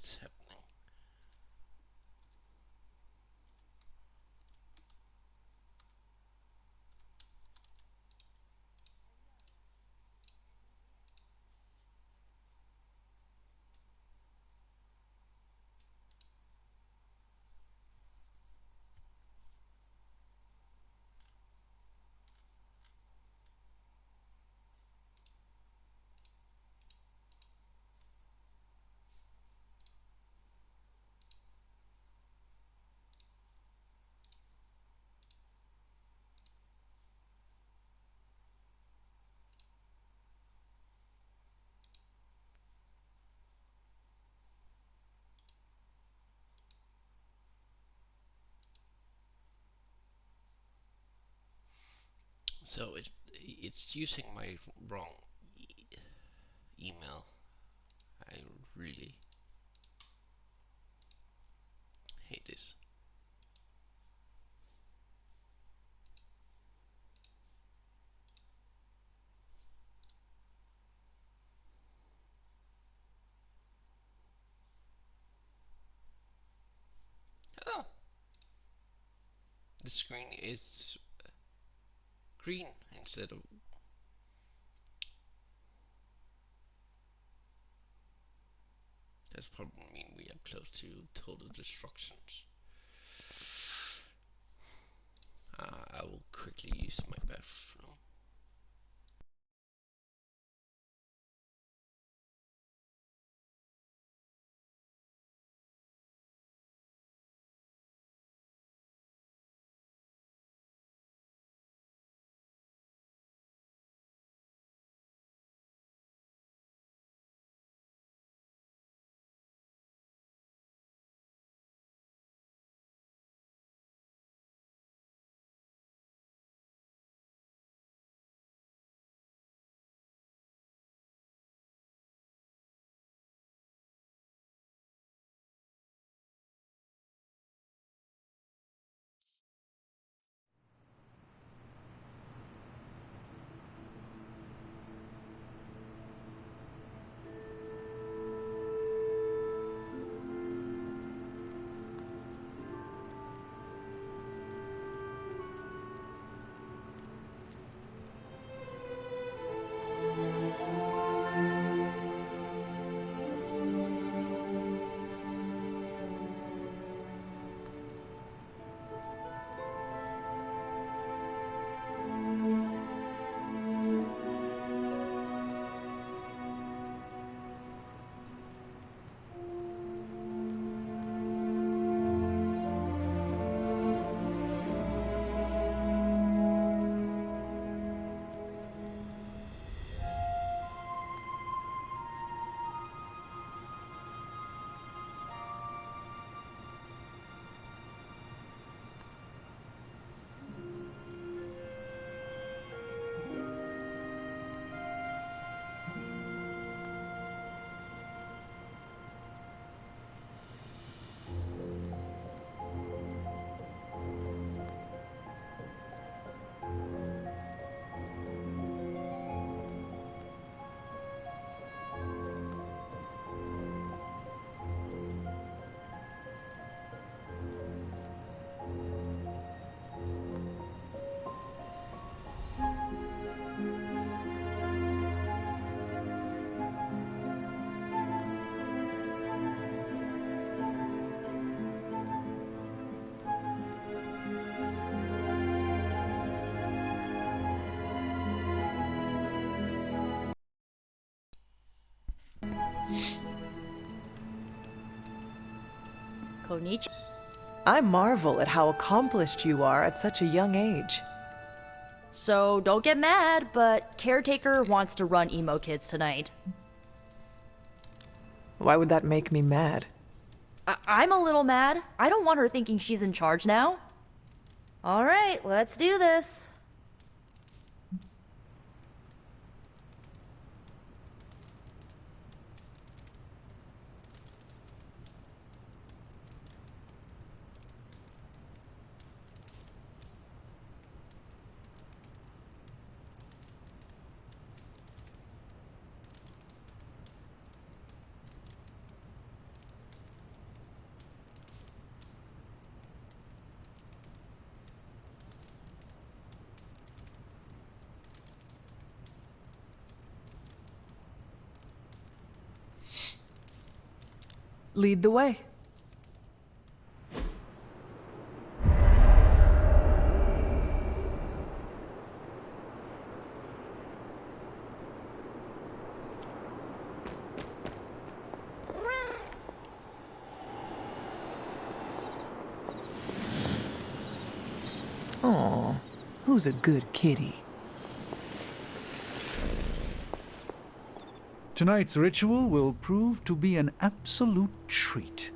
is happening? So it's using my wrong email. I really hate this. Oh, the screen is green instead of. That's probably mean we are close to total destructions. I will quickly use my bathroom. Konichi. I marvel at how accomplished you are at such a young age. So don't get mad, but Caretaker wants to run Emo Kids tonight. Why would that make me mad? I'm a little mad. I don't want her thinking she's in charge now. Alright, let's do this. Lead the way. Aw, who's a good kitty? Tonight's ritual will prove to be an absolute treat.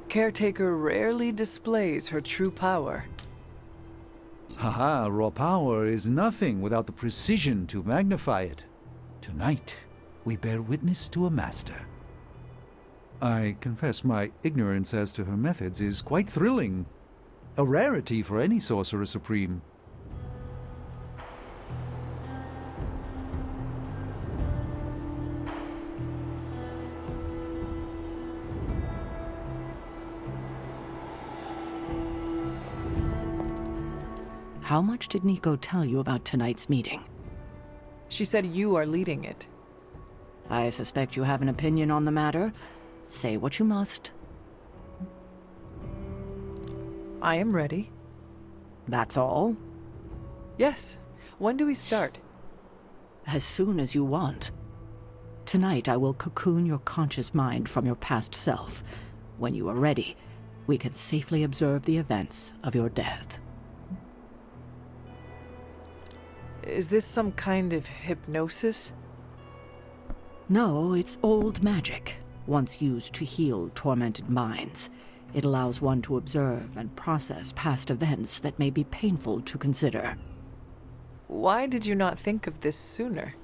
Caretaker rarely displays her true power. Haha, raw power is nothing without the precision to magnify it. Tonight, we bear witness to a master. I confess my ignorance as to her methods is quite thrilling. A rarity for any Sorcerer Supreme. How much did Nico tell you about tonight's meeting? She said you are leading it. I suspect you have an opinion on the matter. Say what you must. I am ready. That's all? Yes. When do we start? As soon as you want. Tonight I will cocoon your conscious mind from your past self. When you are ready, we can safely observe the events of your death. Is this some kind of hypnosis? No, it's old magic, once used to heal tormented minds. It allows one to observe and process past events that may be painful to consider. Why did you not think of this sooner?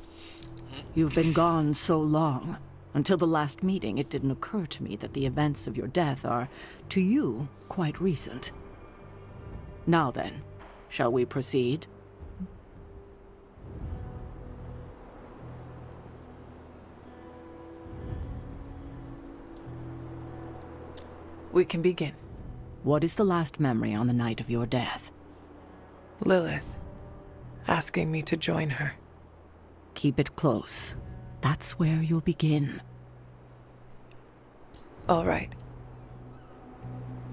You've been gone so long. Until the last meeting, it didn't occur to me that the events of your death are, to you, quite recent. Now then, shall we proceed? We can begin. What is the last memory on the night of your death? Lilith, asking me to join her. Keep it close. That's where you'll begin. All right.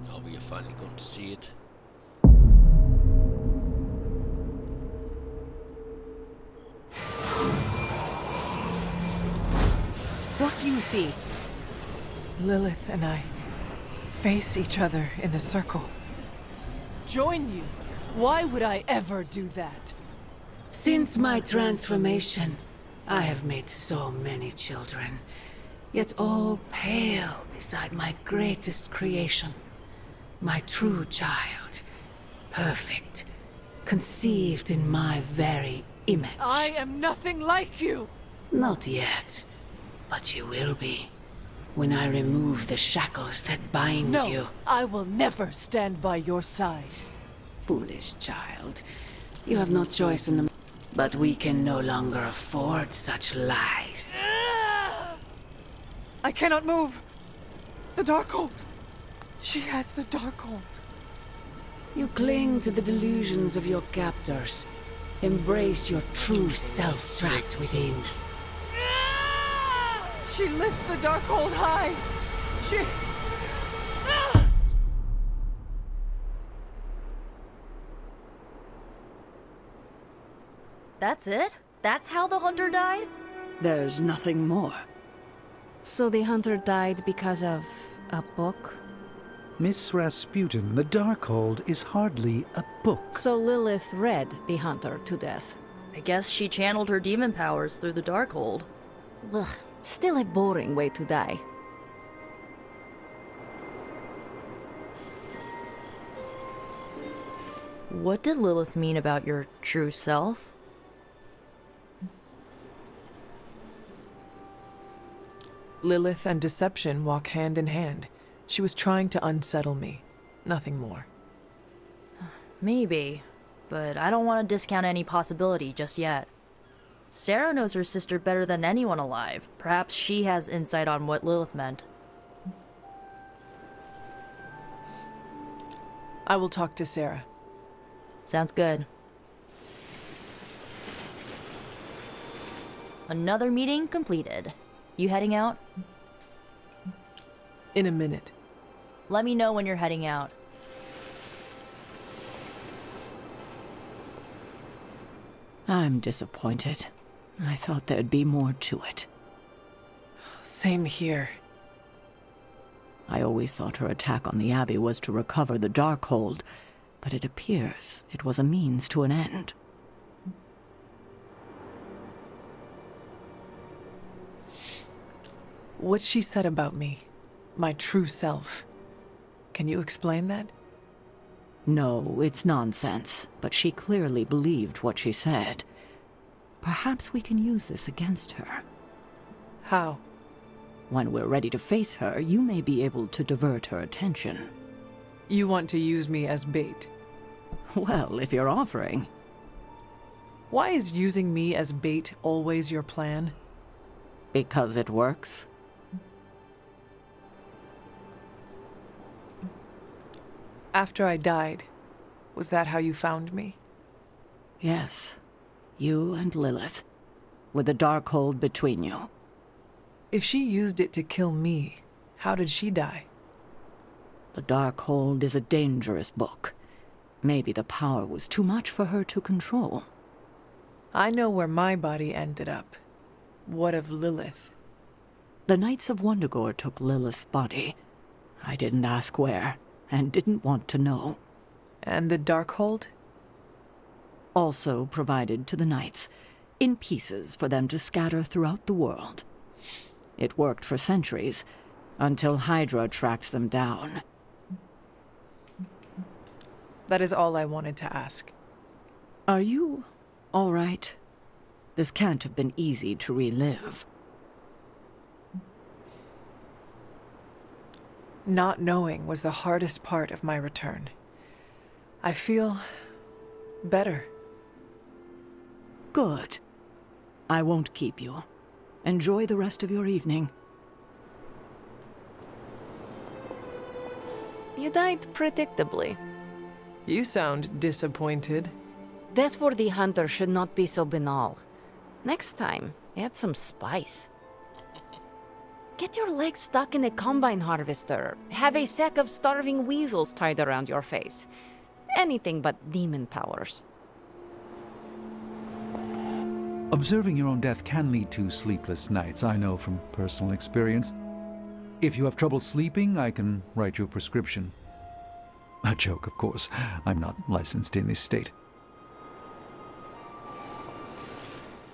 Oh, we are finally going to see it. What do you see? Lilith and I face each other in the circle. Join you? Why would I ever do that? Since my transformation, I have made so many children, yet all pale beside my greatest creation. My true child, perfect, conceived in my very image. I am nothing like you! Not yet, but you will be, when I remove the shackles that bind No, you. I will never stand by your side. Foolish child, you have no choice in the... But we can no longer afford such lies. I cannot move! The Darkhold! She has the Darkhold. You cling to the delusions of your captors. Embrace your true self trapped within. She lifts the Darkhold high! She... That's it? That's how the hunter died? There's nothing more. So the hunter died because of a book? Miss Rasputin, the Darkhold is hardly a book. So Lilith read the hunter to death. I guess she channeled her demon powers through the Darkhold. Ugh, still a boring way to die. What did Lilith mean about your true self? Lilith and deception walk hand in hand. She was trying to unsettle me. Nothing more. Maybe, but I don't want to discount any possibility just yet. Sarah knows her sister better than anyone alive. Perhaps she has insight on what Lilith meant. I will talk to Sarah. Sounds good. Another meeting completed. You heading out? In a minute. Let me know when you're heading out. I'm disappointed. I thought there'd be more to it. Same here. I always thought her attack on the Abbey was to recover the Darkhold, but it appears it was a means to an end. What she said about me, my true self. Can you explain that? No, it's nonsense, but she clearly believed what she said. Perhaps we can use this against her. How? When we're ready to face her, you may be able to divert her attention. You want to use me as bait. Well, if you're offering. Why is using me as bait always your plan? Because it works. After I died, was that how you found me? Yes. You and Lilith. With the Darkhold between you. If she used it to kill me, how did she die? The Darkhold is a dangerous book. Maybe the power was too much for her to control. I know where my body ended up. What of Lilith? The Knights of Wundagore took Lilith's body. I didn't ask where, and didn't want to know. And the Darkhold? Also provided to the Knights, in pieces for them to scatter throughout the world. It worked for centuries, until Hydra tracked them down. That is all I wanted to ask. Are you all right? This can't have been easy to relive. Not knowing was the hardest part of my return. I feel better. Good. I won't keep you. Enjoy the rest of your evening. You died predictably. You sound disappointed. Death for the Hunter should not be so banal. Next time, add some spice. Get your legs stuck in a combine harvester. Have a sack of starving weasels tied around your face. Anything but demon powers. Observing your own death can lead to sleepless nights, I know from personal experience. If you have trouble sleeping, I can write you a prescription. A joke, of course. I'm not licensed in this state.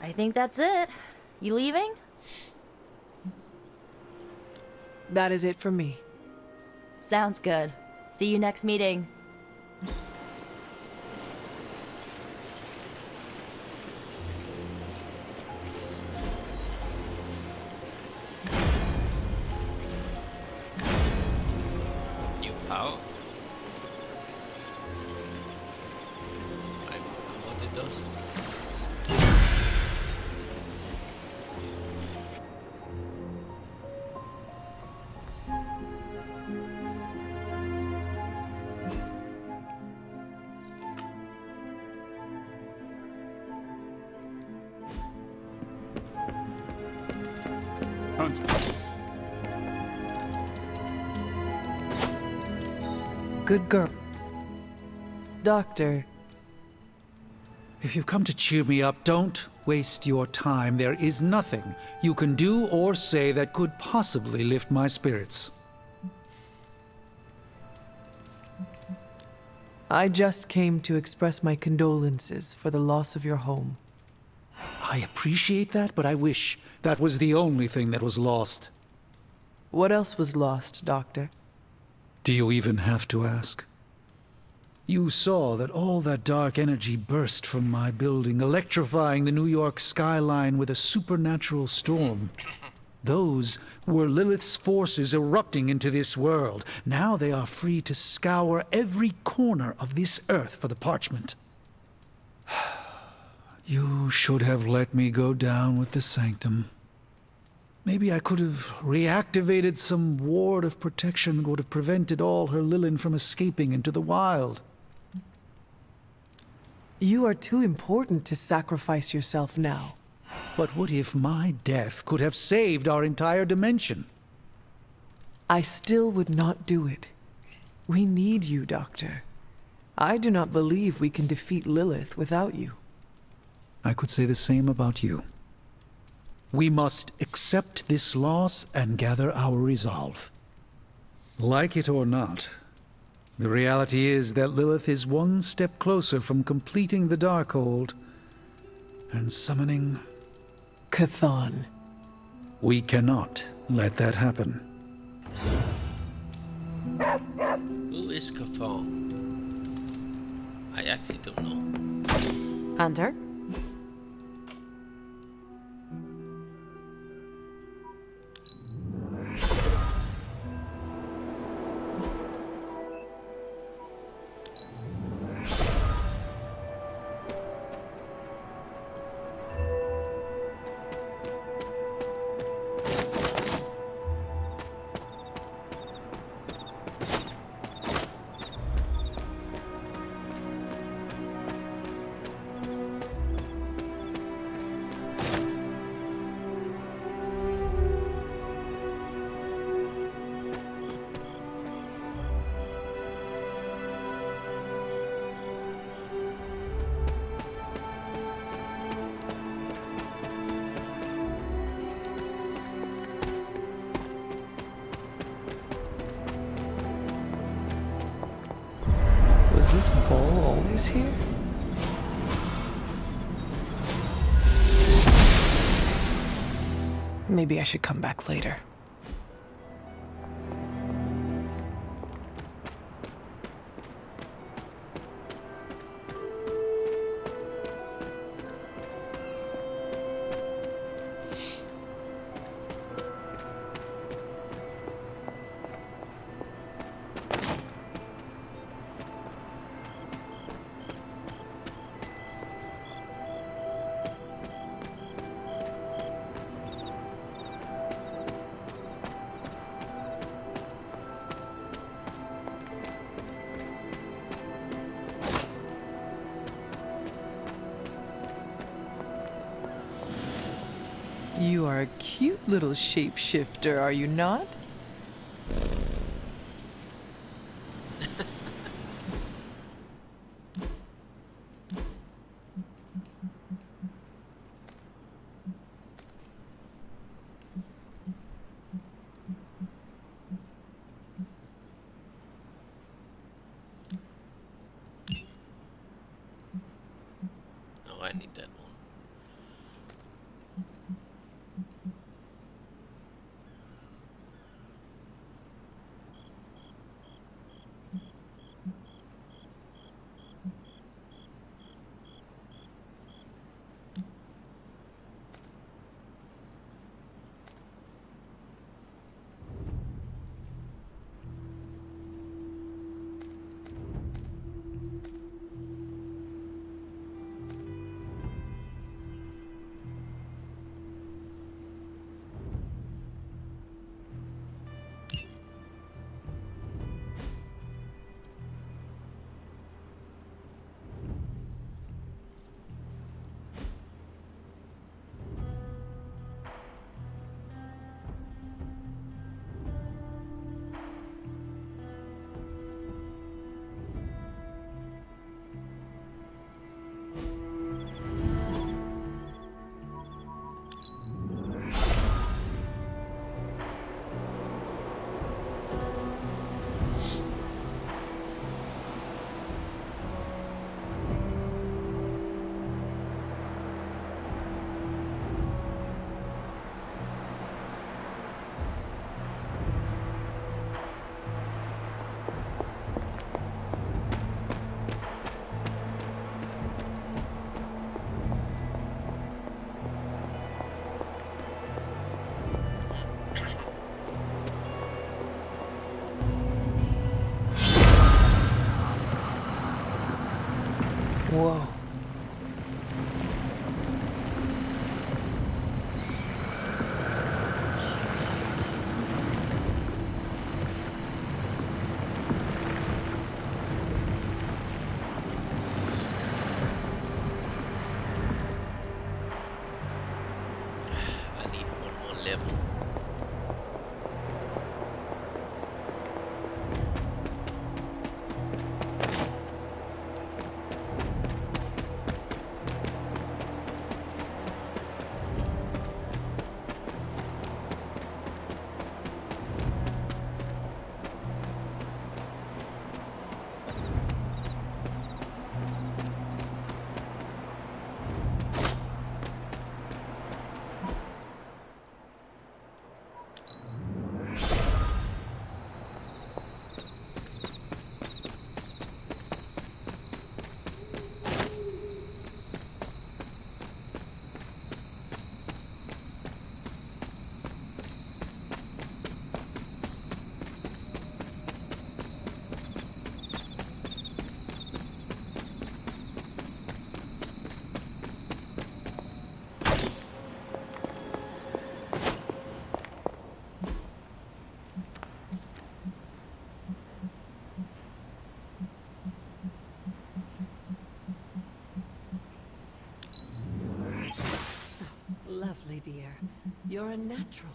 I think that's it. You leaving? That is it for me. Sounds good. See you next meeting. New power. I don't know what it does. Hunt. Good girl. Doctor. If you've come to cheer me up, don't waste your time. There is nothing you can do or say that could possibly lift my spirits. I just came to express my condolences for the loss of your home. I appreciate that, but I wish that was the only thing that was lost. What else was lost, Doctor? Do you even have to ask? You saw that all that dark energy burst from my building, electrifying the New York skyline with a supernatural storm. Those were Lilith's forces erupting into this world. Now they are free to scour every corner of this earth for the parchment. You should have let me go down with the Sanctum. Maybe I could have reactivated some ward of protection that would have prevented all her Lilin from escaping into the wild. You are too important to sacrifice yourself now. But what if my death could have saved our entire dimension? I still would not do it. We need you, Doctor. I do not believe we can defeat Lilith without you. I could say the same about you. We must accept this loss and gather our resolve. Like it or not, the reality is that Lilith is one step closer from completing the Darkhold and summoning... Chthon. We cannot let that happen. Who is Chthon? I actually don't know. Hunter? Was this bowl always here? Maybe I should come back later. You are a cute little shapeshifter, are you not? Oh, I need that one. Whoa. level. Lovely, dear. You're a natural.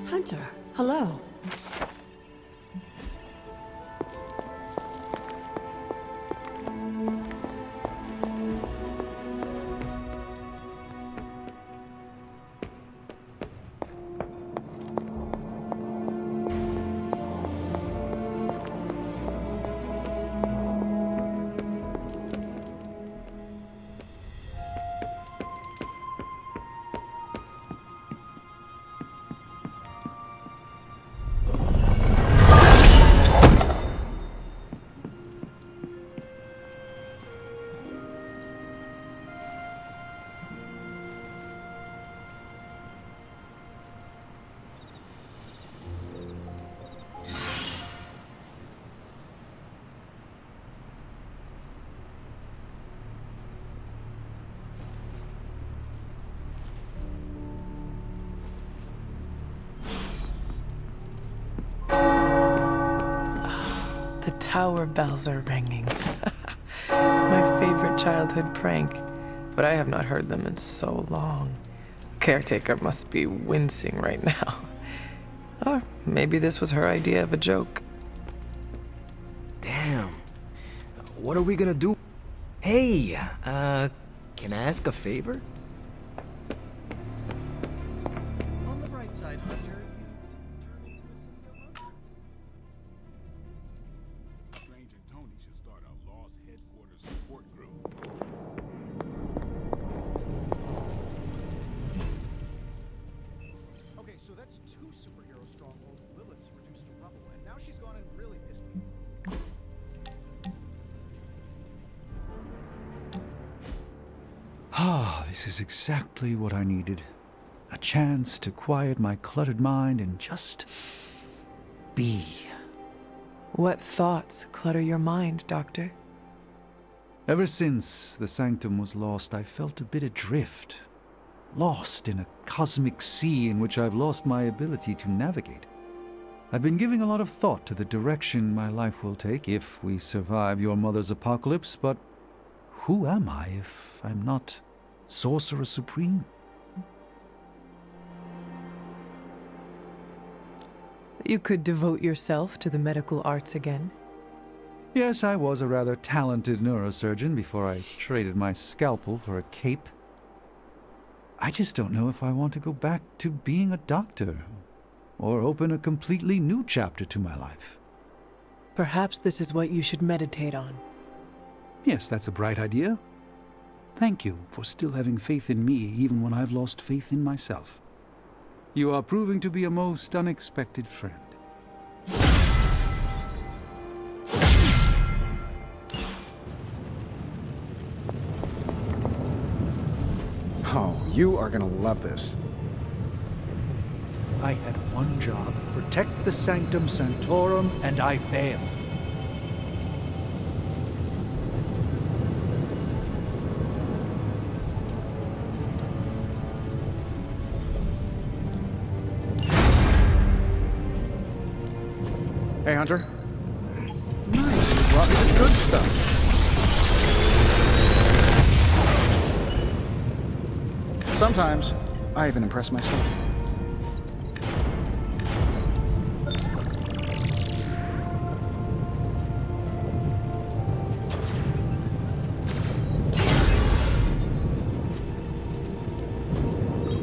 Hunter, hello. The tower bells are ringing. My favorite childhood prank, but I have not heard them in so long. Caretaker must be wincing right now. Or maybe this was her idea of a joke. Damn. What are we gonna do? Hey, can I ask a favor? On the bright side, Hunter, you Strange and Tony should start a Lost Headquarters support group. Okay, so that's 2 superhero strongholds Lilith's reduced to rubble, and now she's gone and really pissed me off. Ah, this is exactly what I needed. A chance to quiet my cluttered mind and just be. What thoughts clutter your mind, Doctor? Ever since the Sanctum was lost, I felt a bit adrift. Lost in a cosmic sea in which I've lost my ability to navigate. I've been giving a lot of thought to the direction my life will take if we survive your mother's apocalypse, but who am I if I'm not Sorcerer Supreme? You could devote yourself to the medical arts again. Yes, I was a rather talented neurosurgeon before I traded my scalpel for a cape. I just don't know if I want to go back to being a doctor, or open a completely new chapter to my life. Perhaps this is what you should meditate on. Yes, that's a bright idea. Thank you for still having faith in me even when I've lost faith in myself. You are proving to be a most unexpected friend. Oh, you are gonna love this. I had one job, protect the Sanctum Sanctorum, and I failed. Hunter. Nice, you brought me the good stuff. Sometimes, I even impress myself.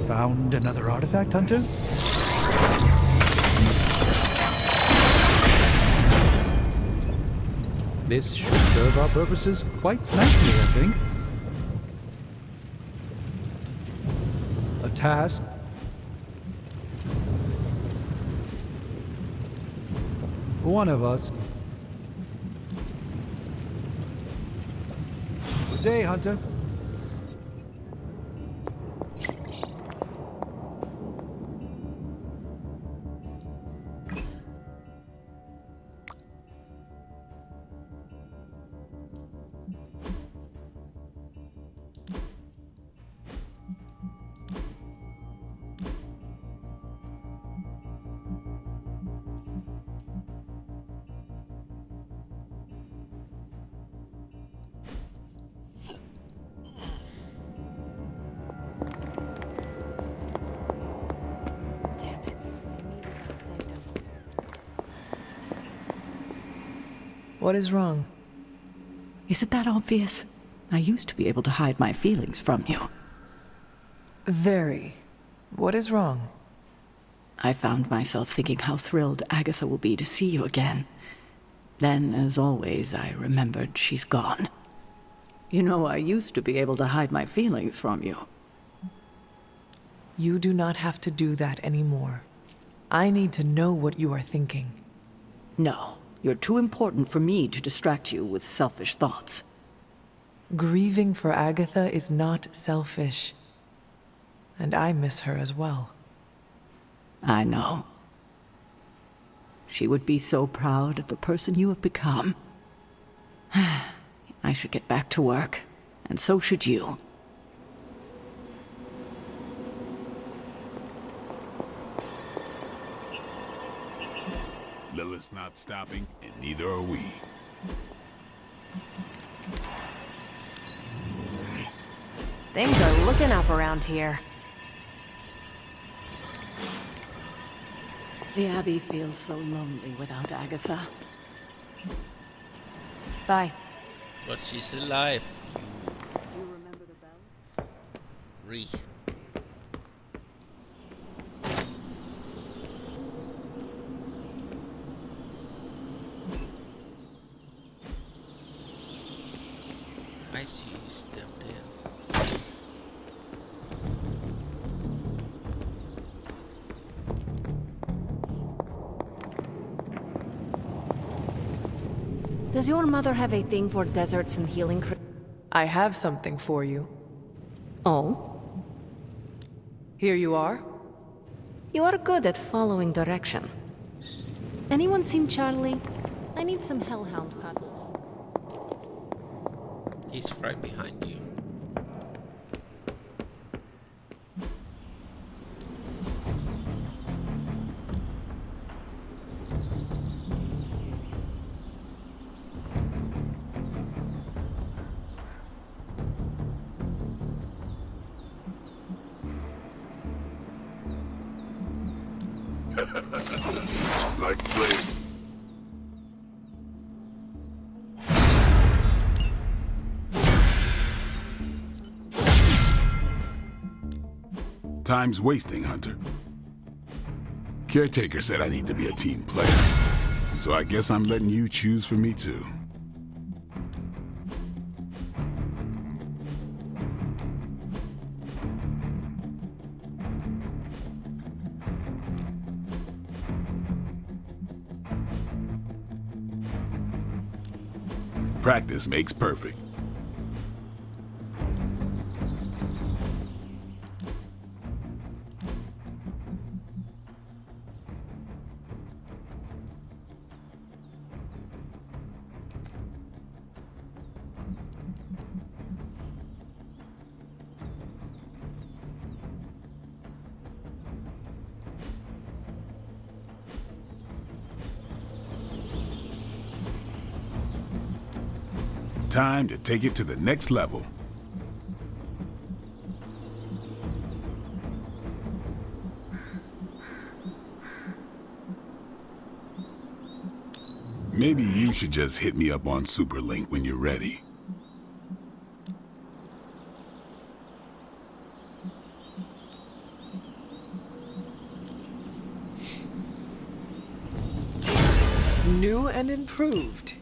Found another artifact, Hunter? This should serve our purposes quite nicely, I think. A task. One of us. Good day, Hunter. What is wrong? Is it that obvious? I used to be able to hide my feelings from you. Very. What is wrong? I found myself thinking how thrilled Agatha will be to see you again. Then, as always, I remembered she's gone. You know, I used to be able to hide my feelings from you. You do not have to do that anymore. I need to know what you are thinking. No, you're too important for me to distract you with selfish thoughts. Grieving for Agatha is not selfish. And I miss her as well. I know. She would be so proud of the person you have become. I should get back to work, and so should you. Lilith's not stopping, and neither are we. Things are looking up around here. The Abbey feels so lonely without Agatha. Bye. But she's alive. You remember the bell? Re. I see you stepped in. Does your mother have a thing for deserts and healing? I have something for you. Oh? Here you are. You are good at following direction. Anyone seen Charlie? I need some hellhound cuddles. He's right behind you. Like play. Time's wasting, Hunter. Caretaker said I need to be a team player. So I guess I'm letting you choose for me too. Practice makes perfect. Time to take it to the next level. Maybe you should just hit me up on Superlink when you're ready. New and improved.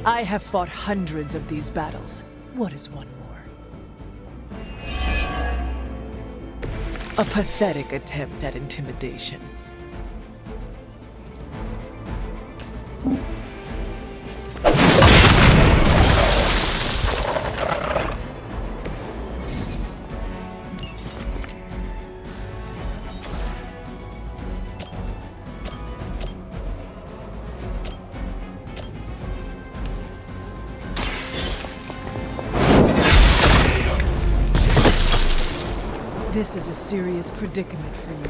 I have fought hundreds of these battles. What is one more? A pathetic attempt at intimidation. This is a serious predicament for you.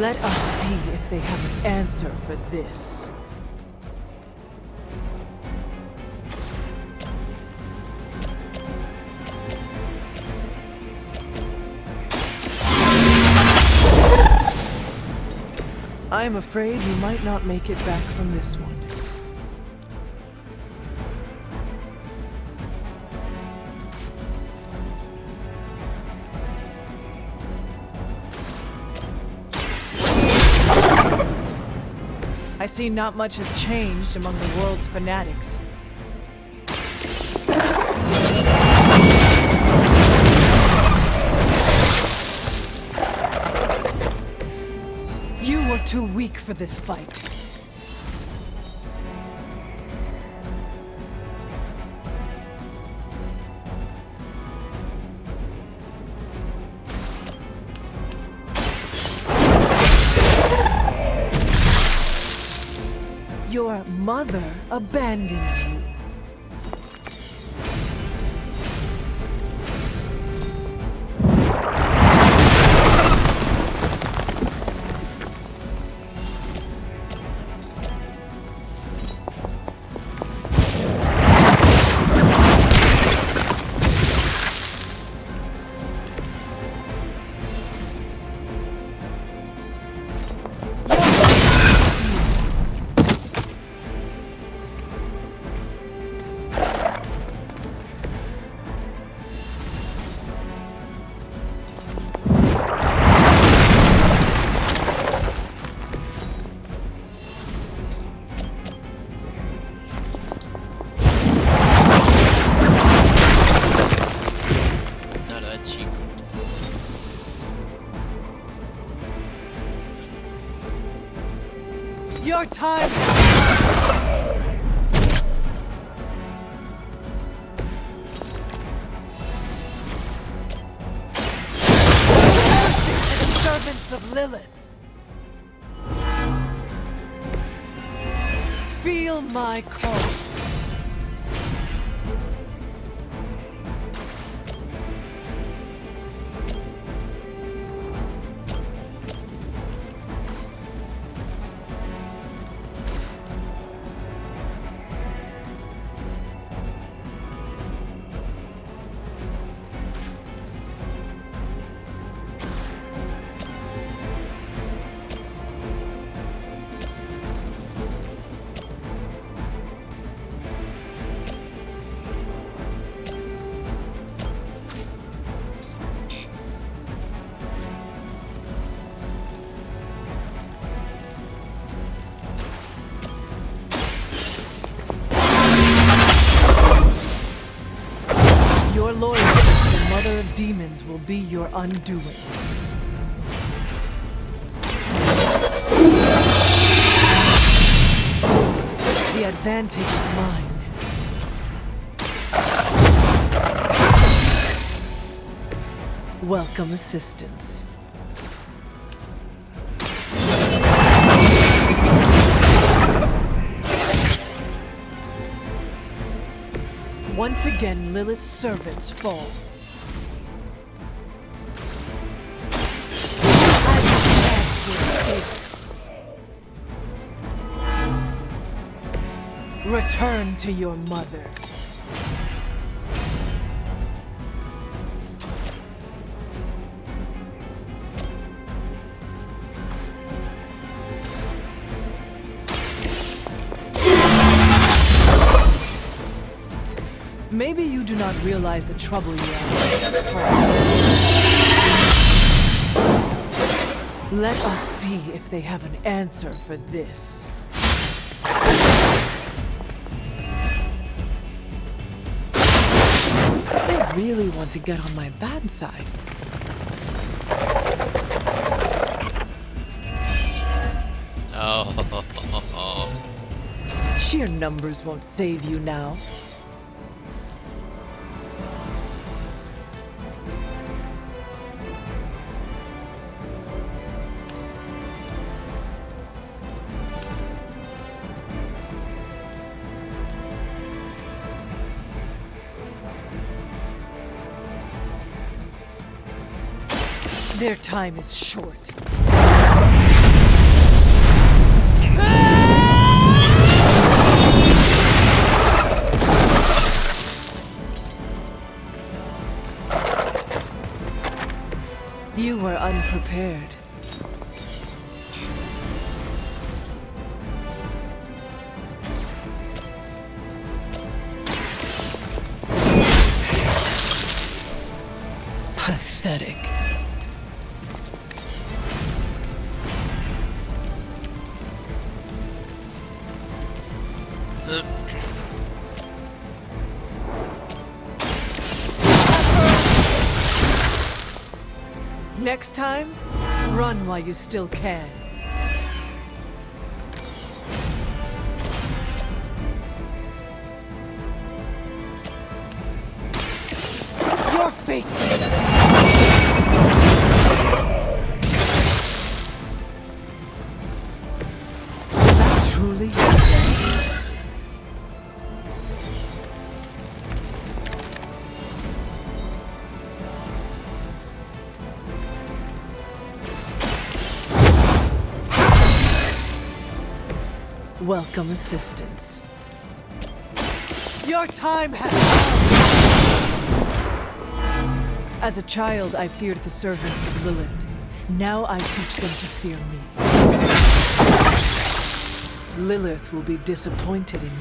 Let us see if they have an answer for this. I'm afraid you might not make it back from this one. I see not much has changed among the world's fanatics. You were too weak for this fight. Your mother abandoned you. Your time! Servants of Lilith! Feel my call! Your loyalty to the Mother of Demons will be your undoing. The advantage is mine. Welcome assistance. Once again, Lilith's servants fall. Return to your mother. Maybe you do not realize the trouble you are in. Let us see if they have an answer for this. They really want to get on my bad side. Oh. Sheer numbers won't save you now. Their time is short. You were unprepared. Pathetic. Next time, run while you still can. Your fate is sealed. Is that truly your fate? Welcome assistance. Your time has come! As a child, I feared the servants of Lilith. Now I teach them to fear me. Lilith will be disappointed in you.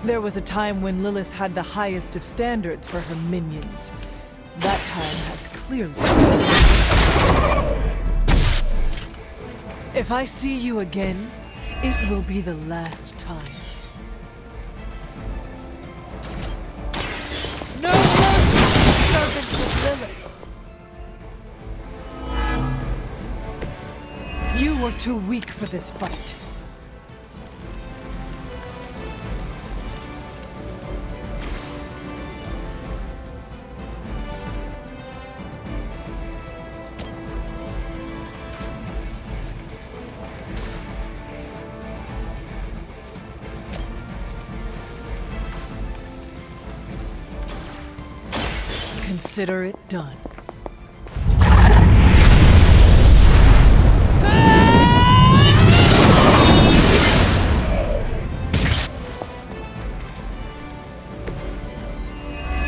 There was a time when Lilith had the highest of standards for her minions. That time has clearly passed. If I see you again, it will be the last time. No more servants of Lilith! You were too weak for this fight. Consider it done.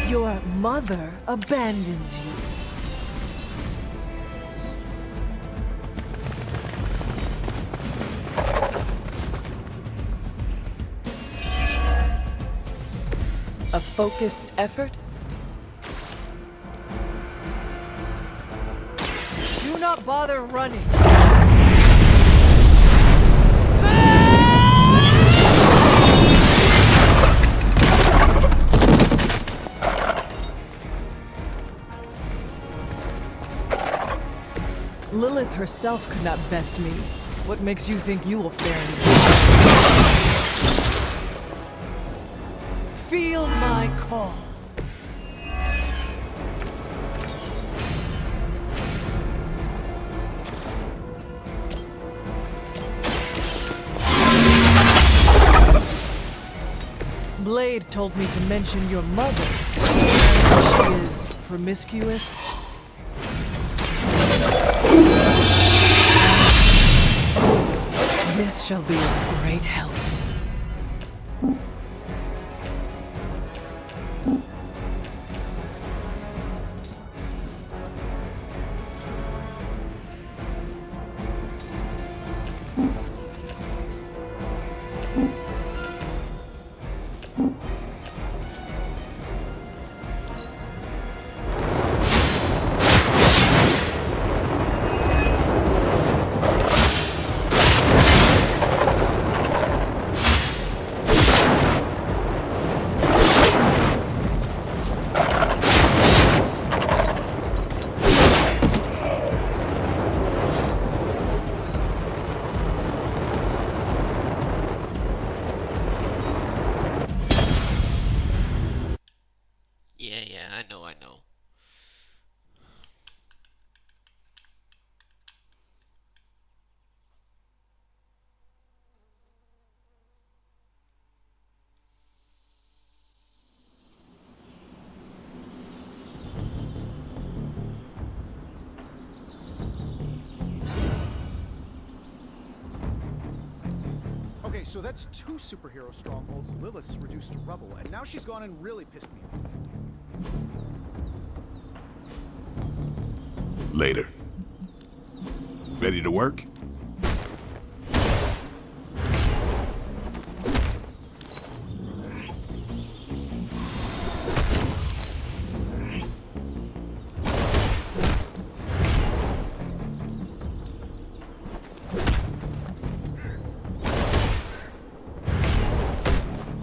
Your mother abandons you. A focused effort? Do not bother running. herself could not best me. What makes you think you will fare me? Feel my call. Blade told me to mention your mother. She is promiscuous. This shall be a great help. Yeah, I know. Okay, so that's 2 superhero strongholds Lilith's reduced to rubble, and now she's gone and really pissed me off. Later. Ready to work?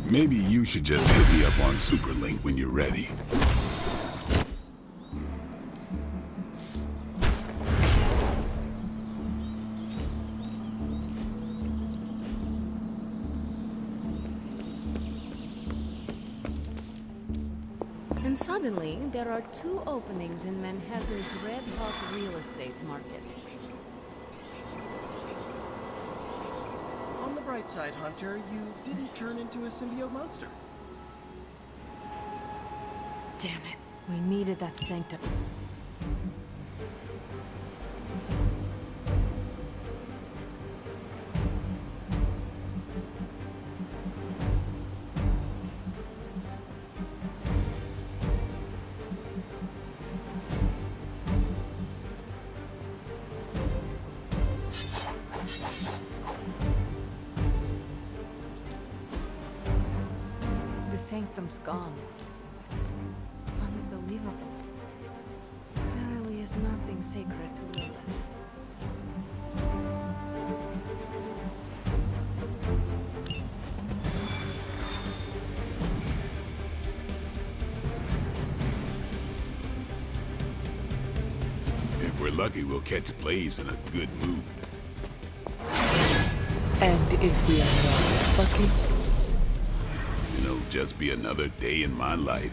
Maybe you should just hit me up on Superlink when you're ready. And suddenly, there are 2 openings in Manhattan's red-hot real estate market. On the bright side, Hunter, you didn't turn into a symbiote monster. Damn it. We needed that sanctum. The sanctum's gone. It's unbelievable. There really is nothing sacred to Lilith. If we're lucky, we'll catch Blaze in a good mood. And if we are not lucky? It'll just be another day in my life.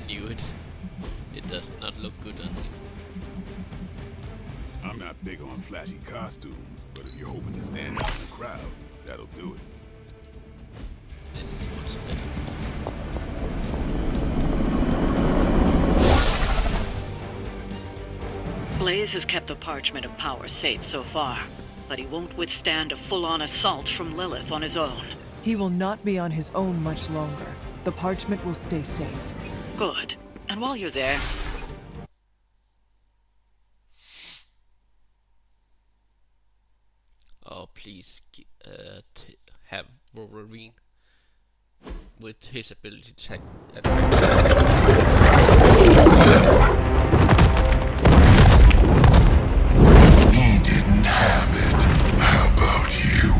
knew it. It does not look good on him. I'm not big on flashy costumes, but if you're hoping to stand out in the crowd, that'll do it. This is much better. Blaze has kept the Parchment of Power safe so far, but he won't withstand a full-on assault from Lilith on his own. He will not be on his own much longer. The parchment will stay safe. Good. And while you're there... Oh, please have Wolverine with his ability to attack. He didn't have it. How about you?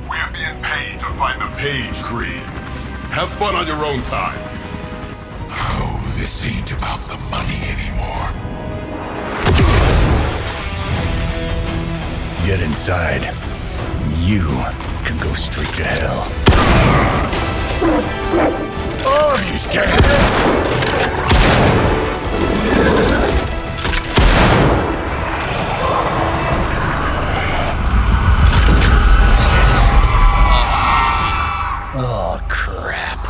We're being paid to find the Page Creed. Have fun on your own time. Oh, this ain't about the money anymore. Get inside. You can go straight to hell. Oh, she's dead! Oh, crap.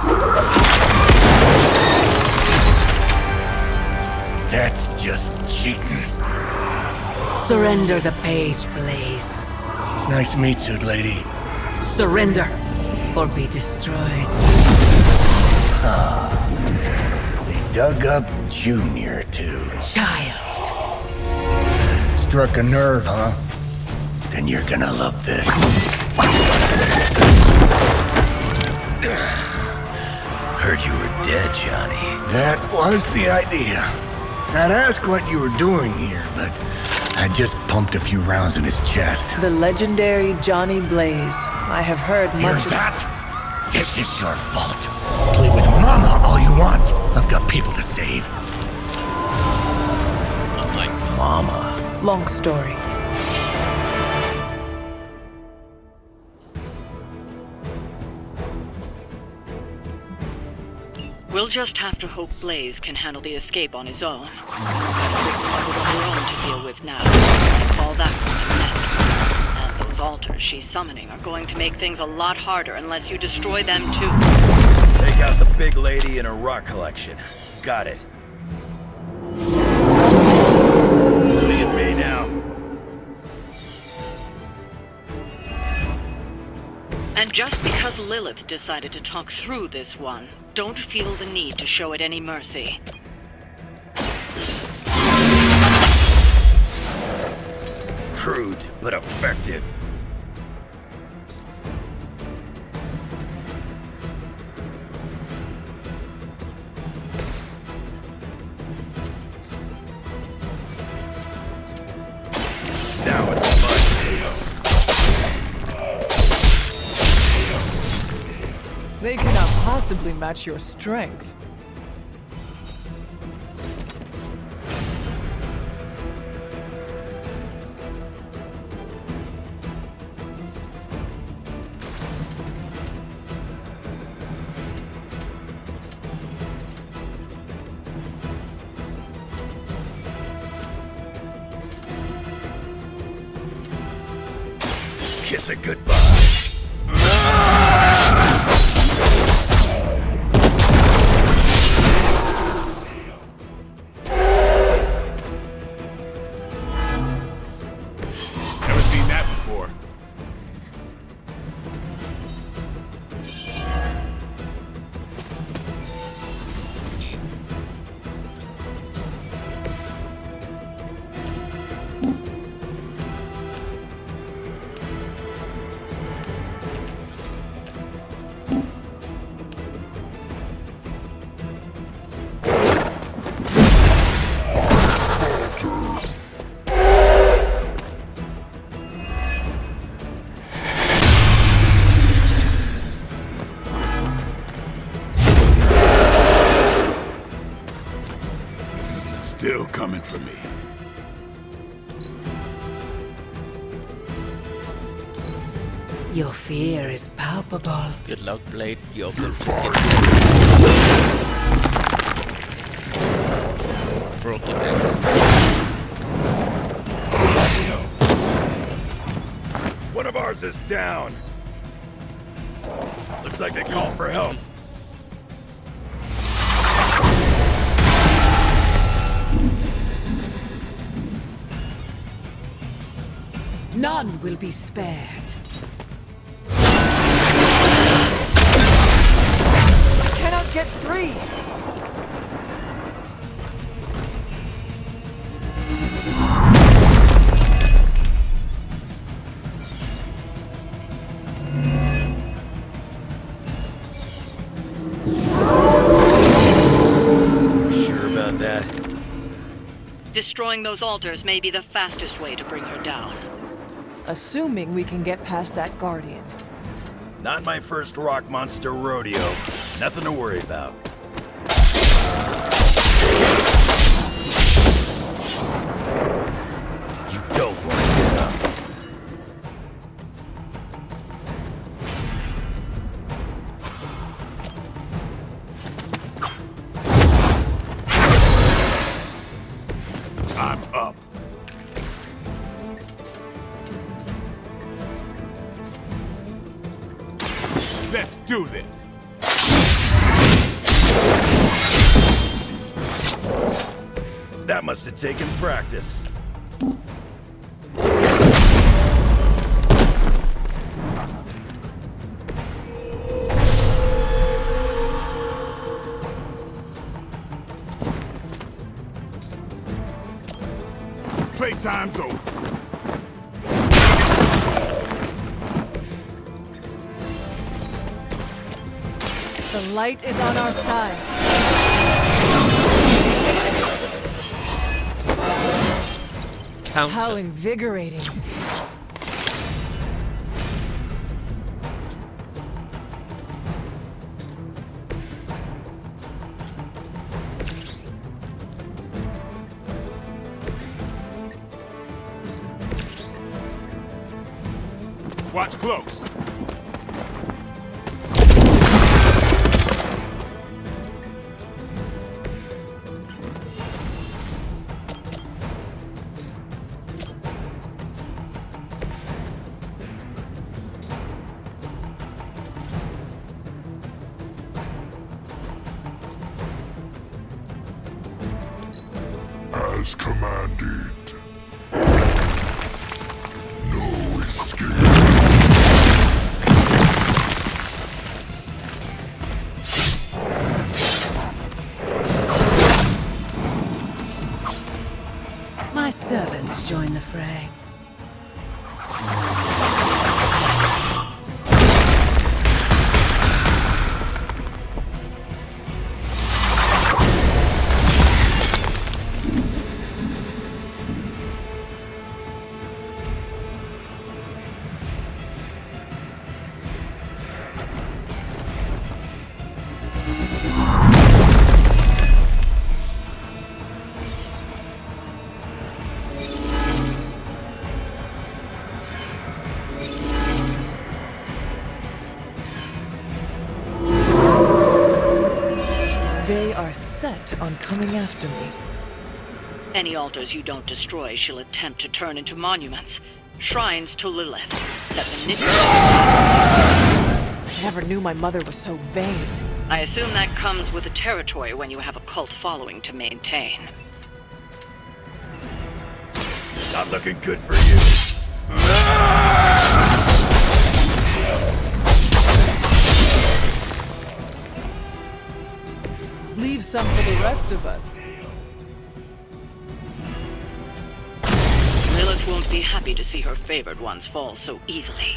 That's just cheating. Surrender the page, Blaze. Nice meat suit, lady. Surrender, or be destroyed. Ah, they dug up Junior, too. Child. Struck a nerve, huh? Then you're gonna love this. Heard you were dead, Johnny. That was the idea. I'd ask what you were doing here, but I just pumped a few rounds in his chest. The legendary Johnny Blaze. I have heard Hear much of that? This is your fault. Play with Mama all you want. I've got people to save. Mama. Long story. We'll just have to hope Blaze can handle the escape on his own. Got a big problem of her own to deal with now. All that next. And those altars she's summoning are going to make things a lot harder unless you destroy them too. Take out the big lady and her rock collection. Got it. Leave me now. And just because Lilith decided to talk through this one, don't feel the need to show it any mercy. Crude, but effective. Now it's fun. They cannot possibly match your strength. Kiss it goodbye. Never seen that before. Still coming for me. Your fear is palpable. Good luck, Blade. You're going to get broken it. One of ours is down. Looks like they called for help. None will be spared. I cannot get free! Sure about that? Destroying those altars may be the fastest way to bring her down. Assuming we can get past that Guardian. Not my first rock monster rodeo. Nothing to worry about. You don't want to get up. I'm up. Let's do this. That must have taken practice. Playtime's over. The light is on our side. Counter. How invigorating. Watch close. As commanded. No escape. My servants join the fray. They are set on coming after me. Any altars you don't destroy she'll attempt to turn into monuments, shrines to Lilith, that manipulate. I never knew my mother was so vain. I assume that comes with the territory when you have a cult following to maintain. Not looking good for you. Leave some for the rest of us. Lilith won't be happy to see her favored ones fall so easily.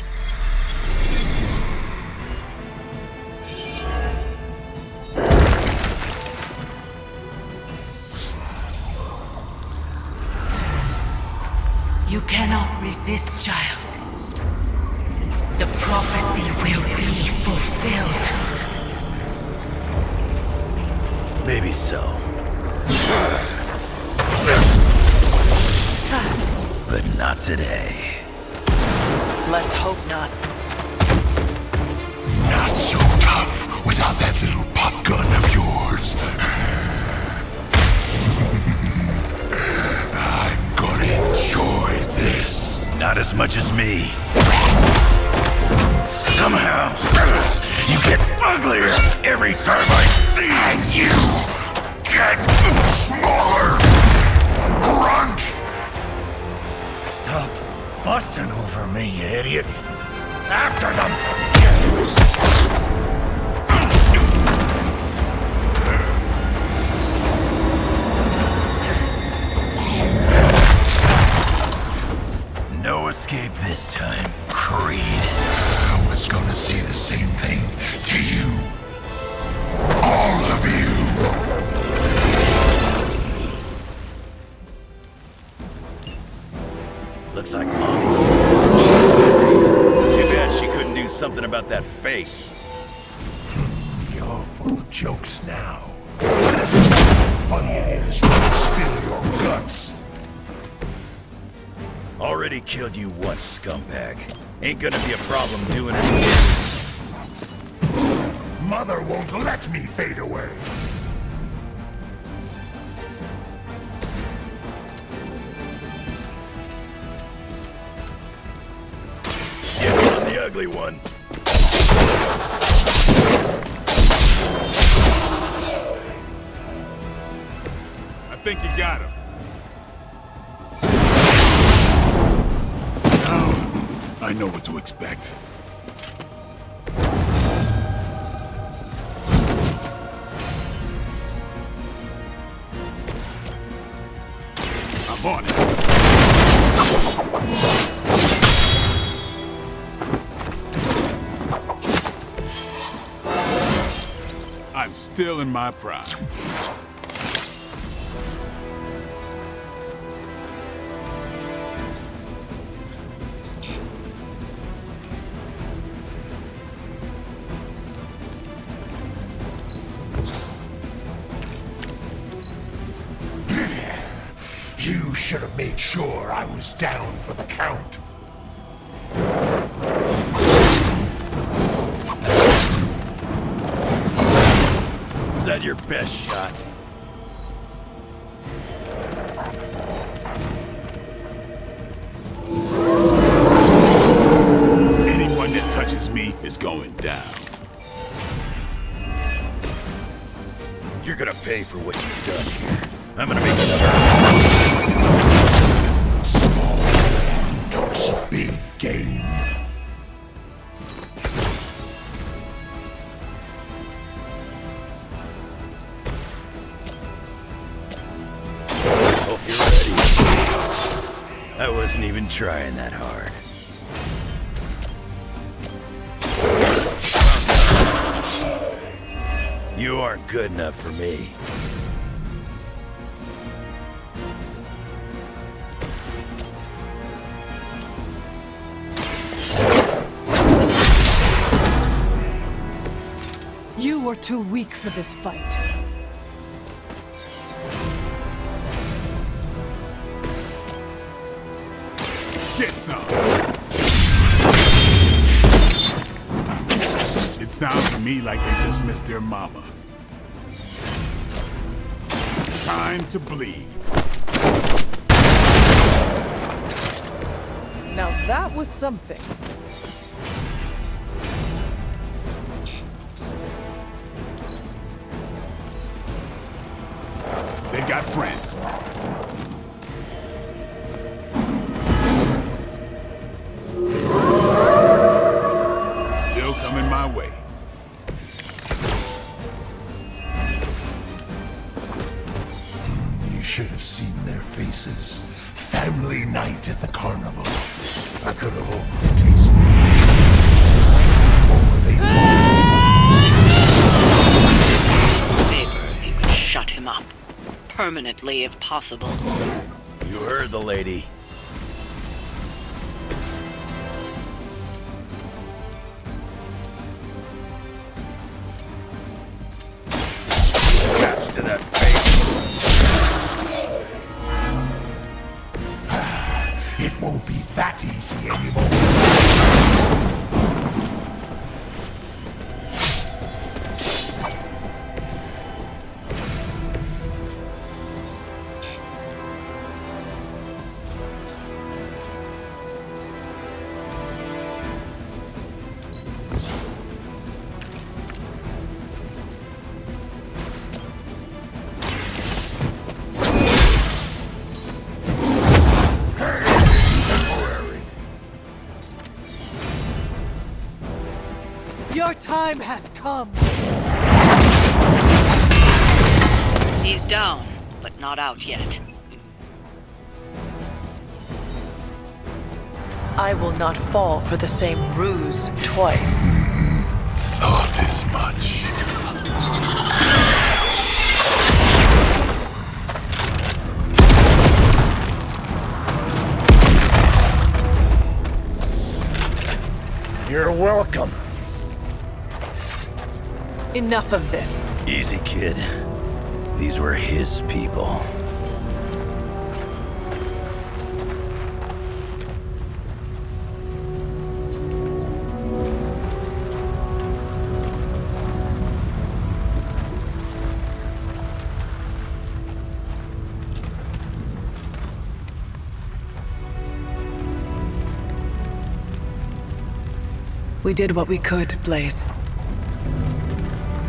You cannot resist, child. The prophecy will be fulfilled. Maybe so. But not today. Let's hope not. Not so tough without that little pop gun of yours. Not as much as me. Somehow, you get uglier every time I see you. And you get smaller. Grunt! Stop fussing over me, you idiots. After them! No escape this time, Creed. I was gonna say the same thing to you. All of you! Looks like Mommy. Too bad she couldn't do something about that face. You're full of jokes now. Funny it is when you spill your guts. Already killed you once, scumbag. Ain't gonna be a problem doing it again. Mother won't let me fade away. Yeah, I'm the ugly one. I think you got him. I know what to expect. I'm on it. I'm still in my prime. You should have made sure I was down for the count. Was that your best shot? Anyone that touches me is going down. You're gonna pay for what you've done here. I'm gonna make sure. Small talks a big game. Hope you're ready. I wasn't even trying that hard. You aren't good enough for me. You are too weak for this fight. Get some. It sounds to me like they just missed their mama. Time to bleed. Now that was something. They got friends. Still coming my way. You should have seen their faces. Family night at the carnival. I could have almost tasted them. Before they Favor if you could shut him up. Permanently, if possible. You heard the lady. Catch to that face. It won't be that easy anymore. Your time has come! He's down, but not out yet. I will not fall for the same ruse twice. Thought as much. You're welcome. Enough of this. Easy, kid. These were his people. We did what we could, Blaze.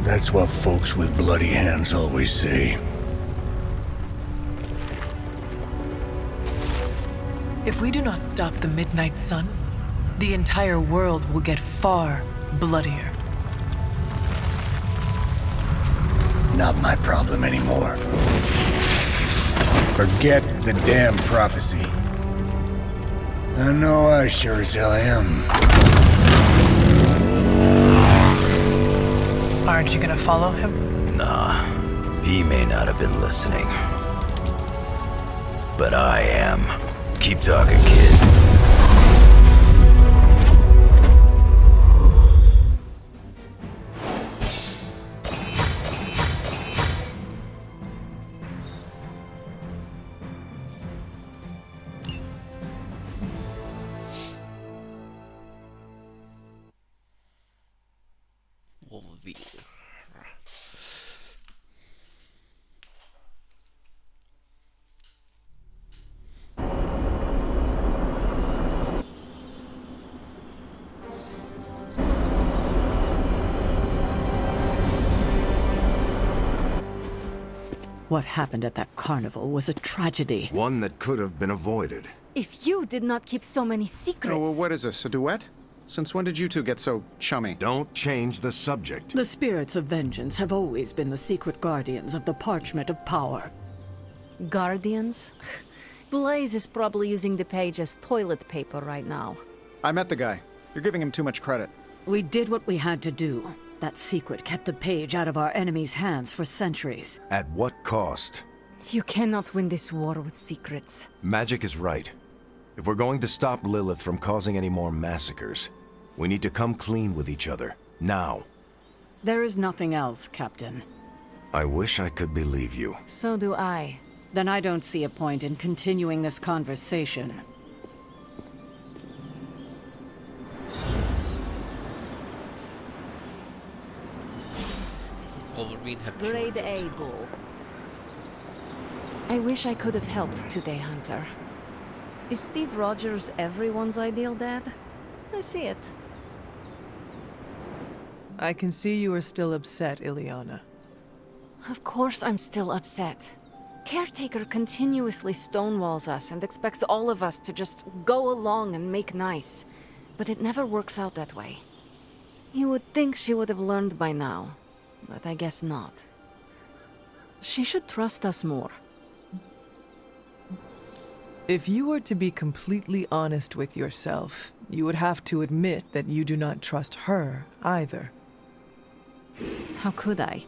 That's what folks with bloody hands always say. If we do not stop the Midnight Sun, the entire world will get far bloodier. Not my problem anymore. Forget the damn prophecy. I know I sure as hell am. Aren't you gonna follow him? Nah, he may not have been listening. But I am. Keep talking, kid. Wolverine. What happened at that carnival was a tragedy. One that could have been avoided. If you did not keep so many secrets... Oh, well, what is this, a duet? Since when did you two get so chummy? Don't change the subject. The spirits of vengeance have always been the secret guardians of the Parchment of Power. Guardians? Blaze is probably using the page as toilet paper right now. I met the guy. You're giving him too much credit. We did what we had to do. That secret kept the page out of our enemies' hands for centuries. At what cost? You cannot win this war with secrets. Magic is right. If we're going to stop Lilith from causing any more massacres, we need to come clean with each other. Now. There is nothing else, Captain. I wish I could believe you. So do I. Then I don't see a point in continuing this conversation. Wolverine have Grade A, Bull. I wish I could have helped today, Hunter. Is Steve Rogers everyone's ideal dad? I see it. I can see you are still upset, Illyana. Of course I'm still upset. Caretaker continuously stonewalls us and expects all of us to just go along and make nice. But it never works out that way. You would think she would have learned by now, but I guess not. She should trust us more. If you were to be completely honest with yourself, you would have to admit that you do not trust her either. How could I?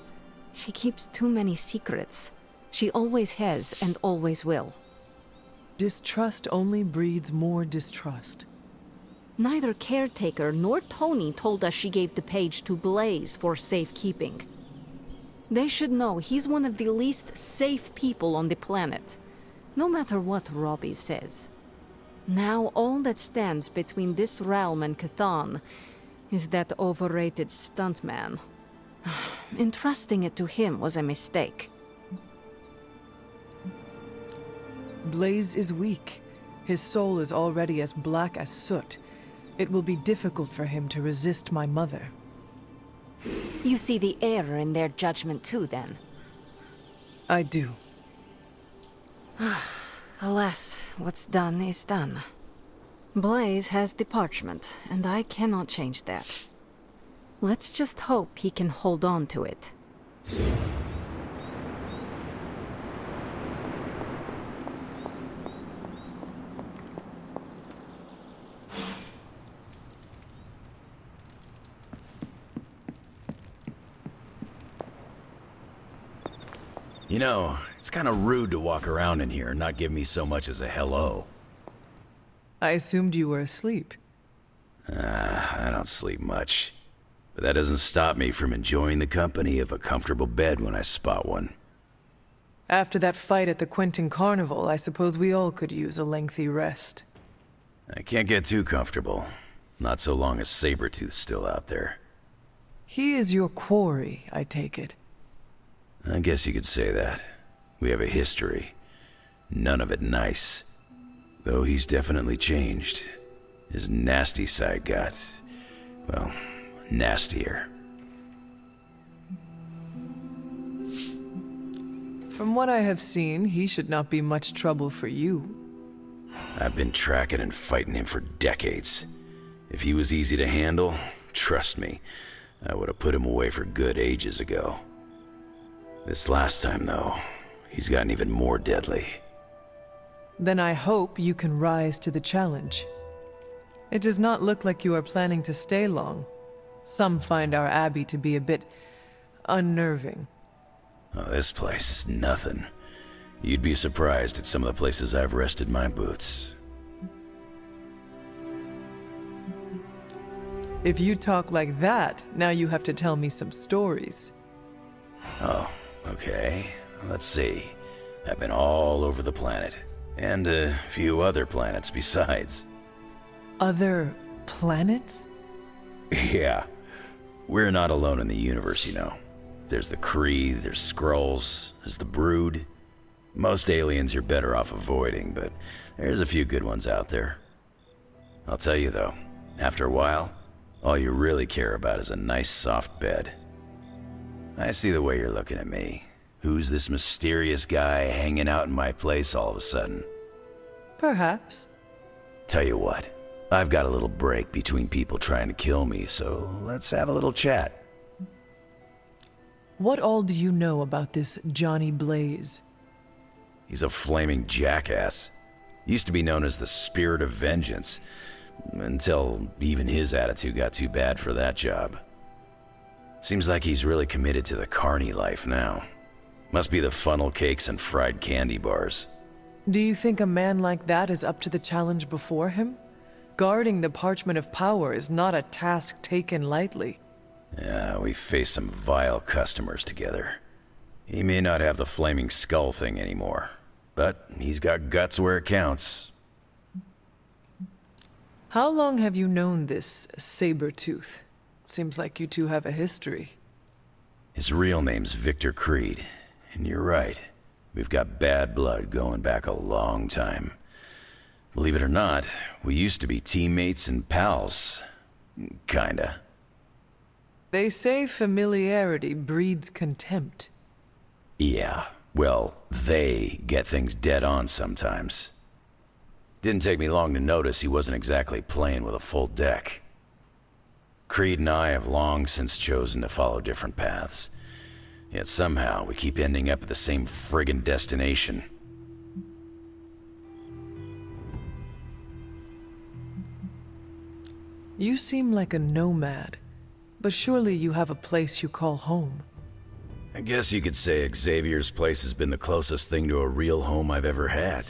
She keeps too many secrets. She always has and always will. Distrust only breeds more distrust. Neither Caretaker nor Tony told us she gave the page to Blaze for safekeeping. They should know he's one of the least safe people on the planet, no matter what Robbie says. Now all that stands between this realm and Chthon is that overrated stuntman. Entrusting it to him was a mistake. Blaze is weak. His soul is already as black as soot. It will be difficult for him to resist my mother. You see the error in their judgment too, then? I do. Alas, what's done is done. Blaze has the parchment, and I cannot change that. Let's just hope he can hold on to it. You know, it's kind of rude to walk around in here and not give me so much as a hello. I assumed you were asleep. I don't sleep much. But that doesn't stop me from enjoying the company of a comfortable bed when I spot one. After that fight at the Quentin Carnival, I suppose we all could use a lengthy rest. I can't get too comfortable. Not so long as Sabretooth's still out there. He is your quarry, I take it. I guess you could say that. We have a history. None of it nice. Though he's definitely changed. His nasty side got, well, nastier. From what I have seen, he should not be much trouble for you. I've been tracking and fighting him for decades. If he was easy to handle, trust me, I would have put him away for good ages ago. This last time, though, he's gotten even more deadly. Then I hope you can rise to the challenge. It does not look like you are planning to stay long. Some find our abbey to be a bit unnerving. Oh, this place is nothing. You'd be surprised at some of the places I've rested my boots. If you talk like that, now you have to tell me some stories. Oh, okay. Let's see. I've been all over the planet. And a few other planets besides. Other planets? Yeah. We're not alone in the universe, you know. There's the Kree, there's Skrulls, there's the Brood. Most aliens you're better off avoiding, but there's a few good ones out there. I'll tell you though, after a while, all you really care about is a nice soft bed. I see the way you're looking at me. Who's this mysterious guy hanging out in my place all of a sudden? Perhaps. Tell you what, I've got a little break between people trying to kill me, so let's have a little chat. What all do you know about this Johnny Blaze? He's a flaming jackass. Used to be known as the Spirit of Vengeance, until even his attitude got too bad for that job. Seems like he's really committed to the carny life now. Must be the funnel cakes and fried candy bars. Do you think a man like that is up to the challenge before him? Guarding the Parchment of Power is not a task taken lightly. Yeah, we faced some vile customers together. He may not have the flaming skull thing anymore, but he's got guts where it counts. How long have you known this Sabretooth? Seems like you two have a history. His real name's Victor Creed, and you're right. We've got bad blood going back a long time. Believe it or not, we used to be teammates and pals. Kinda. They say familiarity breeds contempt. Yeah, well, they get things dead on sometimes. Didn't take me long to notice he wasn't exactly playing with a full deck. Creed and I have long since chosen to follow different paths. Yet somehow we keep ending up at the same friggin' destination. You seem like a nomad, but surely you have a place you call home. I guess you could say Xavier's place has been the closest thing to a real home I've ever had.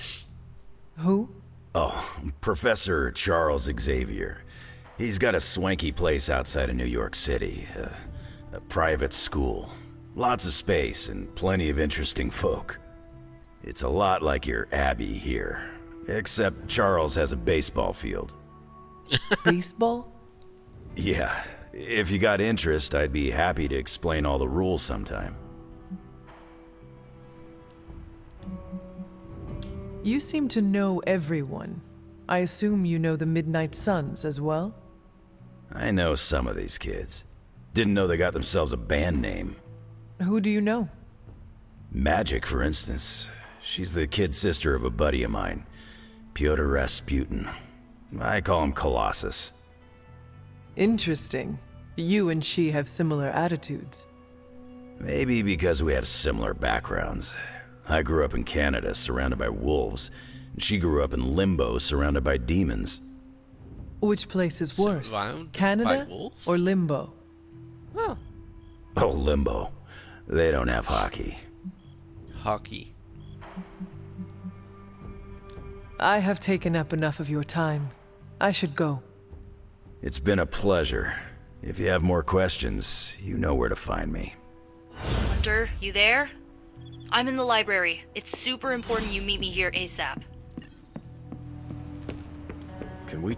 Who? Oh, Professor Charles Xavier. He's got a swanky place outside of New York City. A private school. Lots of space and plenty of interesting folk. It's a lot like your Abbey here. Except Charles has a baseball field. Baseball? Yeah. If you got interest, I'd be happy to explain all the rules sometime. You seem to know everyone. I assume you know the Midnight Suns as well? I know some of these kids. Didn't know they got themselves a band name. Who do you know? Magic, for instance. She's the kid sister of a buddy of mine, Pyotr Rasputin. I call him Colossus. Interesting. You and she have similar attitudes. Maybe because we have similar backgrounds. I grew up in Canada, surrounded by wolves. And she grew up in Limbo, surrounded by demons. Which place is worse, Surrounded by Canada wolves? or Limbo? Oh. Oh, Limbo. They don't have hockey. Hockey. I have taken up enough of your time. I should go. It's been a pleasure. If you have more questions, you know where to find me. Hunter, you there? I'm in the library. It's super important you meet me here ASAP. Can we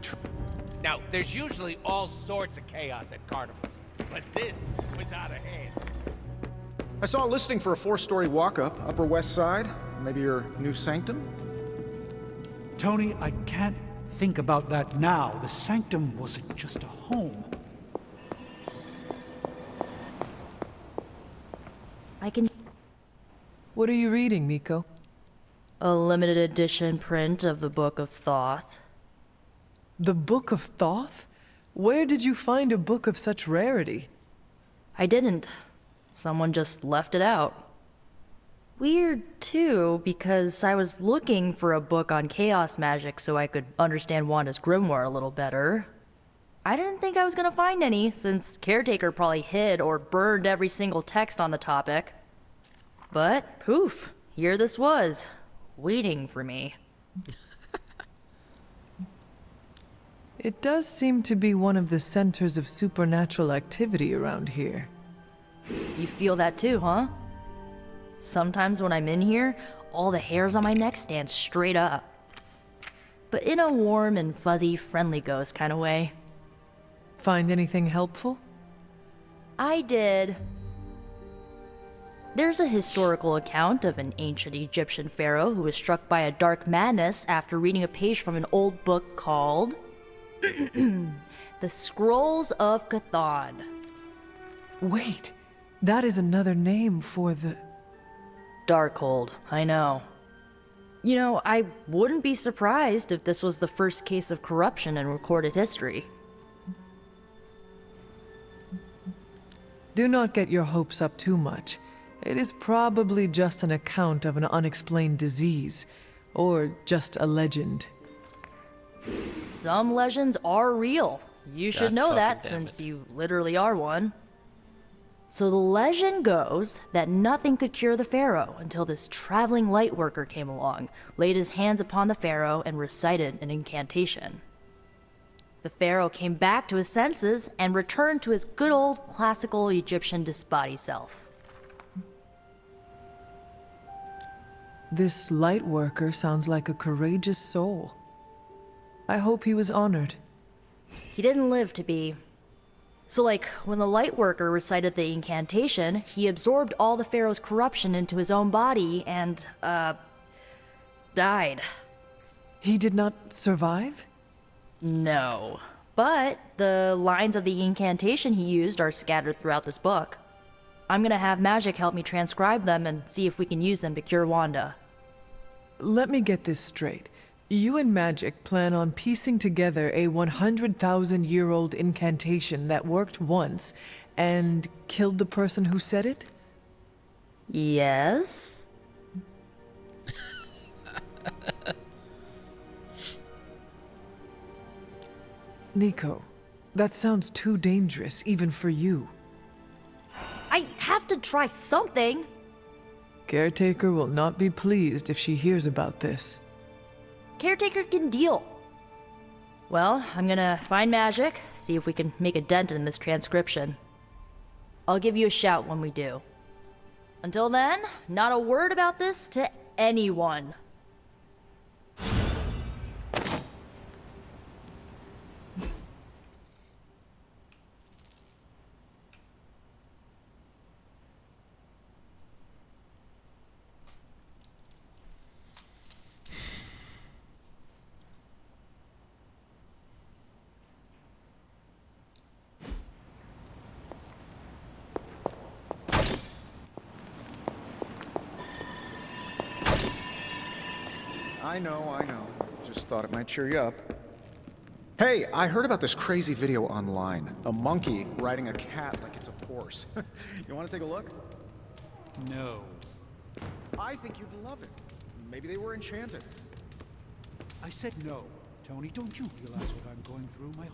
Now, there's usually all sorts of chaos at carnivals, but this was out of hand. I saw a listing for a 4-story walk-up, Upper West Side. Maybe your new sanctum? Tony, I can't think about that now. The sanctum wasn't just a home. I can... What are you reading, Nico? A limited edition print of the Book of Thoth. The Book of Thoth? Where did you find a book of such rarity? I didn't. Someone just left it out. Weird, too, because I was looking for a book on chaos magic so I could understand Wanda's grimoire a little better. I didn't think I was gonna find any, since Caretaker probably hid or burned every single text on the topic. But, poof, here this was, waiting for me. It does seem to be one of the centers of supernatural activity around here. You feel that too, huh? Sometimes when I'm in here, all the hairs on my neck stand straight up. But in a warm and fuzzy, friendly ghost kind of way. Find anything helpful? I did. There's a historical account of an ancient Egyptian pharaoh who was struck by a dark madness after reading a page from an old book called The Scrolls of Chthon. Wait, that is another name for the... Darkhold, I know. You know, I wouldn't be surprised if this was the first case of corruption in recorded history. Do not get your hopes up too much. It is probably just an account of an unexplained disease, or just a legend. Some legends are real. You should God know that fucking damn since you literally are one. So the legend goes that nothing could cure the pharaoh until this traveling light worker came along, laid his hands upon the pharaoh, and recited an incantation. The pharaoh came back to his senses and returned to his good old classical Egyptian disbody self. This light worker sounds like a courageous soul. I hope he was honored. He didn't live to be. So like, when the light worker recited the incantation, he absorbed all the pharaoh's corruption into his own body and, died. He did not survive? No. But the lines of the incantation he used are scattered throughout this book. I'm gonna have Magic help me transcribe them and see if we can use them to cure Wanda. Let me get this straight. You and Magic plan on piecing together a 100,000-year-old incantation that worked once and killed the person who said it? Yes? Nico, that sounds too dangerous even for you. I have to try something! Caretaker will not be pleased if she hears about this. Caretaker can deal. Well, I'm gonna find Magic, see if we can make a dent in this transcription. I'll give you a shout when we do. Until then, not a word about this to anyone. I know. Just thought it might cheer you up. Hey, I heard about this crazy video online. A monkey riding a cat like it's a horse. You want to take a look? No. I think you'd love it. Maybe they were enchanted. I said no. Tony, don't you realize what I'm going through? My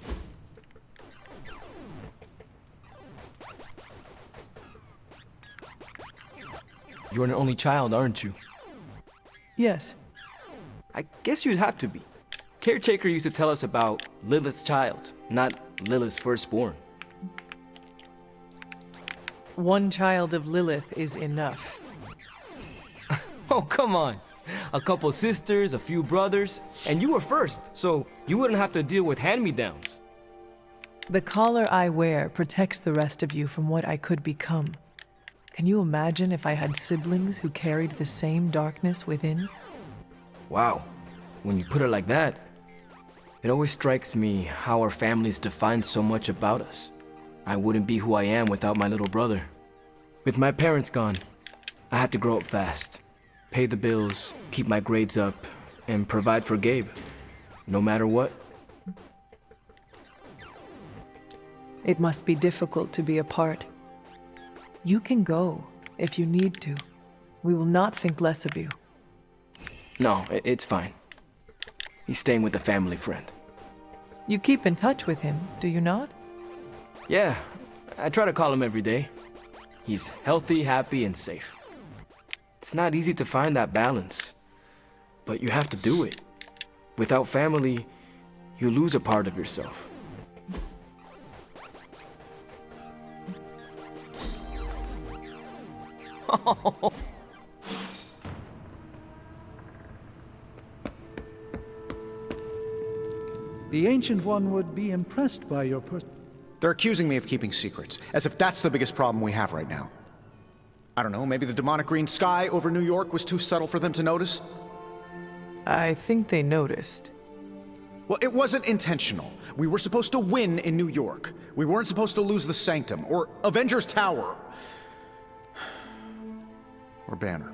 You're an only child, aren't you? Yes. I guess you'd have to be. Caretaker used to tell us about Lilith's child, not Lilith's firstborn. One child of Lilith is enough. Oh, come on. A couple sisters, a few brothers, and you were first, so you wouldn't have to deal with hand-me-downs. The collar I wear protects the rest of you from what I could become. Can you imagine if I had siblings who carried the same darkness within? Wow. When you put it like that, it always strikes me how our families define so much about us. I wouldn't be who I am without my little brother. With my parents gone, I had to grow up fast, pay the bills, keep my grades up, and provide for Gabe, no matter what. It must be difficult to be apart. You can go if you need to. We will not think less of you. No, it's fine. He's staying with a family friend. You keep in touch with him, do you not? Yeah, I try to call him every day. He's healthy, happy, and safe. It's not easy to find that balance, but you have to do it. Without family, you lose a part of yourself. The Ancient One would be impressed by your They're accusing me of keeping secrets, as if that's the biggest problem we have right now. I don't know, maybe the demonic green sky over New York was too subtle for them to notice? I think they noticed. Well, it wasn't intentional. We were supposed to win in New York. We weren't supposed to lose the Sanctum, or Avengers Tower. Or Banner.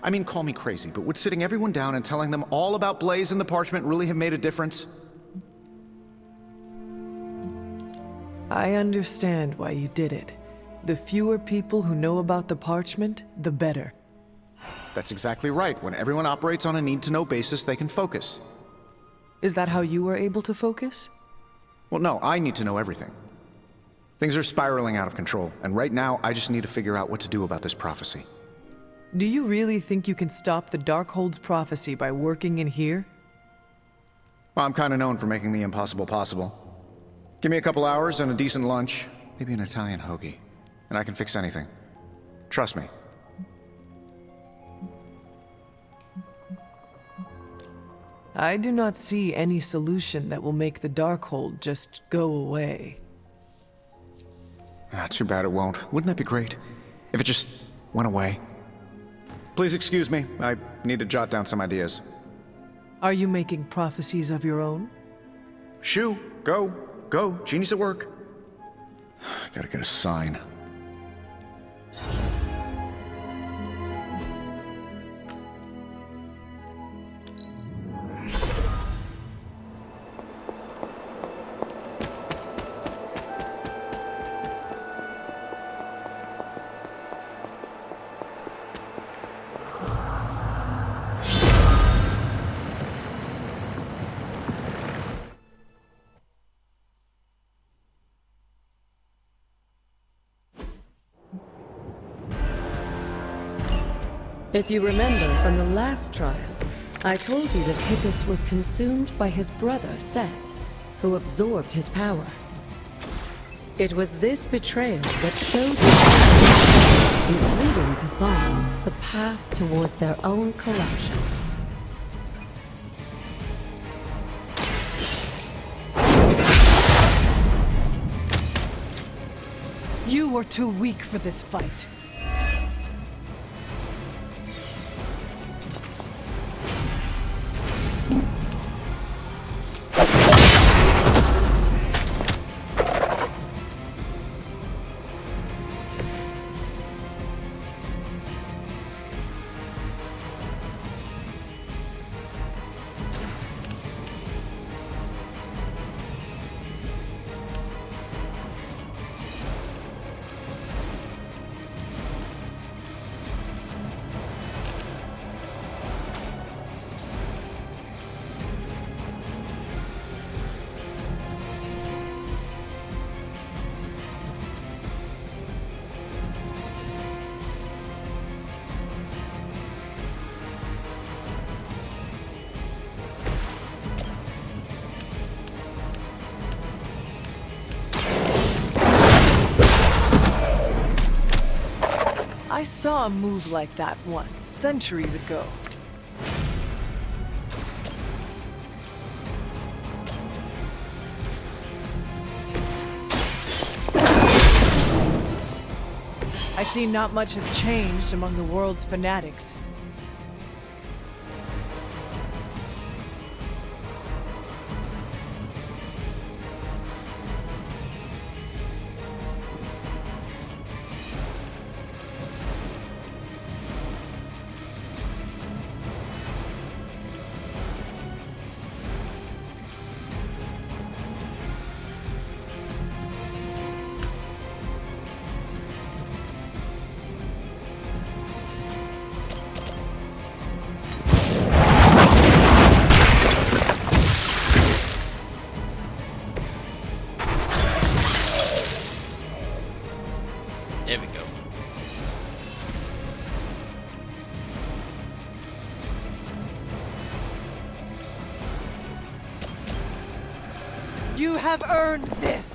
I mean, call me crazy, but would sitting everyone down and telling them all about Blaze and the Parchment really have made a difference? I understand why you did it. The fewer people who know about the Parchment, the better. That's exactly right. When everyone operates on a need-to-know basis, they can focus. Is that how you were able to focus? Well, no, I need to know everything. Things are spiraling out of control, and right now, I just need to figure out what to do about this prophecy. Do you really think you can stop the Darkhold's prophecy by working in here? Well, I'm kind of known for making the impossible possible. Give me a couple hours and a decent lunch, maybe an Italian hoagie, and I can fix anything. Trust me. I do not see any solution that will make the Darkhold just go away. Ah, too bad it won't. Wouldn't that be great? If it just went away. Please excuse me. I need to jot down some ideas. Are you making prophecies of your own? Shoo, go. Go. Genie's at work. Gotta get a sign. If you remember from the last trial, I told you that Hippus was consumed by his brother, Set, who absorbed his power. It was this betrayal that showed the including Chthon, the path towards their own corruption. You are too weak for this fight. saw a move like that once, centuries ago. I see not much has changed among the world's fanatics. There we go. You have earned this!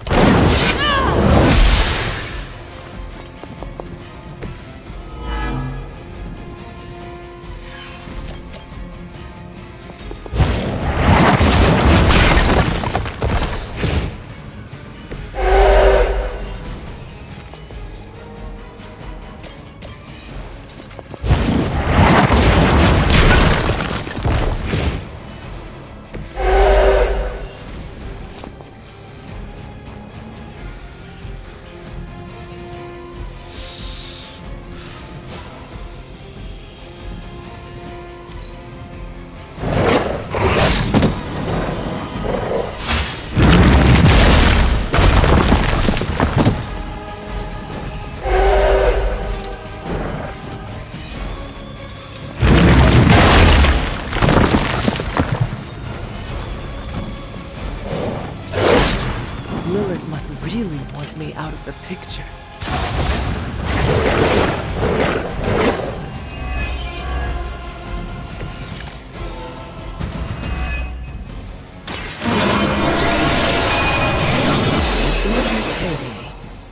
Lilith must really want me out of the picture.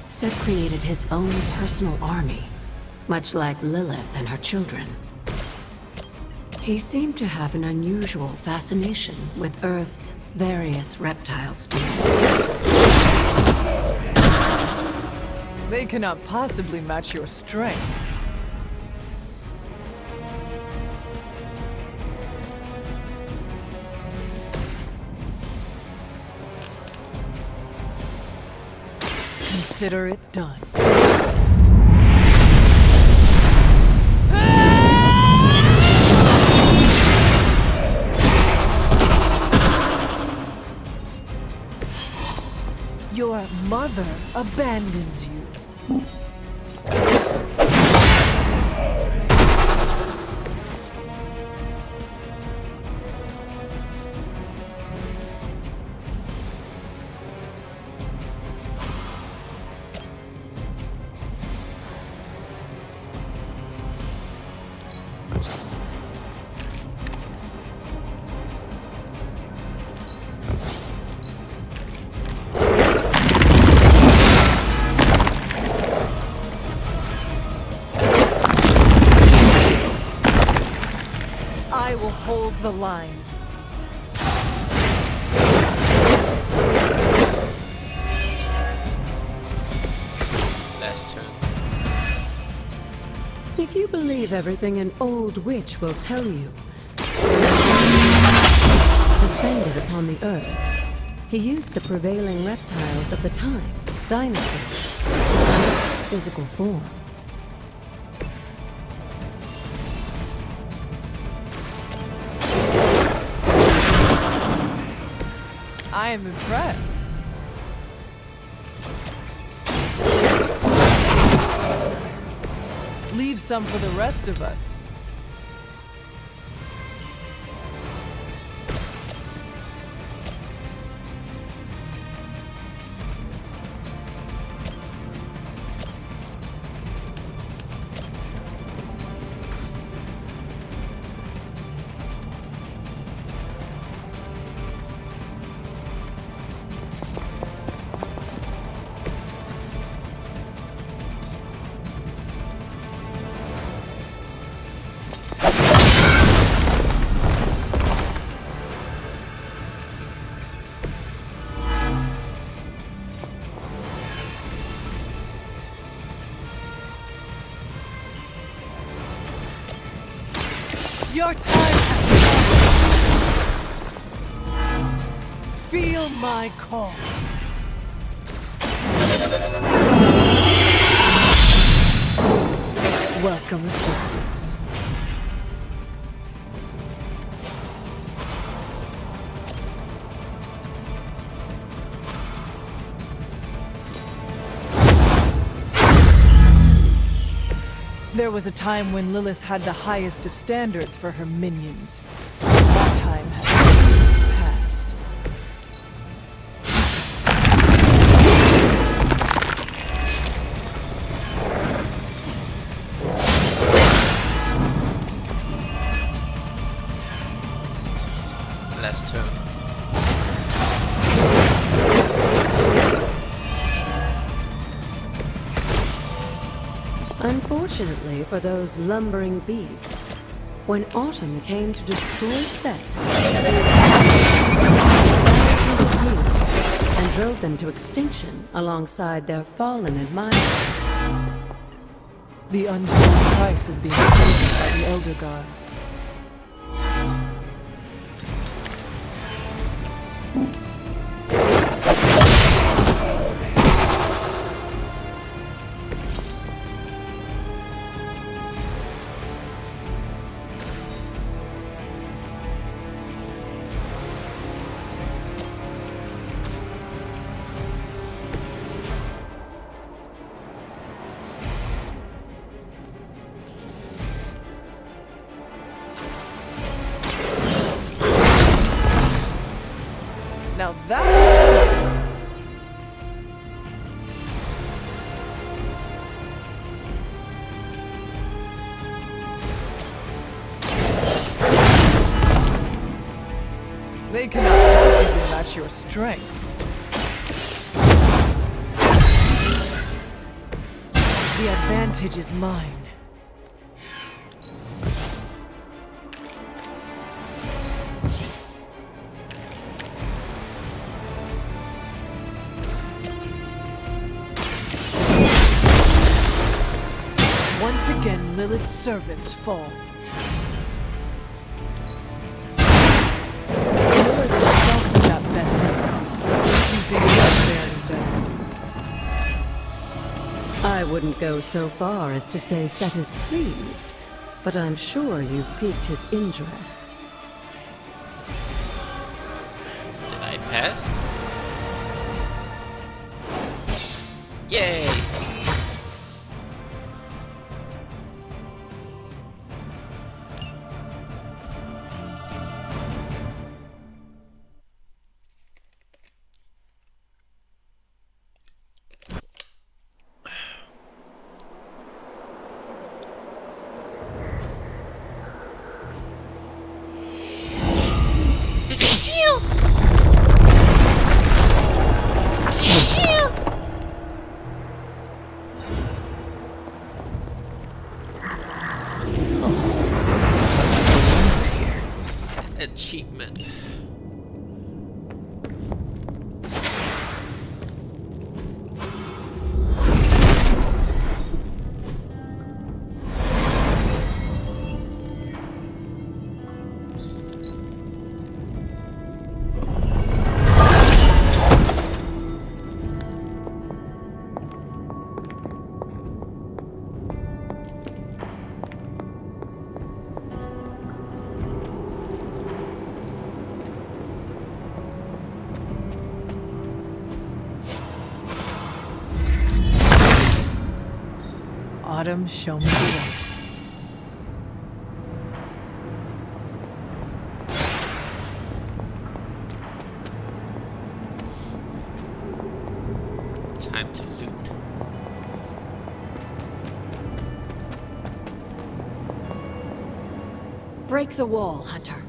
Set created his own personal army, much like Lilith and her children. He seemed to have an unusual fascination with Earth's various reptile species. They cannot possibly match your strength. Consider it done. Your mother abandons you. I will hold the line. Last turn. If you believe everything an old witch will tell you, descended upon the earth, he used the prevailing reptiles of the time, dinosaurs, in his physical form. I am impressed. Leave some for the rest of us. Your time has come. Feel my call. Welcome assistance. There was a time when Lilith had the highest of standards for her minions. That time has passed. Last turn. Unfortunately for those lumbering beasts, when autumn came to destroy Set, they thousands of years and drove them to extinction alongside their fallen admirers. The untold price of being chosen by the Elder Gods. Now that was something. They cannot possibly match your strength. The advantage is mine. Once again, Lilith's servants fall. Lilith herself was at best. You think that's fair and better? I wouldn't go so far as to say Set is pleased, but I'm sure you've piqued his interest. Did I pass? Yay! Achievement. Autumn, show me the way. Time to loot. Break the wall, Hunter.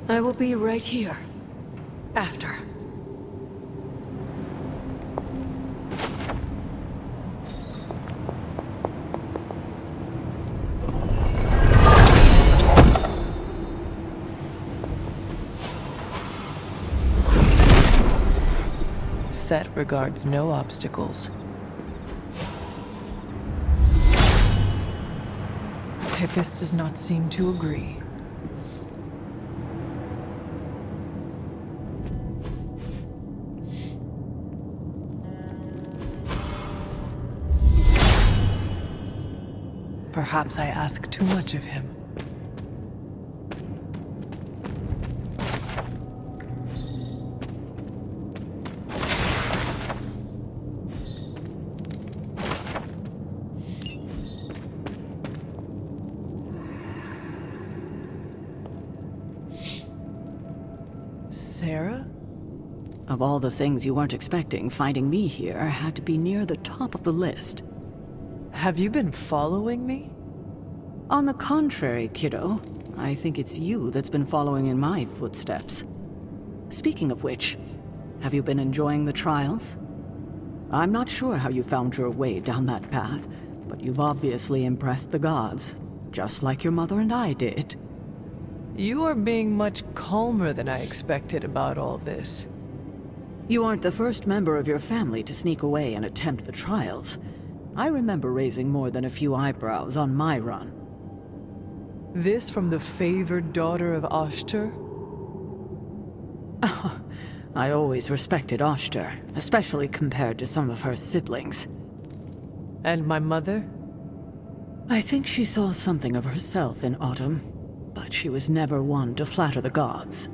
I will be right here. After. Set regards no obstacles. Hippus does not seem to agree. Perhaps I ask too much of him. Sarah? Of all the things you weren't expecting, finding me here had to be near the top of the list. Have you been following me? On the contrary, kiddo. I think it's you that's been following in my footsteps. Speaking of which, have you been enjoying the trials? I'm not sure how you found your way down that path, but you've obviously impressed the gods, just like your mother and I did. You are being much calmer than I expected about all this. You aren't the first member of your family to sneak away and attempt the trials. I remember raising more than a few eyebrows on my run. This from the favored daughter of Oshter? I always respected Oshter, especially compared to some of her siblings. And my mother? I think she saw something of herself in Autumn, but she was never one to flatter the gods.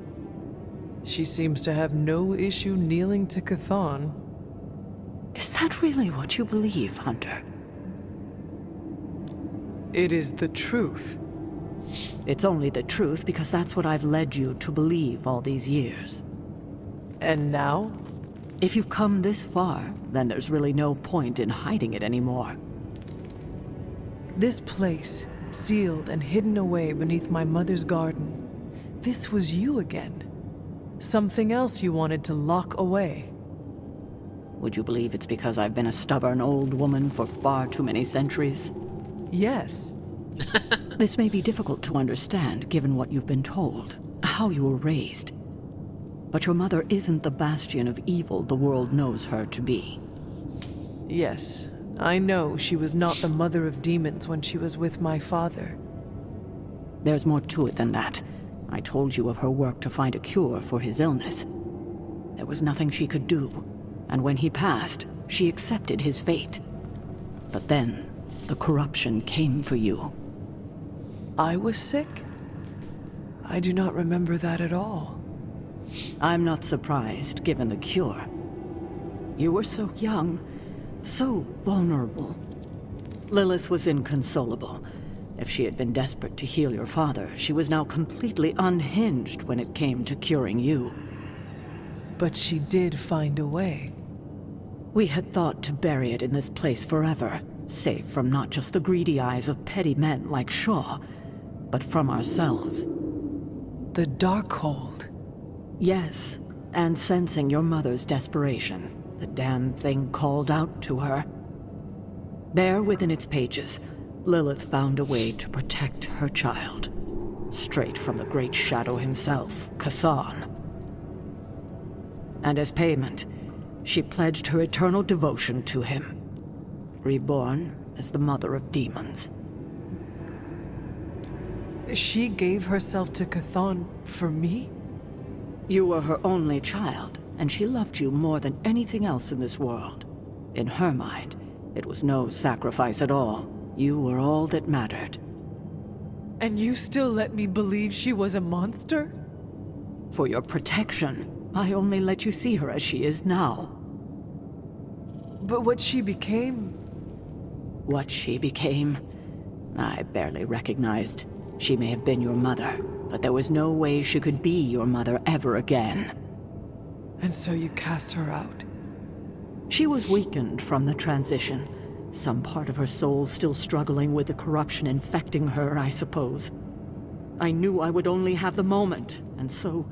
She seems to have no issue kneeling to Chthon. Is that really what you believe, Hunter? It is the truth. It's only the truth because that's what I've led you to believe all these years. And now? If you've come this far, then there's really no point in hiding it anymore. This place, sealed and hidden away beneath my mother's garden, this was you again. Something else you wanted to lock away. Would you believe it's because I've been a stubborn old woman for far too many centuries? Yes. This may be difficult to understand given what you've been told, how you were raised. But your mother isn't the bastion of evil the world knows her to be. Yes, I know she was not the mother of demons when she was with my father. There's more to it than that. I told you of her work to find a cure for his illness. There was nothing she could do, and when he passed, she accepted his fate. But then, the corruption came for you. I was sick? I do not remember that at all. I'm not surprised, given the cure. You were so young, so vulnerable. Lilith was inconsolable. If she had been desperate to heal your father, she was now completely unhinged when it came to curing you. But she did find a way. We had thought to bury it in this place forever, safe from not just the greedy eyes of petty men like Shaw, but from ourselves. The Darkhold. Yes, and sensing your mother's desperation, the damn thing called out to her. There within its pages, Lilith found a way to protect her child, straight from the Great Shadow himself, Chthon. And as payment, she pledged her eternal devotion to him, reborn as the mother of demons. She gave herself to Chthon for me? You were her only child, and she loved you more than anything else in this world. In her mind, it was no sacrifice at all. You were all that mattered. And you still let me believe she was a monster? For your protection, I only let you see her as she is now. But what she became... What she became, I barely recognized. She may have been your mother, but there was no way she could be your mother ever again. And so you cast her out? She was weakened from the transition. Some part of her soul still struggling with the corruption infecting her, I suppose. I knew I would only have the moment, and so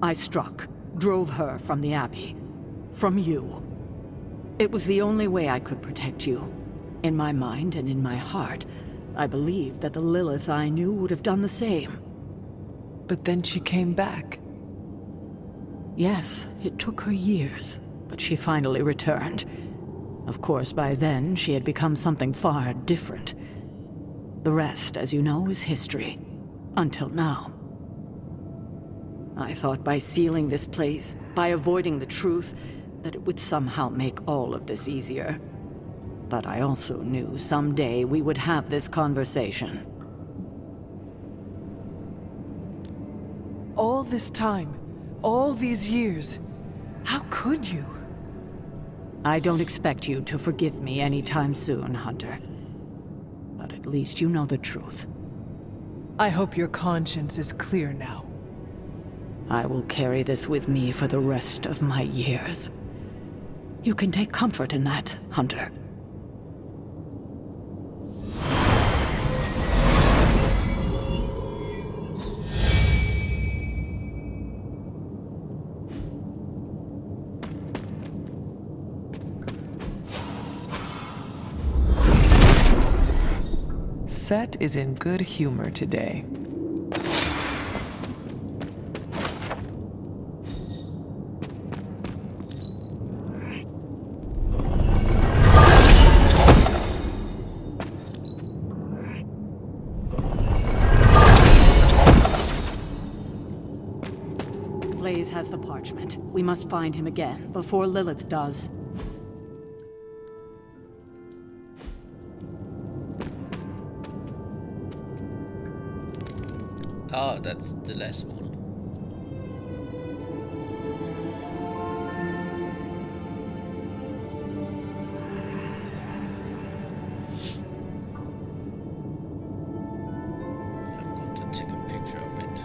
I struck, drove her from the Abbey. From you. It was the only way I could protect you. In my mind and in my heart, I believed that the Lilith I knew would have done the same. But then she came back. Yes, it took her years, but she finally returned. Of course, by then, she had become something far different. The rest, as you know, is history. Until now. I thought by sealing this place, by avoiding the truth, that it would somehow make all of this easier. But I also knew someday we would have this conversation. All this time, all these years, how could you? I don't expect you to forgive me anytime soon, Hunter. But at least you know the truth. I hope your conscience is clear now. I will carry this with me for the rest of my years. You can take comfort in that, Hunter. Set is in good humor today. Blaze has the parchment. We must find him again, before Lilith does. Oh, that's the last one. I'm going to take a picture of it.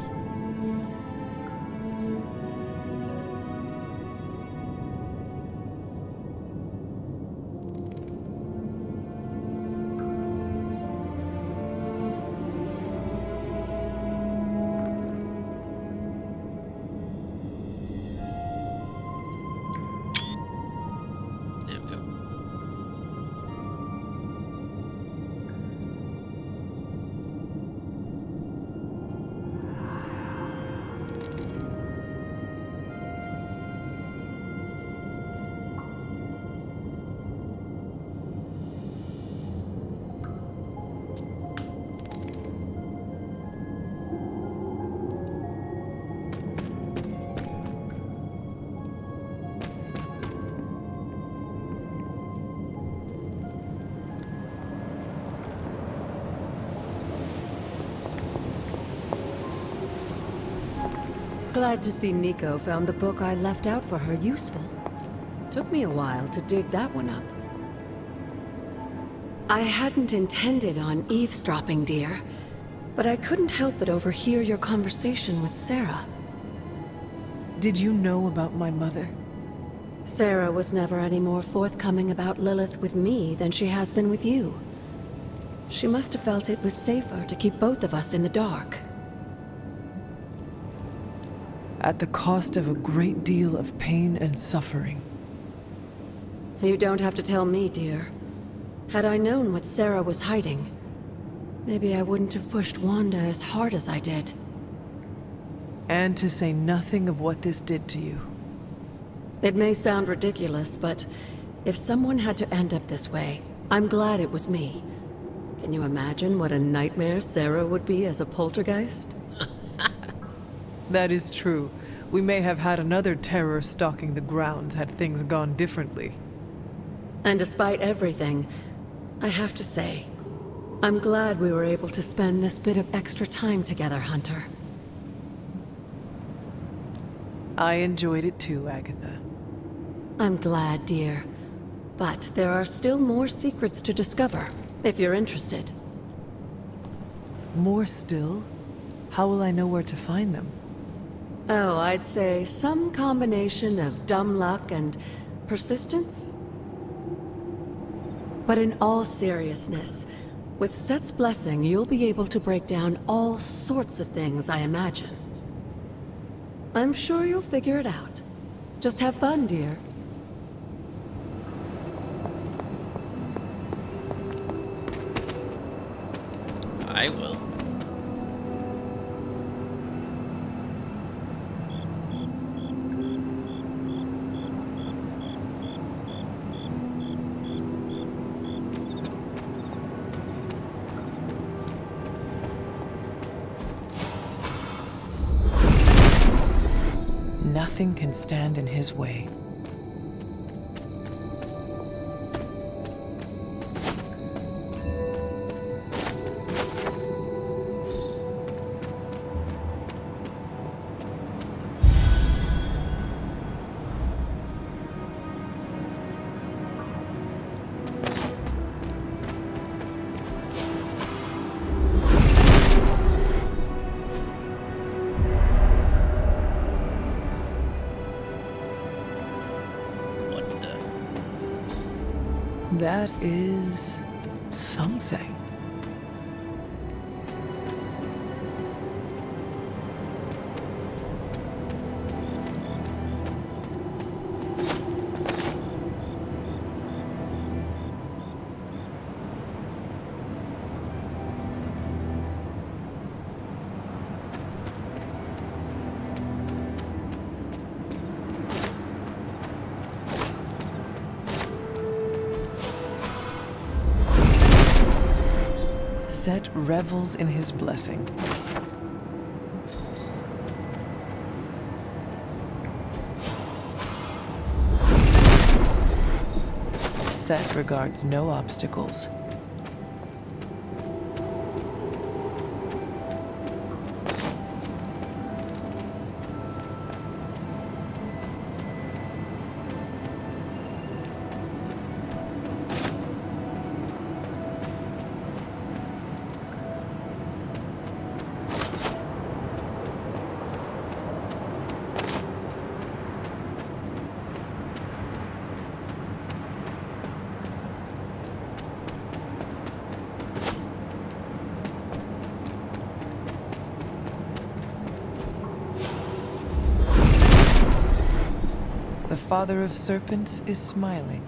There we go. Glad to see Nico found the book I left out for her useful. Took me a while to dig that one up. I hadn't intended on eavesdropping, dear, but I couldn't help but overhear your conversation with Sarah. Did you know about my mother? Sarah was never any more forthcoming about Lilith with me than she has been with you. She must have felt it was safer to keep both of us in the dark. At the cost of a great deal of pain and suffering. You don't have to tell me, dear. Had I known what Sarah was hiding, maybe I wouldn't have pushed Wanda as hard as I did. And to say nothing of what this did to you. It may sound ridiculous, but if someone had to end up this way, I'm glad it was me. Can you imagine what a nightmare Sarah would be as a poltergeist? That is true. We may have had another terror stalking the grounds had things gone differently. And despite everything, I have to say, I'm glad we were able to spend this bit of extra time together, Hunter. I enjoyed it too, Agatha. I'm glad, dear. But there are still more secrets to discover, if you're interested. More still? How will I know where to find them? Oh, I'd say some combination of dumb luck and persistence? But in all seriousness, with Set's blessing, you'll be able to break down all sorts of things, I imagine. I'm sure you'll figure it out. Just have fun, dear. I will. nothing can stand in his way. That is something. Set revels in his blessing. Set regards no obstacles. The Father of Serpents is smiling.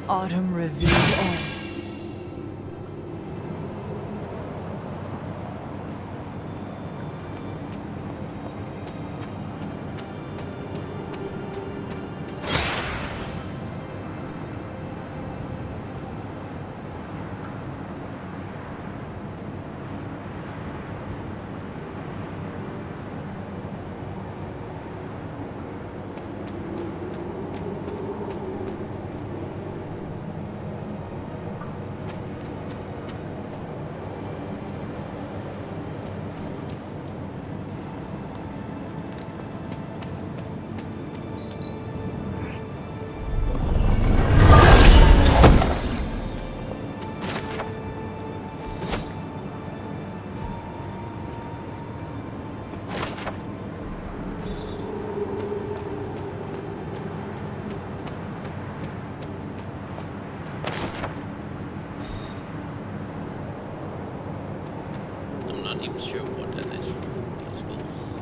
Autumn revealed all. even sure what that is for the schools.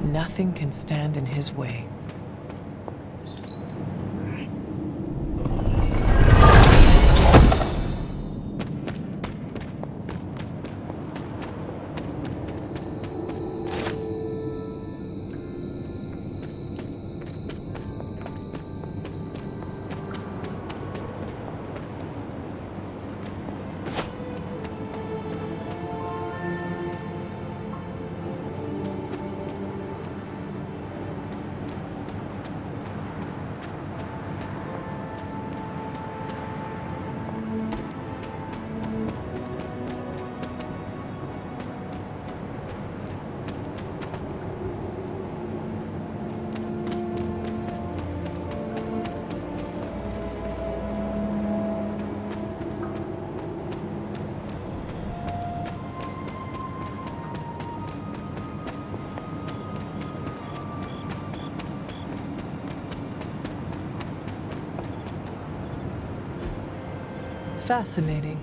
Nothing can stand in his way. Fascinating.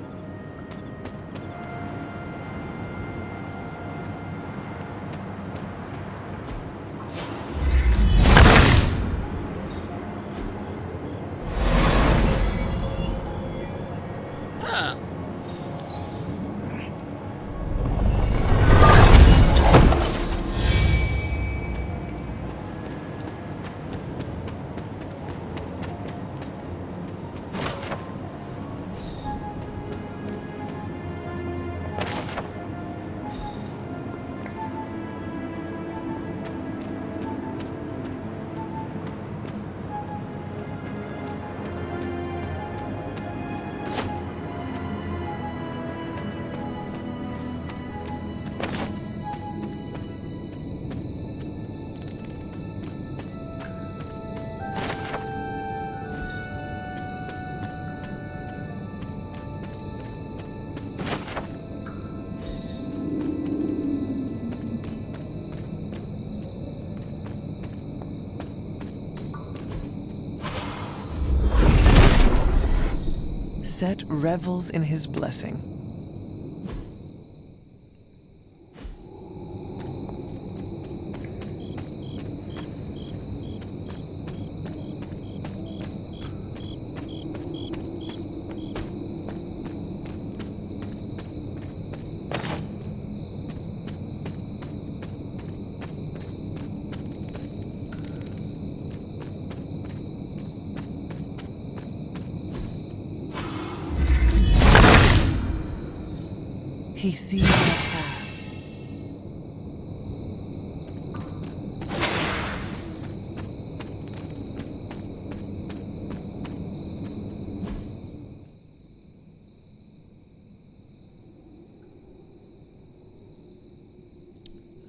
Set revels in his blessing. He sees the path.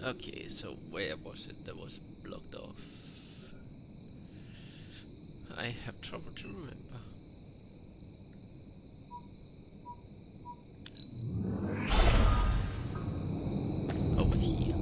Okay, so where was it that was blocked off? I have trouble to remember. Over here.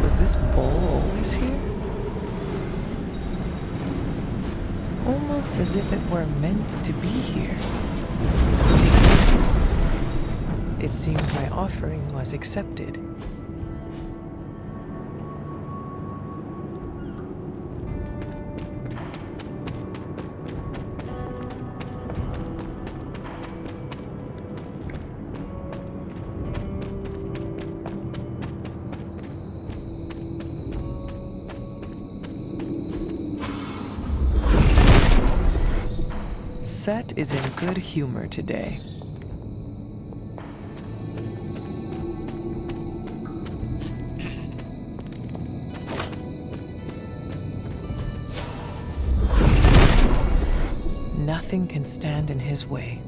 Was this bowl always here? Almost as if it were meant to be here. It seems my offering was accepted. Set is in good humor today. Nothing can stand in his way.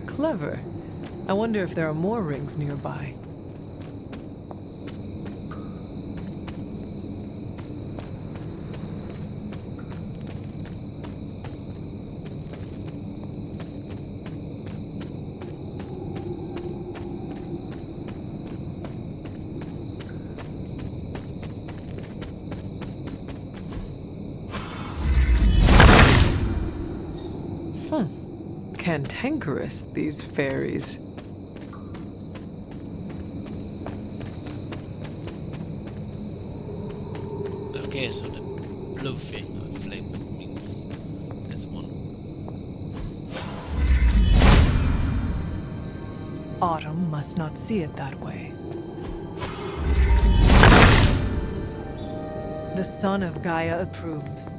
Clever. I wonder if there are more rings nearby. Cantankerous, these fairies. Okay, so the blue thing, or flame, means that's one. Autumn must not see it that way. The son of Gaia approves.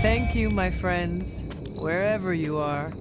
Thank you, my friends, wherever you are.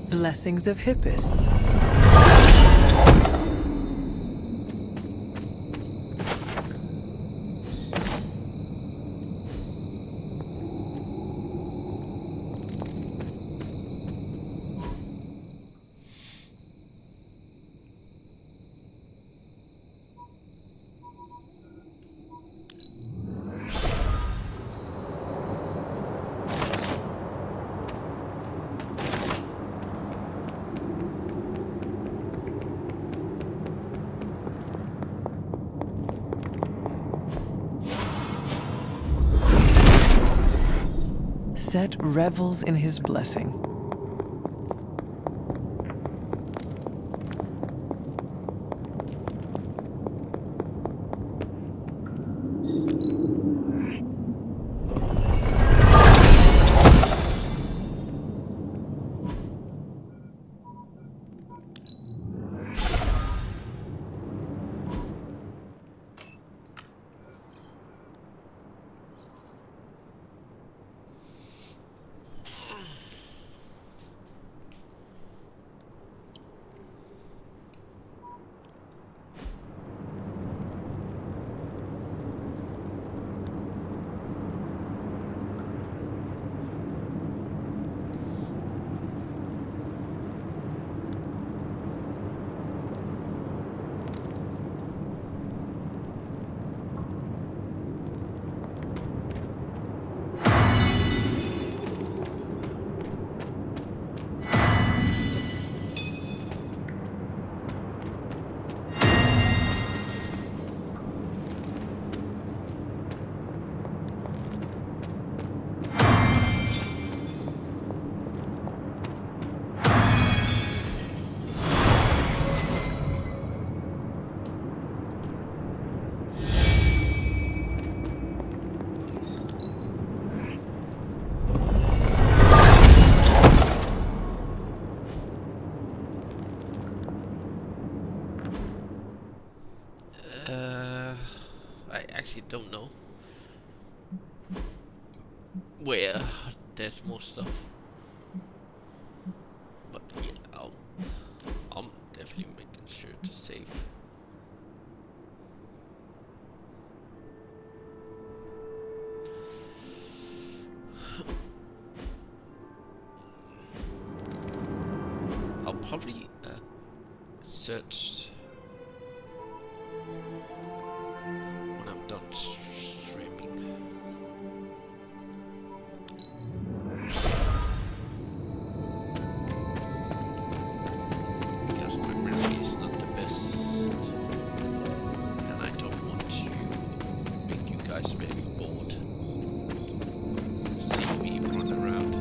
Blessings of Hippus. Set revels in his blessing. actually don't know where there's more stuff. But yeah, I'm definitely making sure to save. I'll probably search when I'm done streaming. Because my memory is not the best, and I don't want to make you guys very bored. See me run around.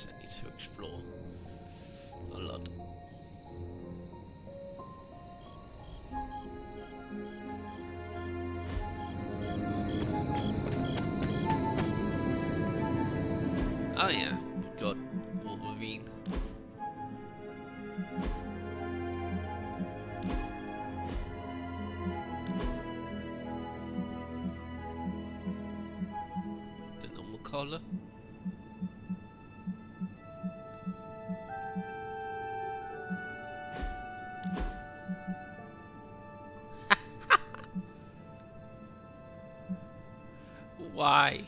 I need to explore a lot. Oh yeah, we got Wolverine. The normal color. Why?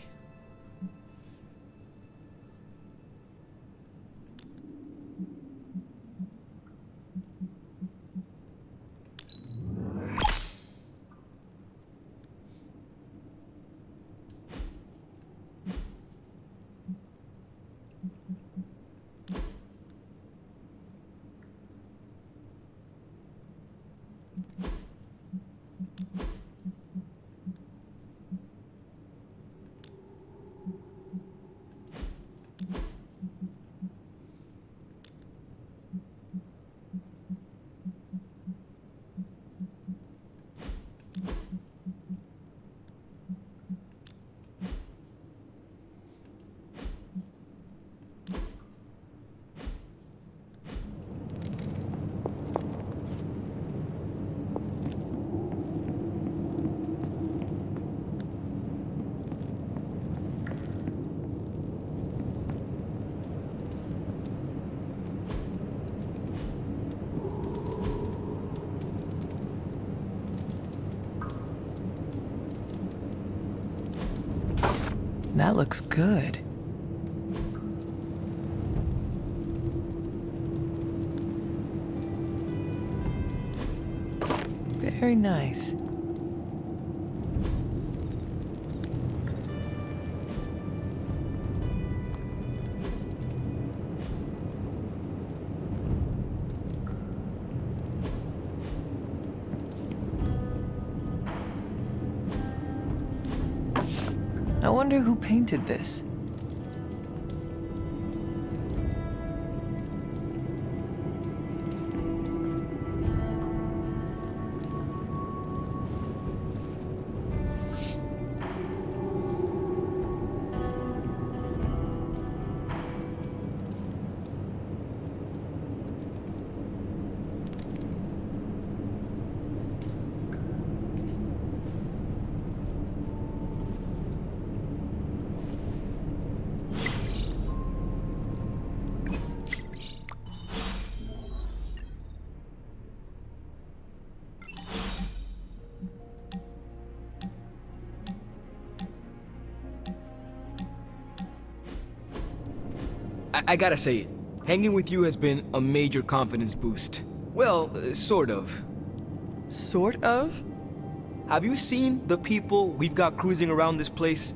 That looks good. Very nice. I wonder who painted this. I gotta say it. Hanging with you has been a major confidence boost. Well, sort of. Sort of? have you seen the people we've got cruising around this place?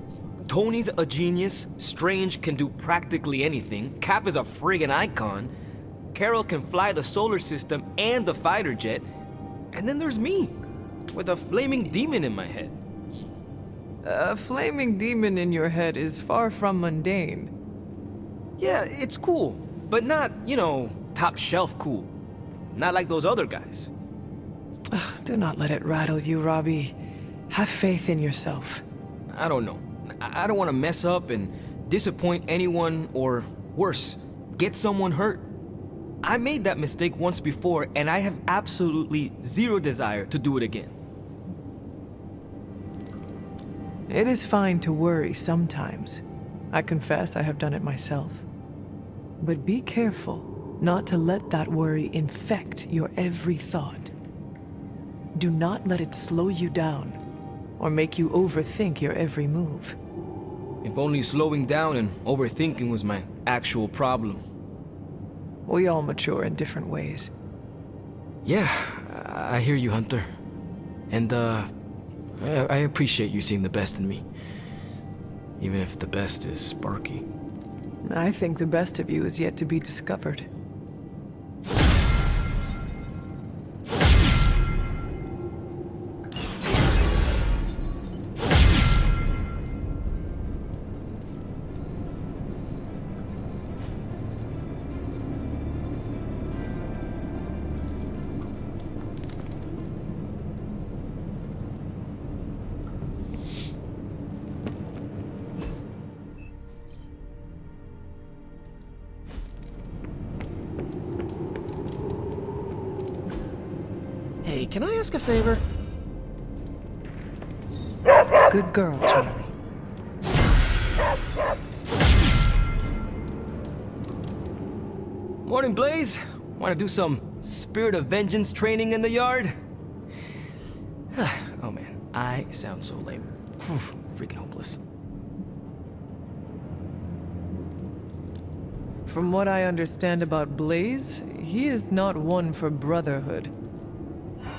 Tony's a genius, Strange can do practically anything, Cap is a friggin' icon, Carol can fly the solar system and the fighter jet, and then there's me, with a flaming demon in my head. A flaming demon in your head is far from mundane. Yeah, it's cool, but not, you know, top shelf cool. Not like those other guys. Do not let it rattle you, Robbie. Have faith in yourself. I don't know. I don't want to mess up and disappoint anyone or, worse, get someone hurt. I made that mistake once before and I have absolutely zero desire to do it again. It is fine to worry sometimes. I confess I have done it myself. But be careful not to let that worry infect your every thought. Do not let it slow you down or make you overthink your every move. If only slowing down and overthinking was my actual problem. We all mature in different ways. Yeah, I hear you, Hunter. And, I appreciate you seeing the best in me. Even if the best is Sparky. I think the best of you is yet to be discovered. Hey, can I ask a favor? Good girl, Charlie. Morning, Blaze. Want to do some Spirit of Vengeance training in the yard? Oh man, I sound so lame. Freaking hopeless. From what I understand about Blaze, he is not one for brotherhood.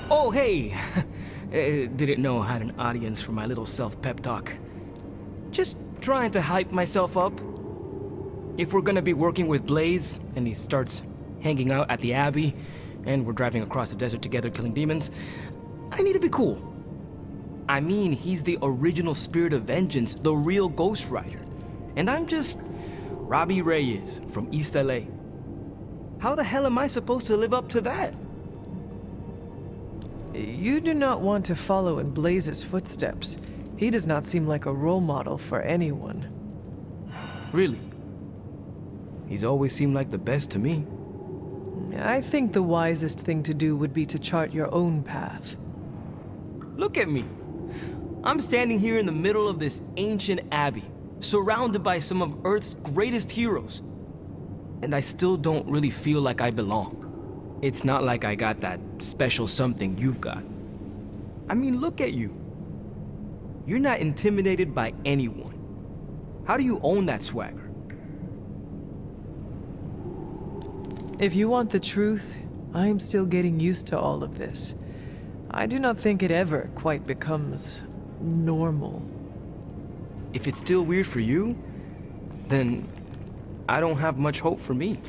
Oh, hey! Didn't know I had an audience for my little self-pep talk. Just trying to hype myself up. If we're gonna be working with Blaze, and he starts hanging out at the Abbey, and we're driving across the desert together killing demons, I need to be cool. I mean, he's the original Spirit of Vengeance, the real Ghost Rider. And I'm just Robbie Reyes from East LA. How the hell am I supposed to live up to that? You do not want to follow in Blaze's footsteps. He does not seem like a role model for anyone. Really? He's always seemed like the best to me. I think the wisest thing to do would be to chart your own path. Look at me. I'm standing here in the middle of this ancient abbey, surrounded by some of Earth's greatest heroes. And I still don't really feel like I belong. It's not like I got that special something you've got. I mean, look at you. You're not intimidated by anyone. How do you own that swagger? If you want the truth, I am still getting used to all of this. I do not think it ever quite becomes normal. If it's still weird for you, then I don't have much hope for me.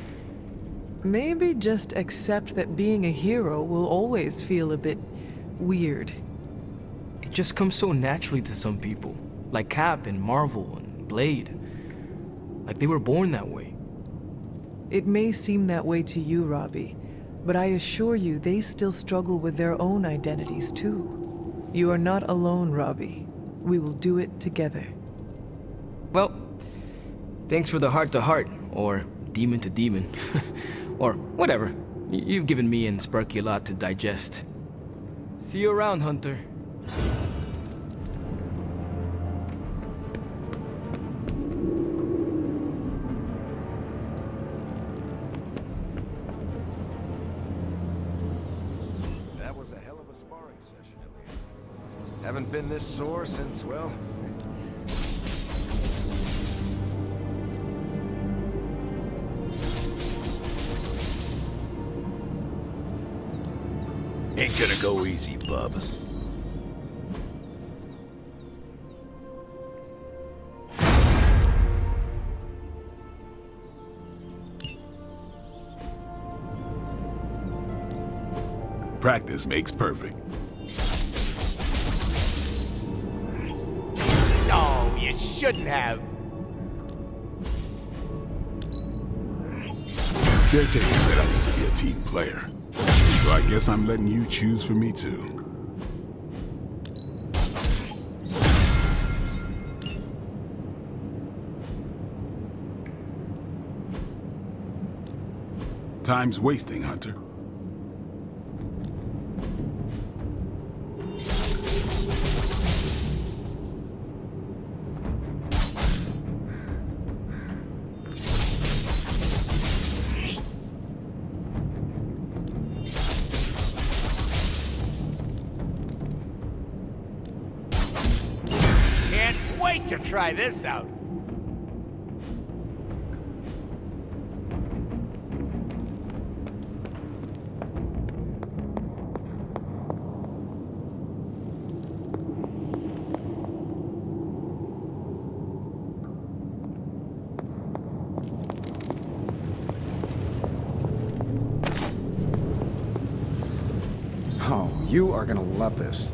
Maybe just accept that being a hero will always feel a bit weird. It just comes so naturally to some people, like Cap and Marvel and Blade. Like they were born that way. It may seem that way to you, Robbie, but I assure you they still struggle with their own identities too. You are not alone, Robbie. We will do it together. Well, thanks for the heart-to-heart, or demon-to-demon. Or whatever. You've given me and Sparky a lot to digest. See you around, Hunter. That was a hell of a sparring session, Elliot. Haven't been this sore since, well... Ain't gonna go easy, bub. Practice makes perfect. No, you shouldn't have. Caretaker said I need to be a team player. So I guess I'm letting you choose for me too. Time's wasting, Hunter. Can't wait to try this out. Oh, you are gonna love this.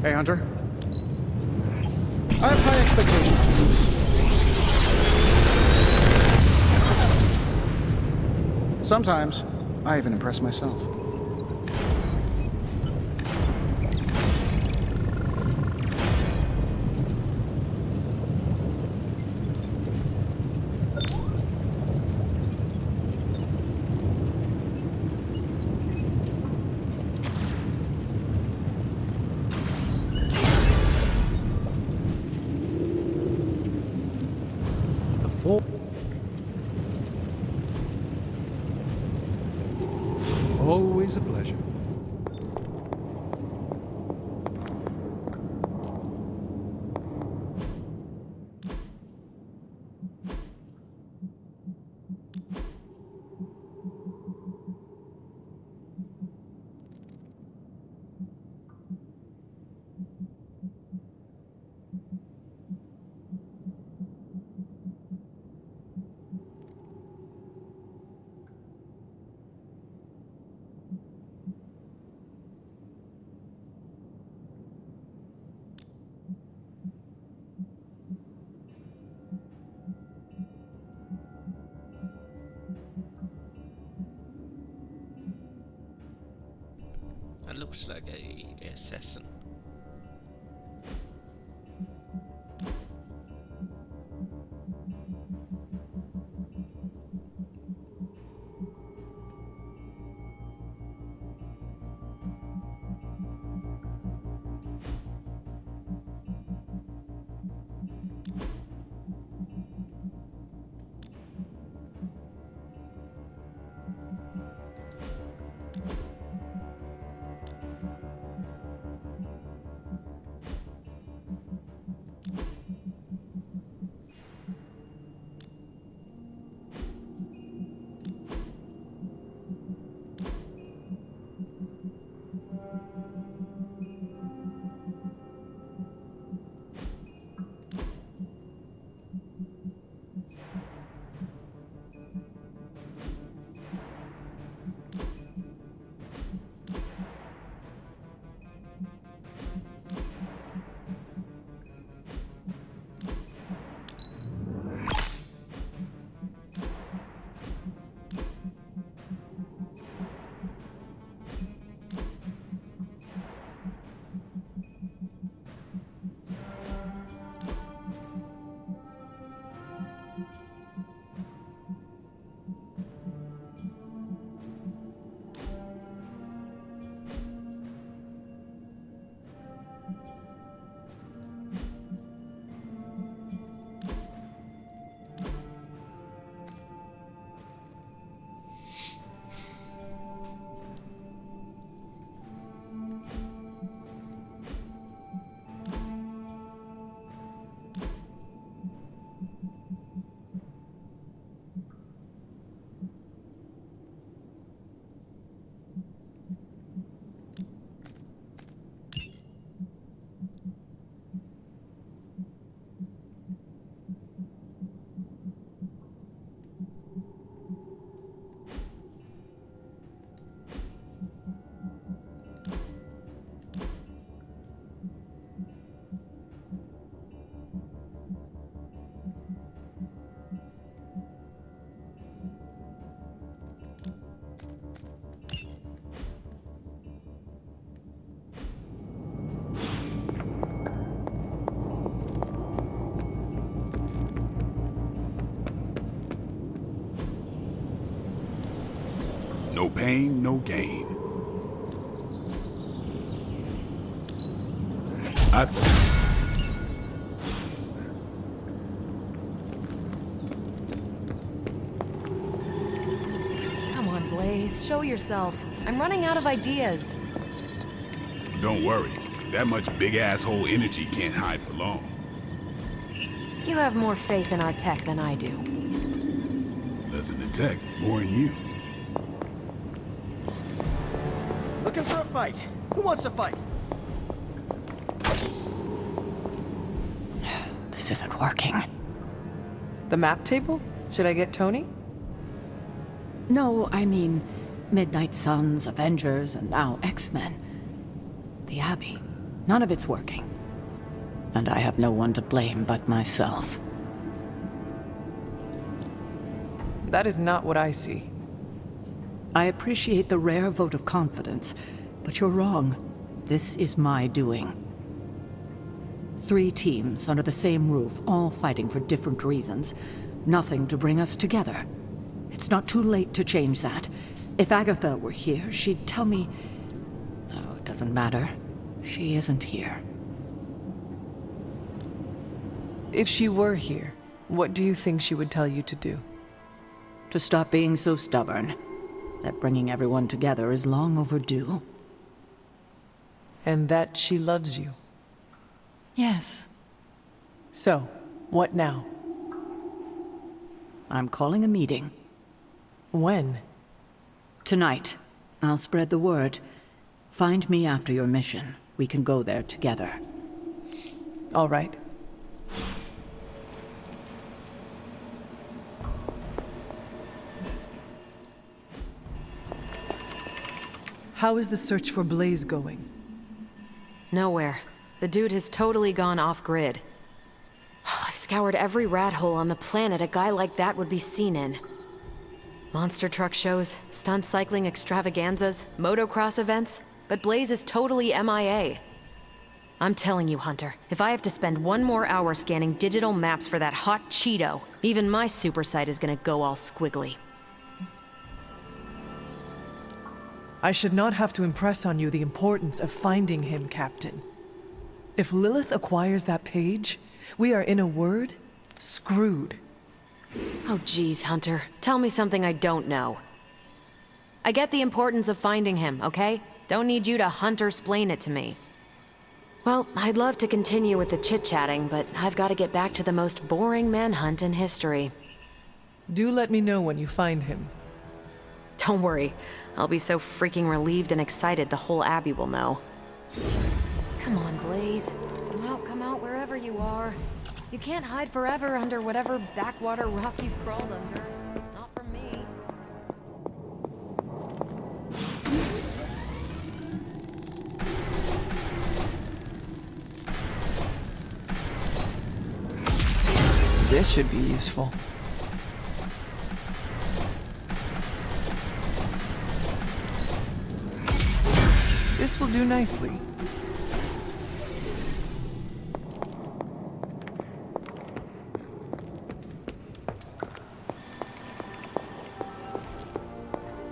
Hey, Hunter. I have high expectations. Sometimes, I even impress myself. Always a pleasure. That looks like a assassin. No pain, no gain. Come on, Blaze, show yourself. I'm running out of ideas. Don't worry. That much big asshole energy can't hide for long. You have more faith in our tech than I do. Less in the tech, more in you. Looking for a fight. Who wants to fight? This isn't working. The map table? Should I get Tony? No, I mean Midnight Suns, Avengers, and now X-Men. The Abbey. None of it's working. And I have no one to blame but myself. That is not what I see. I appreciate the rare vote of confidence, but you're wrong. This is my doing. 3 teams under the same roof, all fighting for different reasons. Nothing to bring us together. It's not too late to change that. If Agatha were here, she'd tell me... Oh, it doesn't matter. She isn't here. If she were here, what do you think she would tell you to do? To stop being so stubborn. That bringing everyone together is long overdue. And that she loves you. Yes. So, what now? I'm calling a meeting. When? Tonight. I'll spread the word. Find me after your mission. We can go there together. All right. How is the search for Blaze going? Nowhere. The dude has totally gone off-grid. I've scoured every rat hole on the planet a guy like that would be seen in. Monster truck shows, stunt cycling extravaganzas, motocross events, but Blaze is totally MIA. I'm telling you, Hunter, if I have to spend one more hour scanning digital maps for that hot Cheeto, even my super sight is gonna go all squiggly. I should not have to impress on you the importance of finding him, Captain. If Lilith acquires that page, we are, in a word, screwed. Oh geez, Hunter. Tell me something I don't know. I get the importance of finding him, okay? Don't need you to Hunter-splain it to me. Well, I'd love to continue with the chit-chatting, but I've got to get back to the most boring manhunt in history. Do let me know when you find him. Don't worry. I'll be so freaking relieved and excited the whole Abbey will know. Come on, Blaze. Come out wherever you are. You can't hide forever under whatever backwater rock you've crawled under. Not from me. This should be useful. This will do nicely.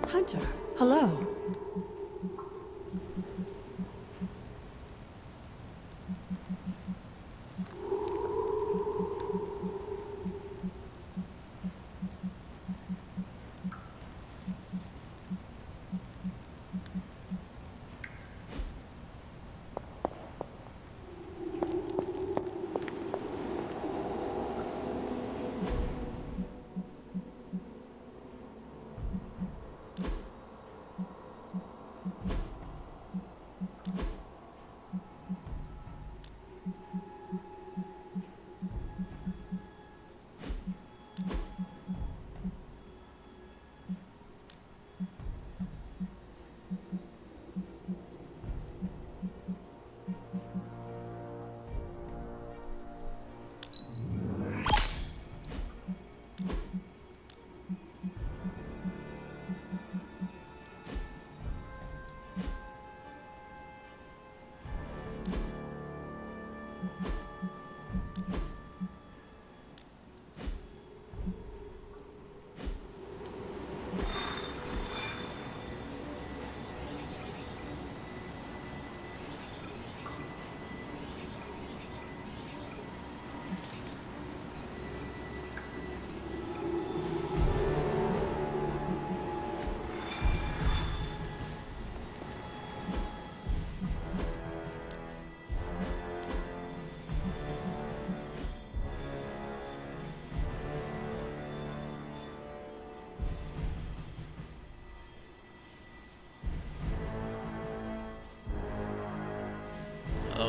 Hunter, hello.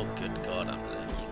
Oh, good God, I'm lagging.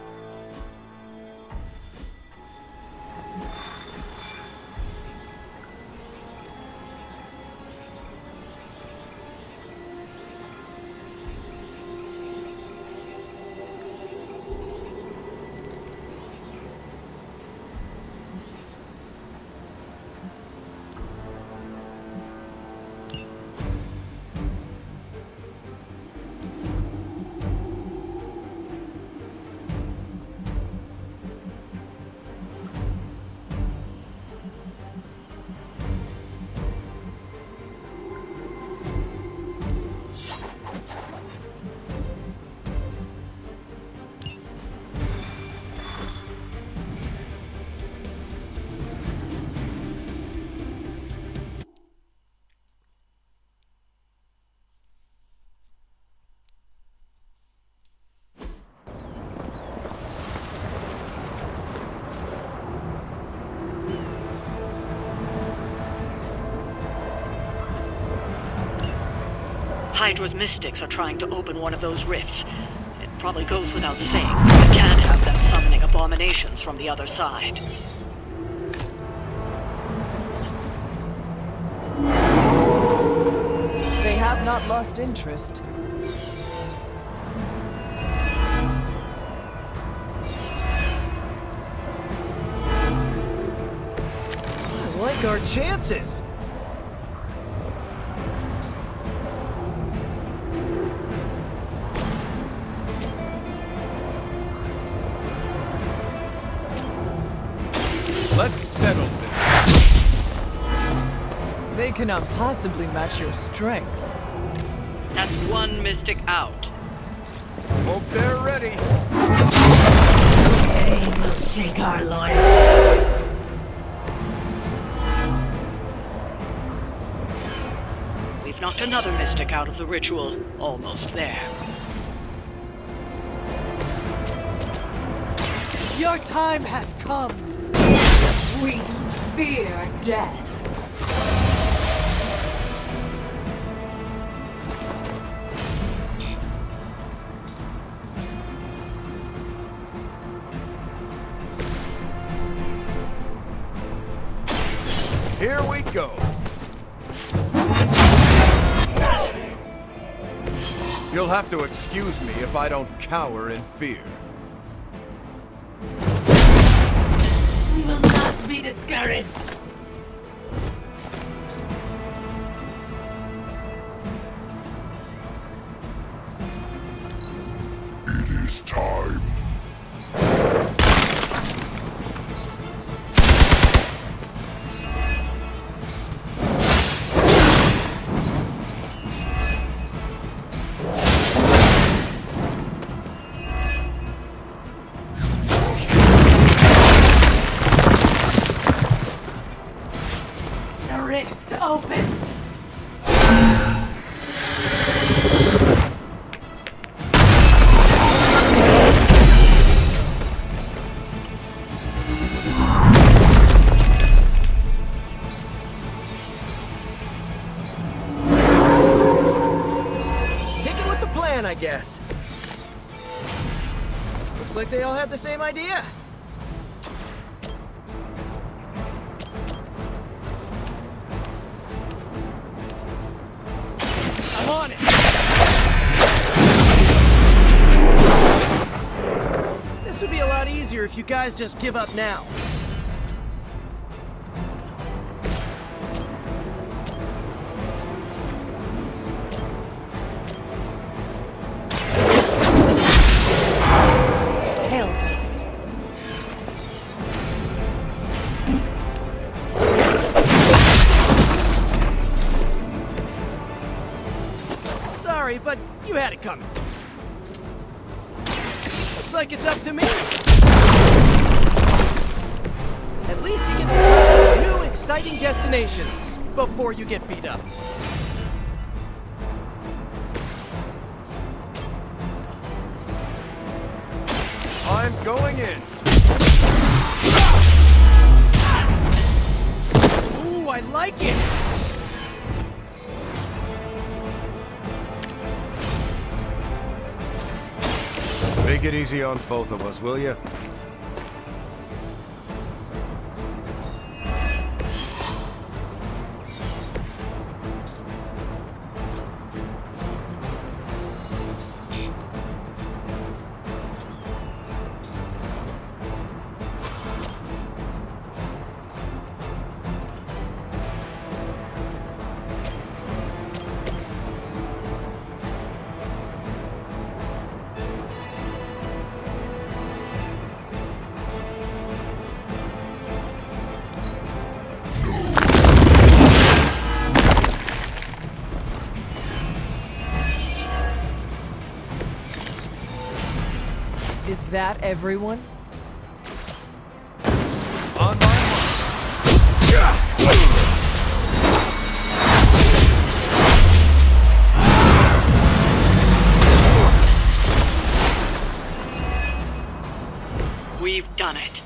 Hydra's mystics are trying to open one of those rifts. It probably goes without saying, we can't have them summoning abominations from the other side. They have not lost interest. I like our chances. Let's settle this. They cannot possibly match your strength. That's one mystic out. Hope they're ready. Pain will shake our loyalty. We've knocked another mystic out of the ritual. Almost there. Your time has come. We fear death. Here we go. You'll have to excuse me if I don't cower in fear. We will not be discouraged. It is time. The rift opens. Sticking with the plan, I guess. Looks like they all had the same idea. I'm on it. This would be a lot easier if you guys just give up now. Hell. Sorry, but you had it coming. Looks like it's up to me. At least you get to try new, exciting destinations before you get beat up. I'm going in. Ooh, I like it. Take it easy on both of us, will you? Is that everyone? On my mark. We've done it.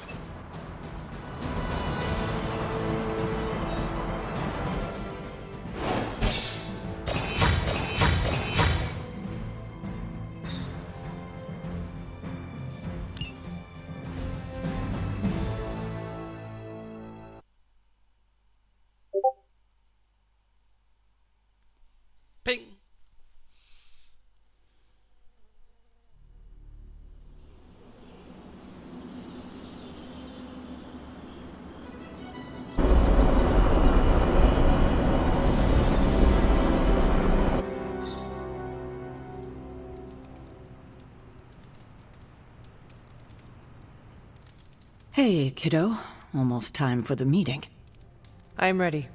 Ping. Hey, kiddo. Almost time for the meeting. I'm ready.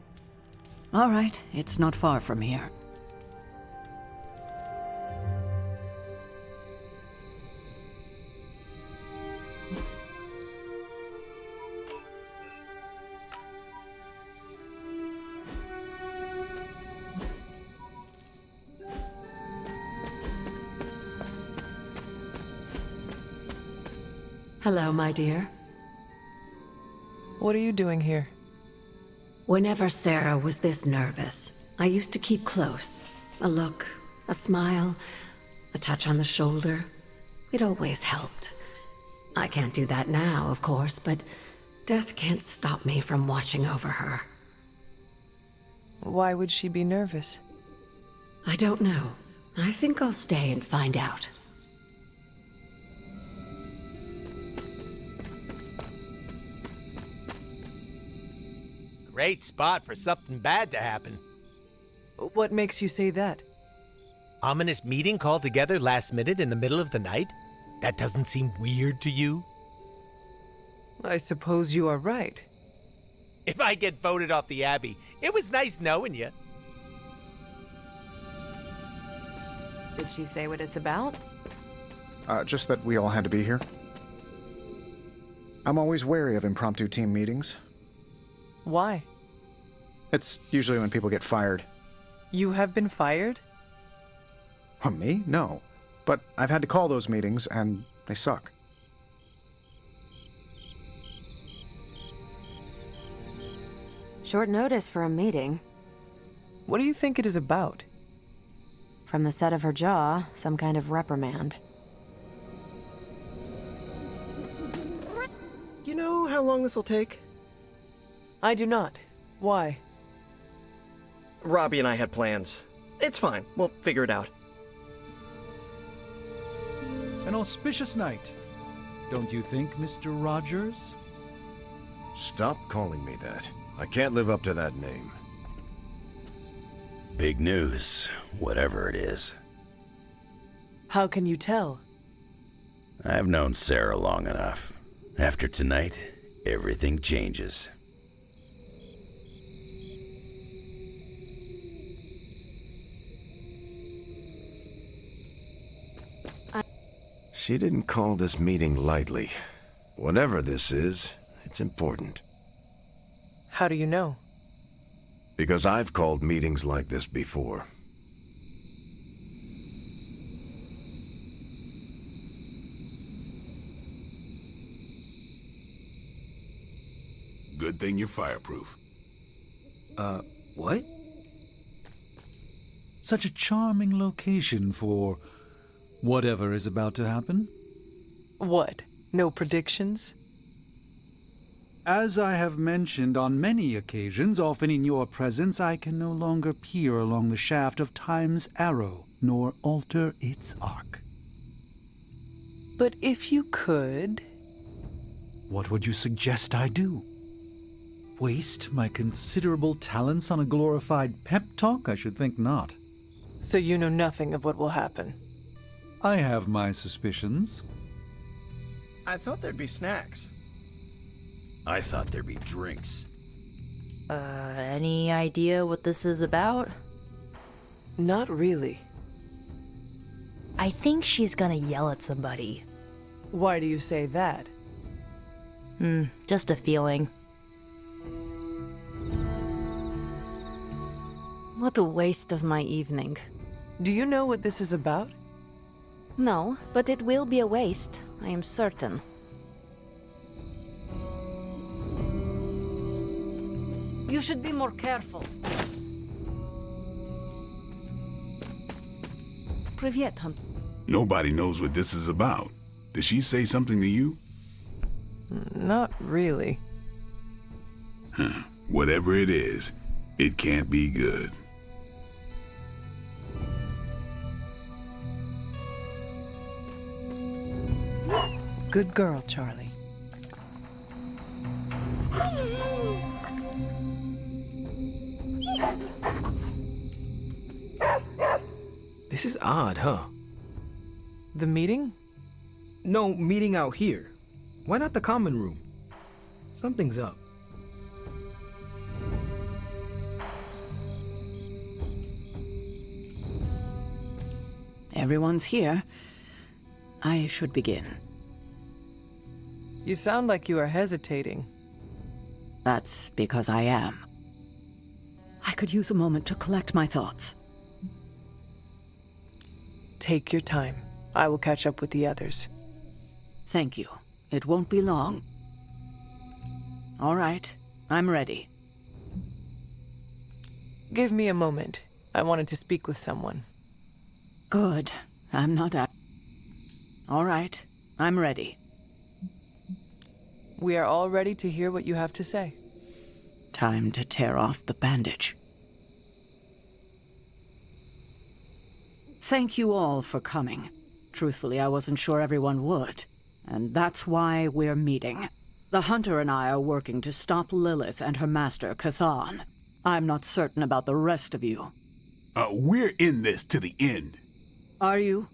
All right, it's not far from here. Hello, my dear. What are you doing here? Whenever Sarah was this nervous, I used to keep close. A look, a smile, a touch on the shoulder. It always helped. I can't do that now, of course, but death can't stop me from watching over her. Why would she be nervous? I don't know. I think I'll stay and find out. Great spot for something bad to happen. What makes you say that? Ominous meeting called together last minute in the middle of the night? That doesn't seem weird to you? I suppose you are right. If I get voted off the Abbey, it was nice knowing you. Did she say what it's about? Just that we all had to be here. I'm always wary of impromptu team meetings. Why? It's usually when people get fired. You have been fired? Me? No. But I've had to call those meetings, and they suck. Short notice for a meeting. What do you think it is about? From the set of her jaw, some kind of reprimand. You know how long this will take? I do not. Why? Robbie and I had plans. It's fine. We'll figure it out. An auspicious night, don't you think, Mr. Rogers? Stop calling me that. I can't live up to that name. Big news, whatever it is. How can you tell? I've known Sarah long enough. After tonight, everything changes. She didn't call this meeting lightly. Whatever this is, it's important. How do you know? Because I've called meetings like this before. Good thing you're fireproof. What? Such a charming location for whatever is about to happen. What? No predictions? As I have mentioned on many occasions, often in your presence, I can no longer peer along the shaft of time's arrow, nor alter its arc. But if you could... What would you suggest I do? Waste my considerable talents on a glorified pep talk? I should think not. So you know nothing of what will happen? I have my suspicions. I thought there'd be snacks. I thought there'd be drinks. Any idea what this is about? Not really. I think she's gonna yell at somebody. Why do you say that? Just a feeling. What a waste of my evening. Do you know what this is about? No, but it will be a waste, I am certain. You should be more careful. Привет, Hunt. Nobody knows what this is about. Did she say something to you? Not really. Whatever it is, it can't be good. Good girl, Charlie. This is odd, huh? The meeting? No, meeting out here. Why not the common room? Something's up. Everyone's here. I should begin. You sound like you are hesitating. That's because I am. I could use a moment to collect my thoughts. Take your time. I will catch up with the others. Thank you. It won't be long. All right, I'm ready. Give me a moment. I wanted to speak with someone. Good. I'm not at... All right, I'm ready. We are all ready to hear what you have to say. Time to tear off the bandage. Thank you all for coming. Truthfully, I wasn't sure everyone would. And that's why we're meeting. The Hunter and I are working to stop Lilith and her master, Chthon. I'm not certain about the rest of you. We're in this to the end. Are you?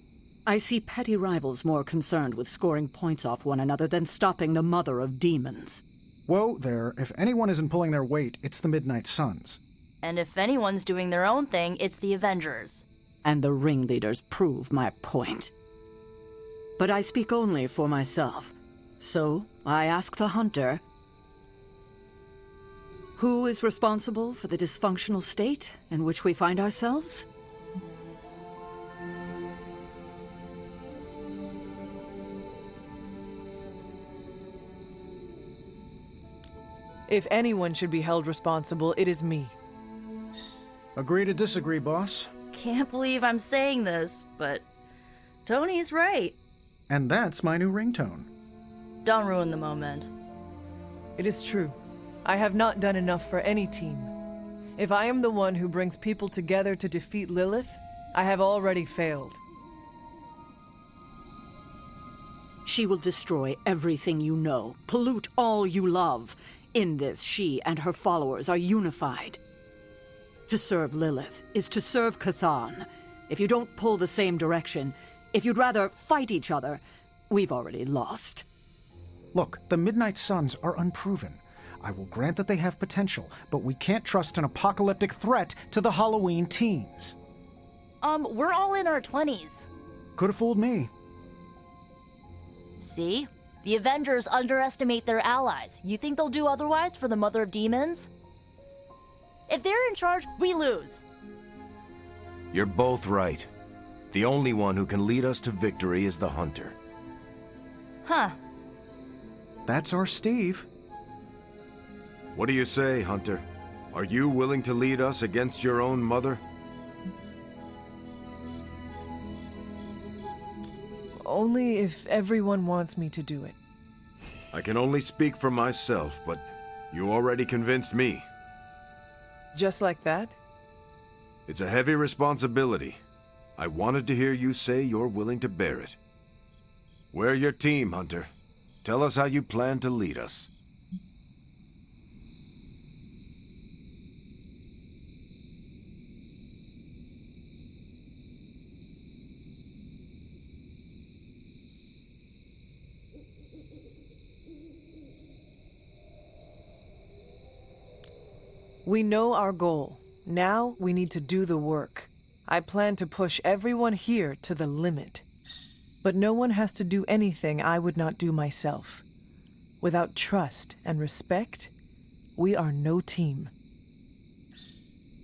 I see petty rivals more concerned with scoring points off one another than stopping the mother of demons. Whoa there, if anyone isn't pulling their weight, it's the Midnight Suns. And if anyone's doing their own thing, it's the Avengers. And the ringleaders prove my point. But I speak only for myself. So, I ask the Hunter, who is responsible for the dysfunctional state in which we find ourselves? If anyone should be held responsible, it is me. Agree to disagree, boss. Can't believe I'm saying this, but Tony's right. And that's my new ringtone. Don't ruin the moment. It is true. I have not done enough for any team. If I am the one who brings people together to defeat Lilith, I have already failed. She will destroy everything you know, pollute all you love. In this, she and her followers are unified. To serve Lilith is to serve Chthon. If you don't pull the same direction, if you'd rather fight each other, we've already lost. Look, the Midnight Suns are unproven. I will grant that they have potential, but we can't trust an apocalyptic threat to the Halloween teens. We're all in our 20s. Could have fooled me. See? The Avengers underestimate their allies. You think they'll do otherwise for the Mother of Demons? If they're in charge, we lose. You're both right. The only one who can lead us to victory is the Hunter. Huh. That's our Steve. What do you say, Hunter? Are you willing to lead us against your own mother? Only if everyone wants me to do it. I can only speak for myself, but you already convinced me. Just like that? It's a heavy responsibility. I wanted to hear you say you're willing to bear it. We're your team, Hunter. Tell us how you plan to lead us. We know our goal. Now we need to do the work. I plan to push everyone here to the limit. But no one has to do anything I would not do myself. Without trust and respect, we are no team.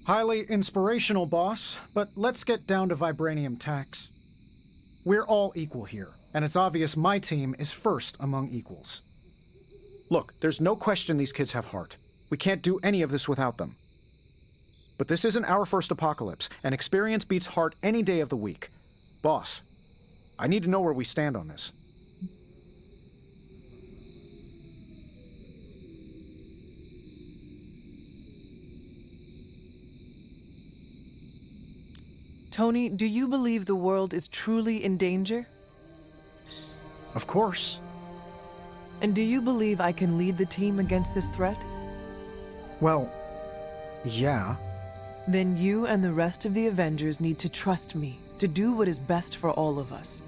Highly inspirational, boss, but let's get down to vibranium tax. We're all equal here, and it's obvious my team is first among equals. Look, there's no question these kids have heart. We can't do any of this without them. But this isn't our first apocalypse, and experience beats heart any day of the week. Boss, I need to know where we stand on this. Tony, do you believe the world is truly in danger? Of course. And do you believe I can lead the team against this threat? Well, yeah. Then you and the rest of the Avengers need to trust me to do what is best for all of us.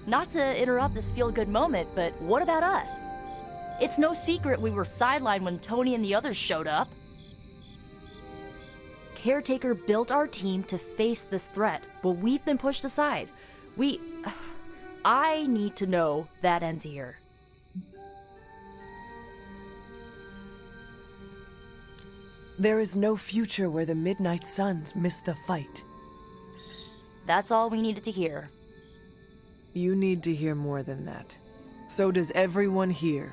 Not to interrupt this feel-good moment, but what about us? It's no secret we were sidelined when Tony and the others showed up. Caretaker built our team to face this threat, but we've been pushed aside. I need to know that ends here. There is no future where the Midnight Suns miss the fight. That's all we needed to hear. You need to hear more than that. So does everyone here.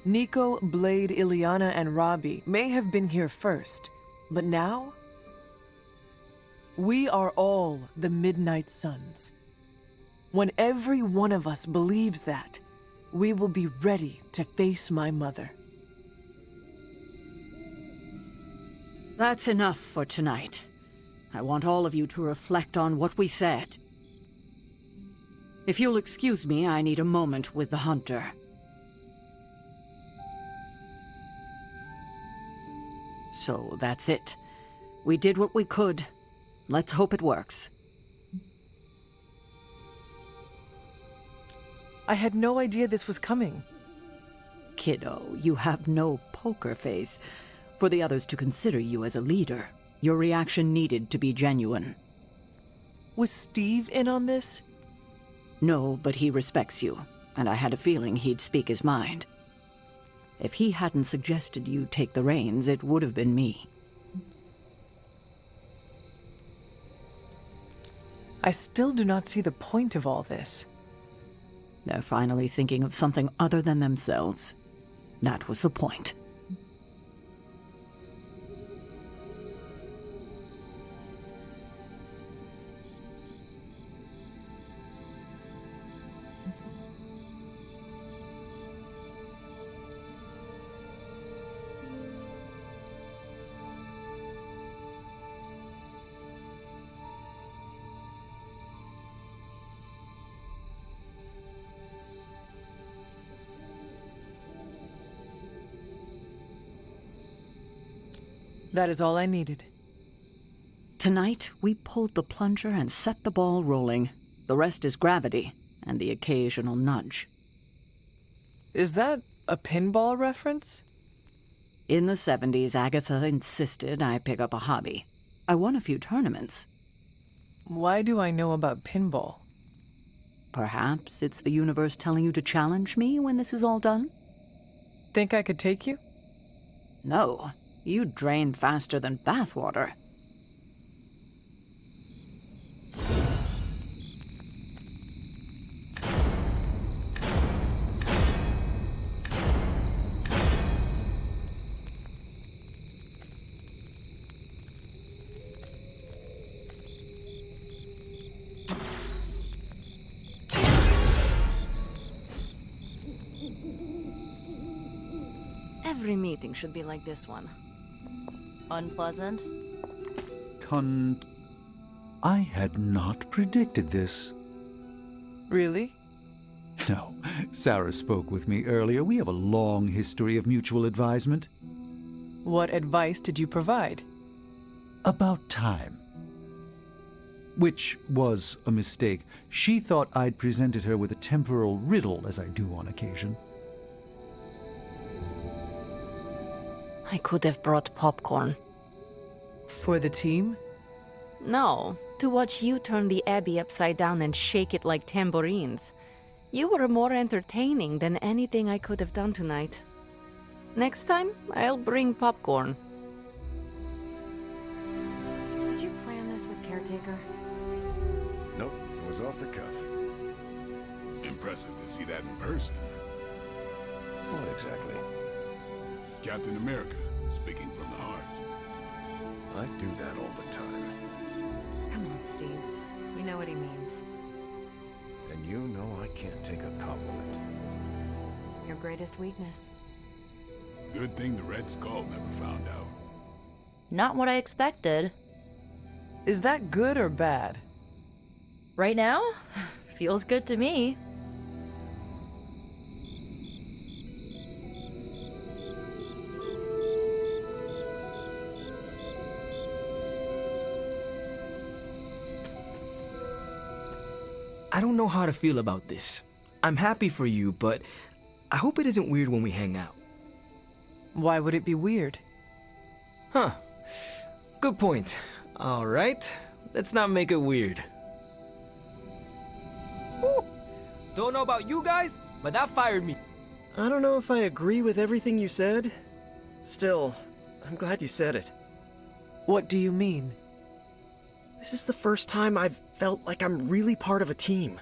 Nico, Blade, Ileana, and Robbie may have been here first, but now we are all the Midnight Suns. When every one of us believes that, we will be ready to face my mother. That's enough for tonight. I want all of you to reflect on what we said. If you'll excuse me, I need a moment with the Hunter. So that's it. We did what we could. Let's hope it works. I had no idea this was coming. Kiddo, you have no poker face. For the others to consider you as a leader, your reaction needed to be genuine. Was Steve in on this? No, but he respects you, and I had a feeling he'd speak his mind. If he hadn't suggested you take the reins, it would have been me. I still do not see the point of all this. They're finally thinking of something other than themselves. That was the point. That is all I needed. Tonight, we pulled the plunger and set the ball rolling. The rest is gravity and the occasional nudge. Is that a pinball reference? In the 70s, Agatha insisted I pick up a hobby. I won a few tournaments. Why do I know about pinball? Perhaps it's the universe telling you to challenge me when this is all done? Think I could take you? No. You drain faster than bathwater. Every meeting should be like this one. Unpleasant? I had not predicted this. Really? No. Sarah spoke with me earlier. We have a long history of mutual advisement. What advice did you provide? About time. Which was a mistake. She thought I'd presented her with a temporal riddle, as I do on occasion. I could have brought popcorn. For the team? No, to watch you turn the Abbey upside down and shake it like tambourines. You were more entertaining than anything I could have done tonight. Next time, I'll bring popcorn. Did you plan this with Caretaker? Nope, it was off the cuff. Impressive to see that in person. What exactly? Captain America, speaking from the heart. I do that all the time. Come on, Steve. You know what he means. And you know I can't take a compliment. Your greatest weakness. Good thing the Red Skull never found out. Not what I expected. Is that good or bad? Right now? Feels good to me. I don't know how to feel about this. I'm happy for you, but I hope it isn't weird when we hang out. Why would it be weird? Huh. Good point. All right. Let's not make it weird. Woo. Don't know about you guys, but that fired me. I don't know if I agree with everything you said. Still, I'm glad you said it. What do you mean? This is the first time I've felt like I'm really part of a team.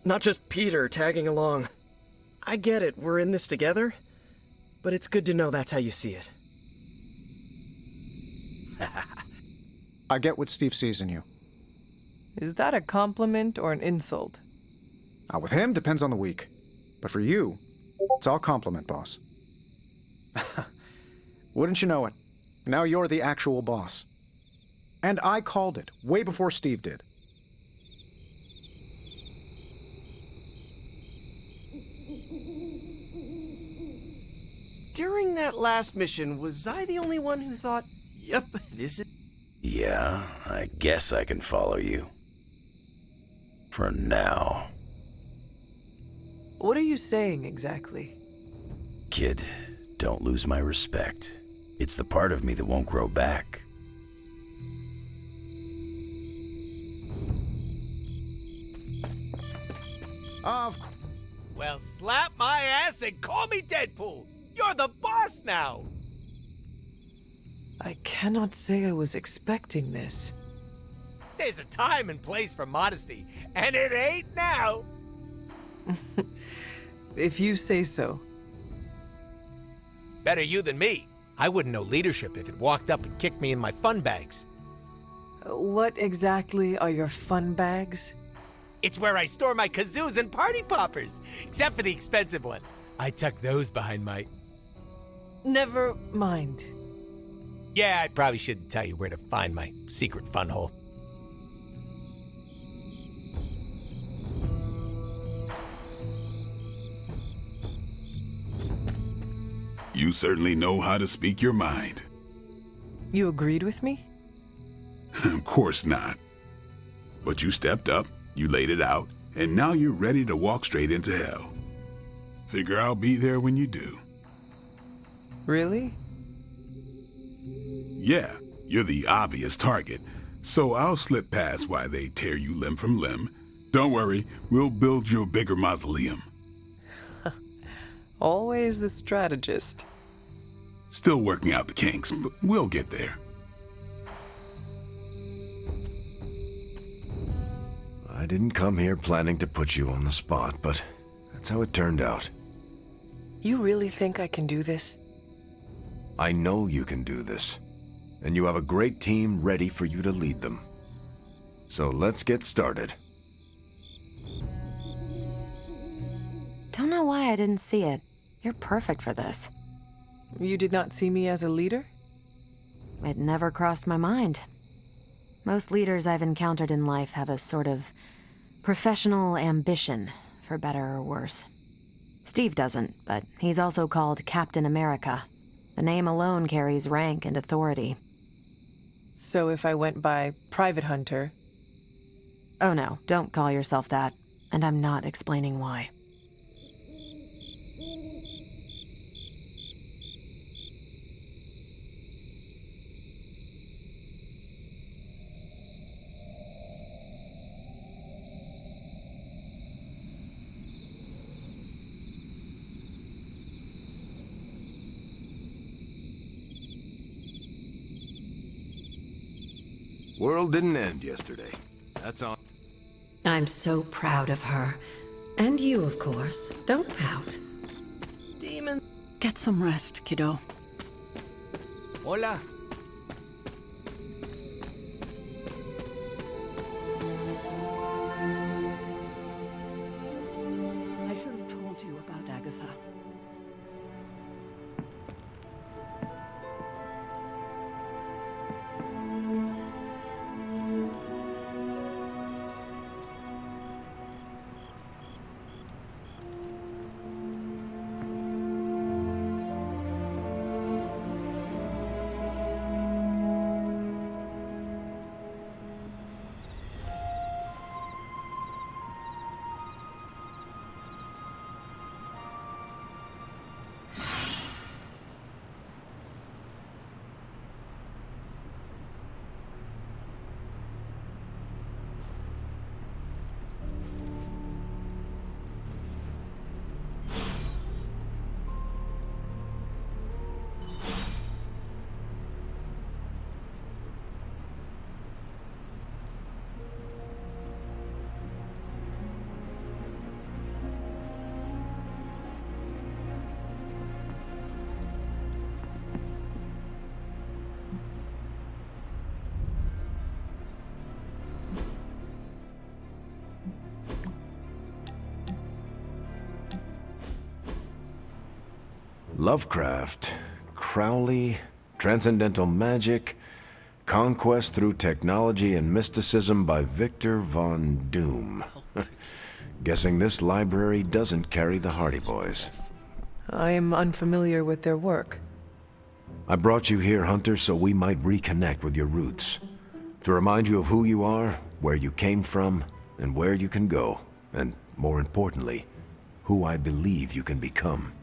Not just Peter tagging along. I get it, we're in this together, but it's good to know that's how you see it. I get what Steve sees in you. Is that a compliment or an insult? With him, depends on the week. But for you, it's all compliment, boss. Wouldn't you know it? Now you're the actual boss. And I called it, way before Steve did. During that last mission, was I the only one who thought, yep, this is... Yeah, I guess I can follow you. For now. What are you saying exactly? Kid, don't lose my respect. It's the part of me that won't grow back. Well, slap my ass and call me Deadpool. You're the boss now. I cannot say I was expecting this. There's a time and place for modesty, and it ain't now. If you say so. Better you than me. I wouldn't know leadership if it walked up and kicked me in my fun bags. What exactly are your fun bags? It's where I store my kazoos and party poppers, except for the expensive ones. I tuck those behind my... Never mind. Yeah, I probably shouldn't tell you where to find my secret fun hole. You certainly know how to speak your mind. You agreed with me? Of course not. But you stepped up, you laid it out, and now you're ready to walk straight into hell. Figure I'll be there when you do. Really? Yeah, you're the obvious target, so I'll slip past while they tear you limb from limb. Don't worry, we'll build you a bigger mausoleum. Always the strategist. Still working out the kinks, but we'll get there. I didn't come here planning to put you on the spot, but that's how it turned out. You really think I can do this? I know you can do this, and you have a great team ready for you to lead them. So let's get started. Don't know why I didn't see it. You're perfect for this. You did not see me as a leader? It never crossed my mind. Most leaders I've encountered in life have a sort of professional ambition, for better or worse. Steve doesn't, but he's also called Captain America. The name alone carries rank and authority. So if I went by Private Hunter... Oh no, don't call yourself that. And I'm not explaining why. World didn't end yesterday. That's all. I'm so proud of her. And you, of course. Don't pout. Demon. Get some rest, kiddo. Hola. I should have told you about Agatha. Lovecraft, Crowley, transcendental magic, conquest through technology and mysticism by Victor Von Doom. Guessing this library doesn't carry the Hardy Boys. I am unfamiliar with their work. I brought you here, Hunter, so we might reconnect with your roots. To remind you of who you are, where you came from, and where you can go. And, more importantly, who I believe you can become.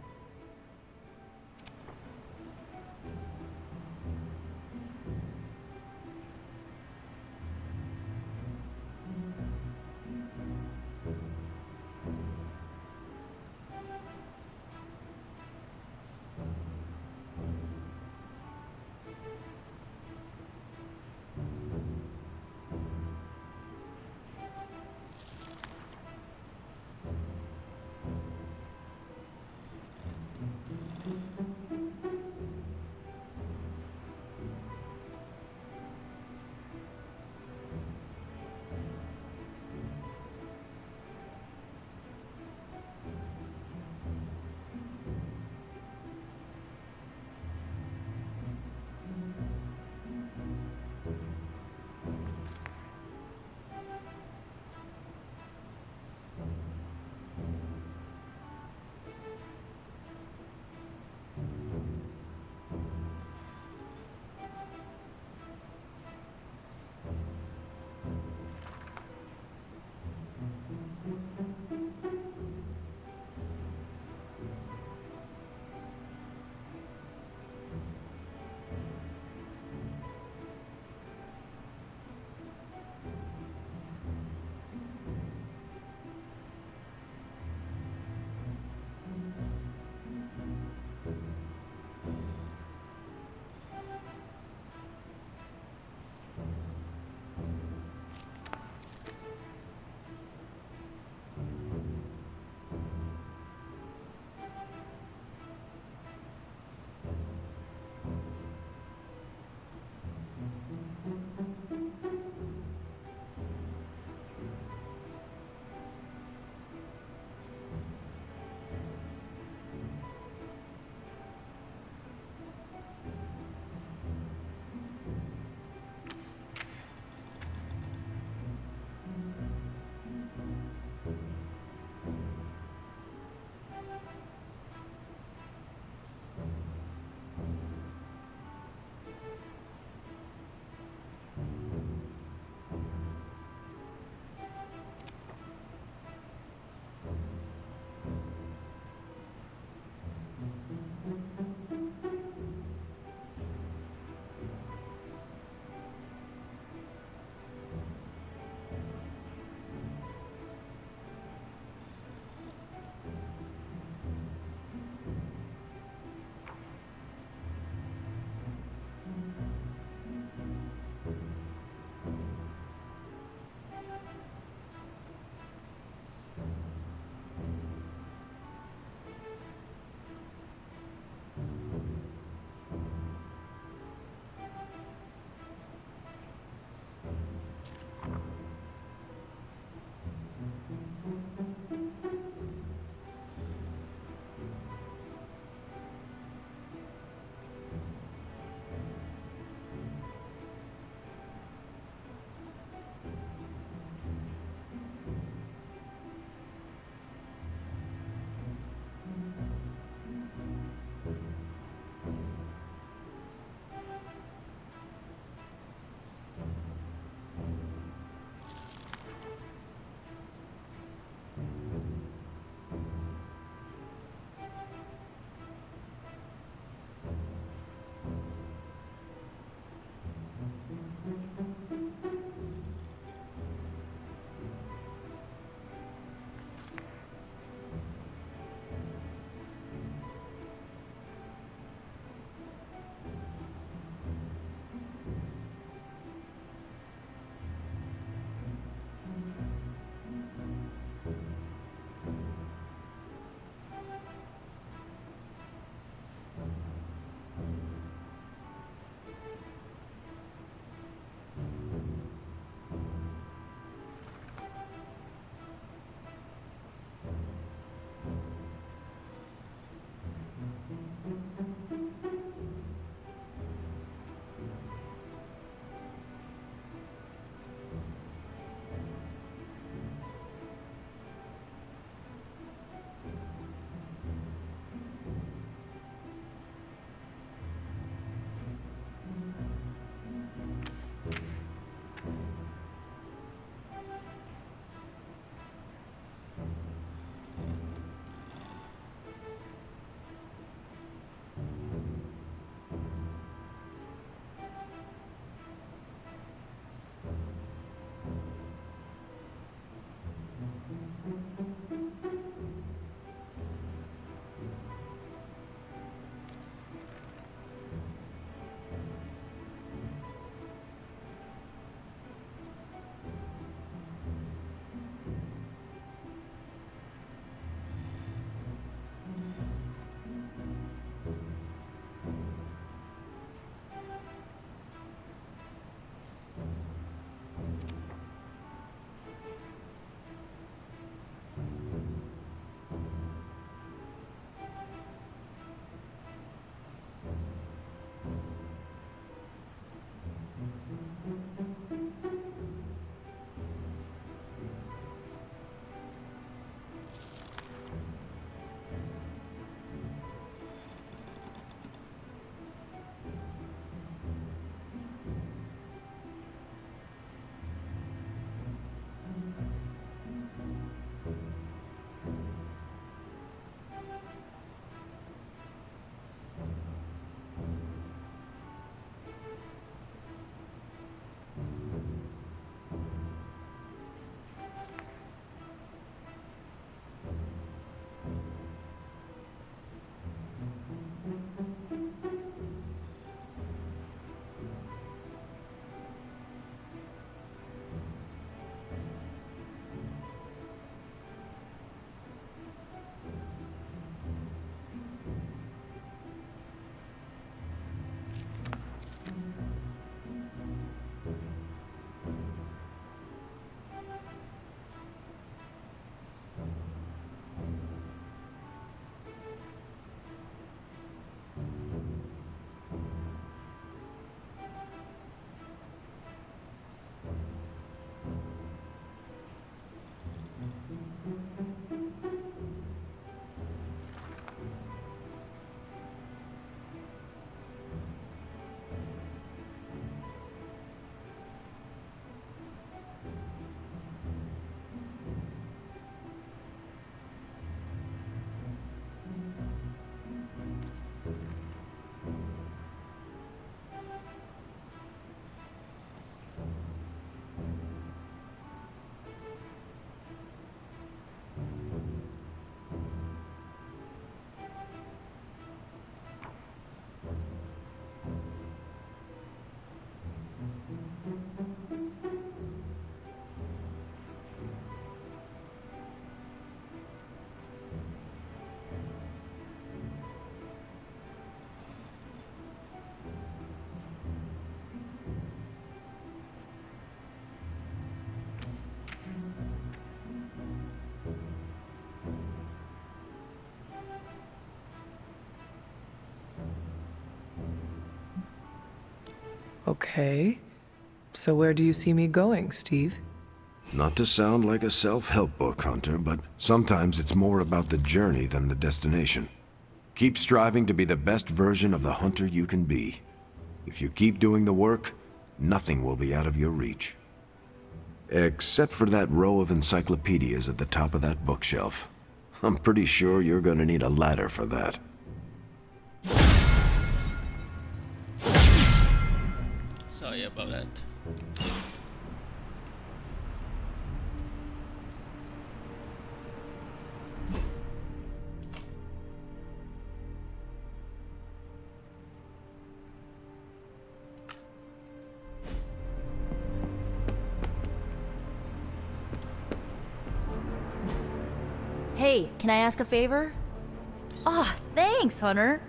Okay. So where do you see me going, Steve? Not to sound like a self-help book, Hunter, but sometimes it's more about the journey than the destination. Keep striving to be the best version of the Hunter you can be. If you keep doing the work, nothing will be out of your reach. Except for that row of encyclopedias at the top of that bookshelf. I'm pretty sure you're gonna need a ladder for that. Sorry about that. Hey, can I ask a favor? Ah, thanks, Hunter.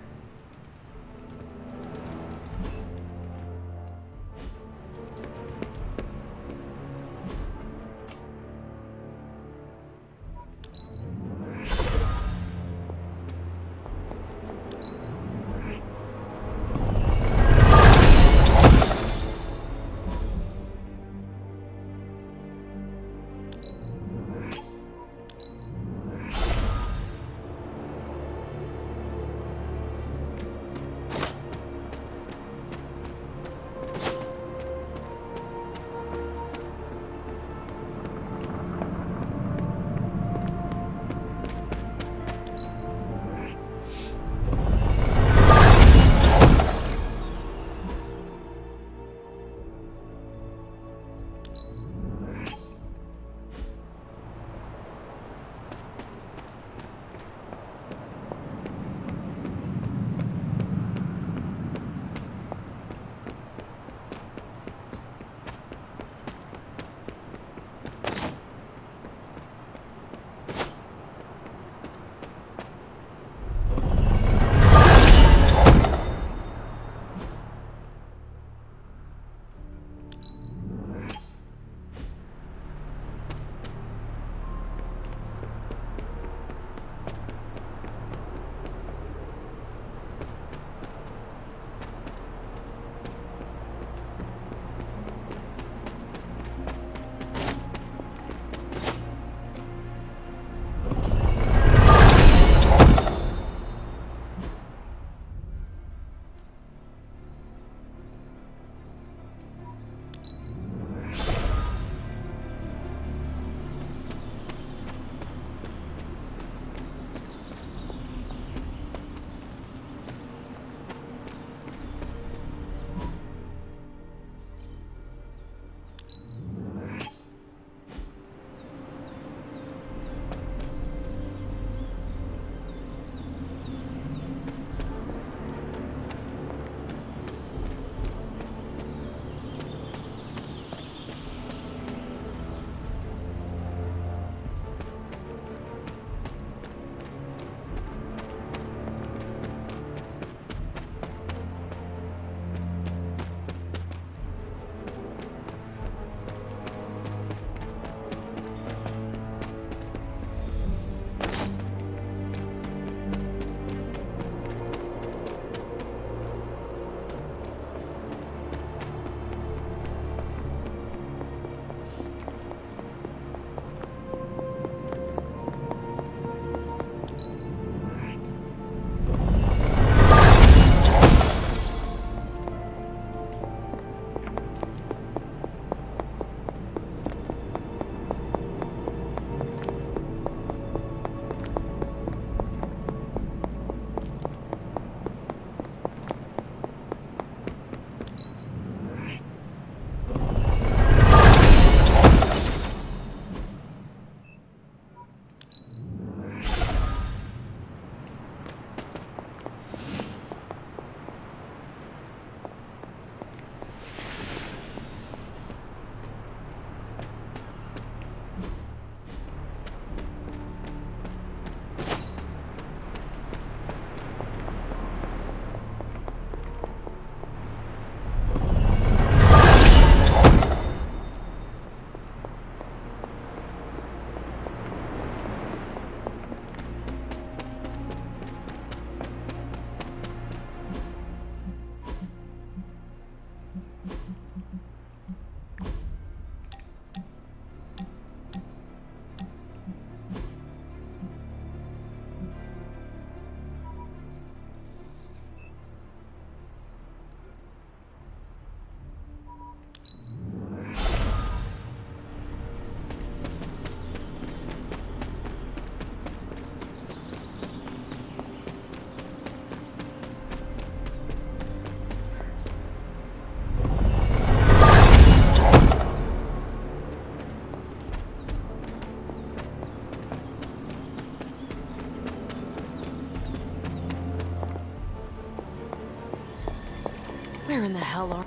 Where in the hell are...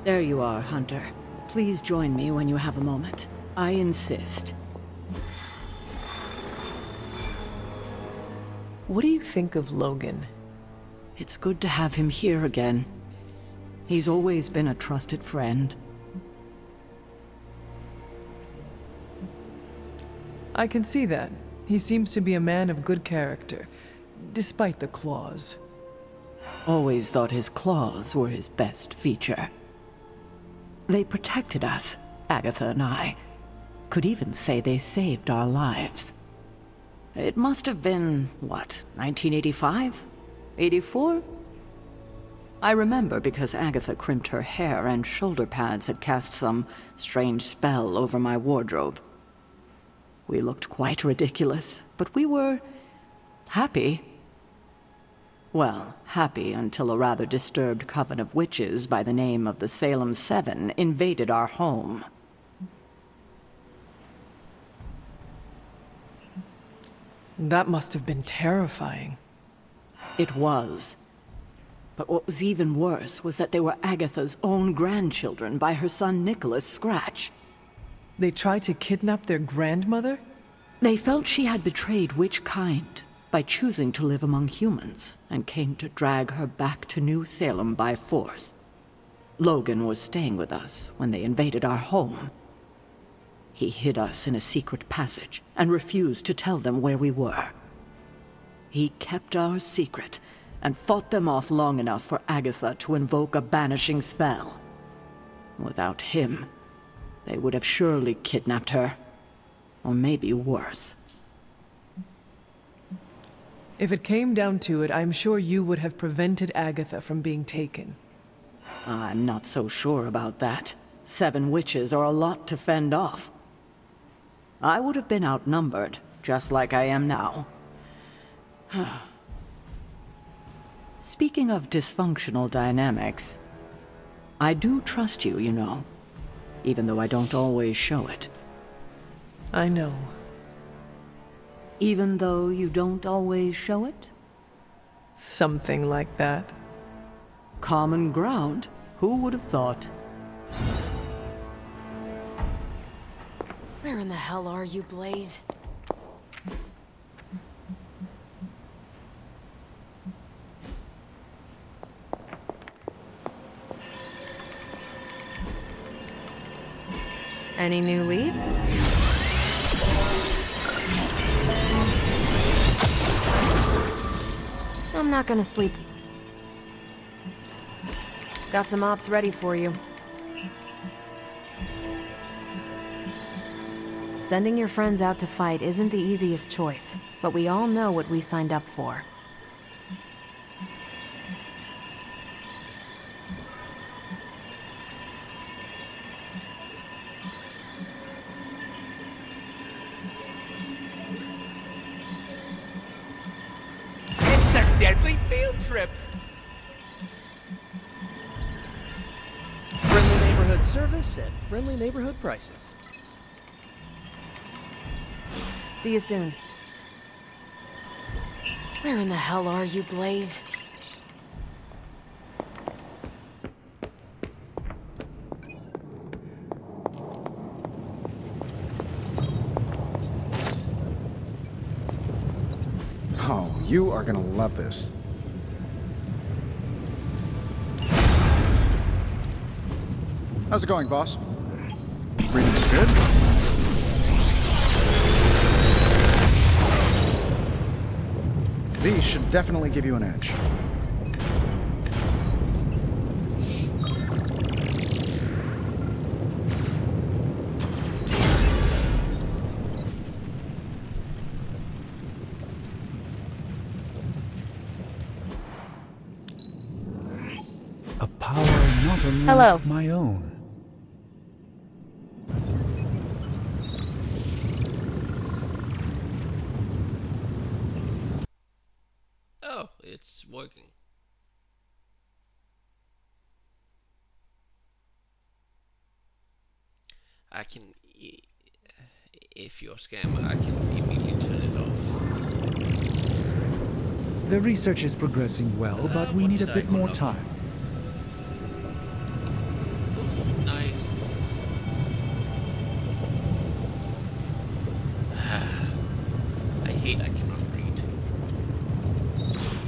There you are, Hunter. Please join me when you have a moment. I insist. What do you think of Logan? It's good to have him here again. He's always been a trusted friend. I can see that. He seems to be a man of good character, despite the claws. Always thought his claws were his best feature. They protected us, Agatha and I. Could even say they saved our lives. It must have been, what, 1985? 84? I remember because Agatha crimped her hair and shoulder pads had cast some strange spell over my wardrobe. We looked quite ridiculous, but we were happy. Well, happy until a rather disturbed coven of witches by the name of the Salem Seven invaded our home. That must have been terrifying. It was. But what was even worse was that they were Agatha's own grandchildren by her son Nicholas Scratch. They tried to kidnap their grandmother? They felt she had betrayed Witch Kind by choosing to live among humans, and came to drag her back to New Salem by force. Logan was staying with us when they invaded our home. He hid us in a secret passage and refused to tell them where we were. He kept our secret and fought them off long enough for Agatha to invoke a banishing spell. Without him, they would have surely kidnapped her. Or maybe worse. If it came down to it, I'm sure you would have prevented Agatha from being taken. I'm not so sure about that. 7 witches are a lot to fend off. I would have been outnumbered, just like I am now. Speaking of dysfunctional dynamics, I do trust you, you know, even though I don't always show it. I know. Even though you don't always show it? Something like that. Common ground. Who would have thought? Where in the hell are you, Blaze? Any new leads? I'm not gonna sleep. Got some ops ready for you. Sending your friends out to fight isn't the easiest choice, but we all know what we signed up for. It's a deadly field trip! Friendly neighborhood service and friendly neighborhood prices. See you soon. Where in the hell are you, Blaze? Oh, you are gonna love this. How's it going, boss? Reading's good? These should definitely give you an edge. A power not unlike Hello. my own. Oh, it's working. I can, if you're a scammer, I can immediately turn it off. The research is progressing well, but we need a bit more time.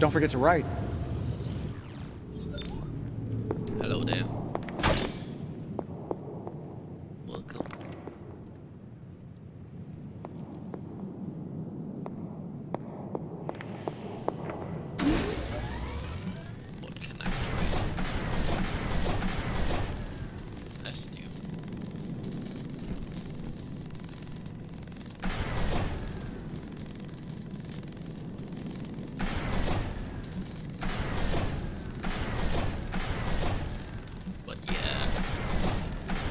don't forget to write. Hello there. Welcome. What can I trade? That's new. But yeah,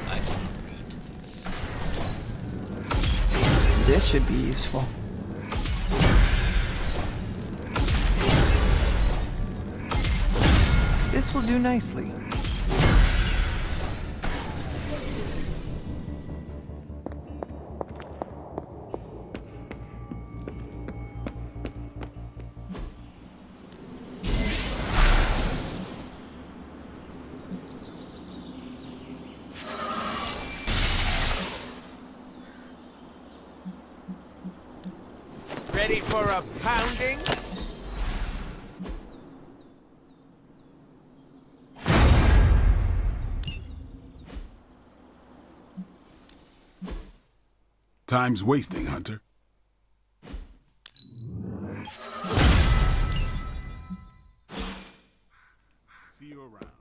I can read. This should be useful. This will do nicely. Ready for a pounding? Time's wasting, Hunter. See you around.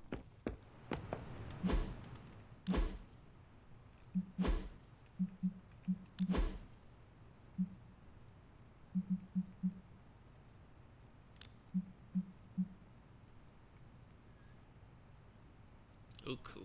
Oh, cool.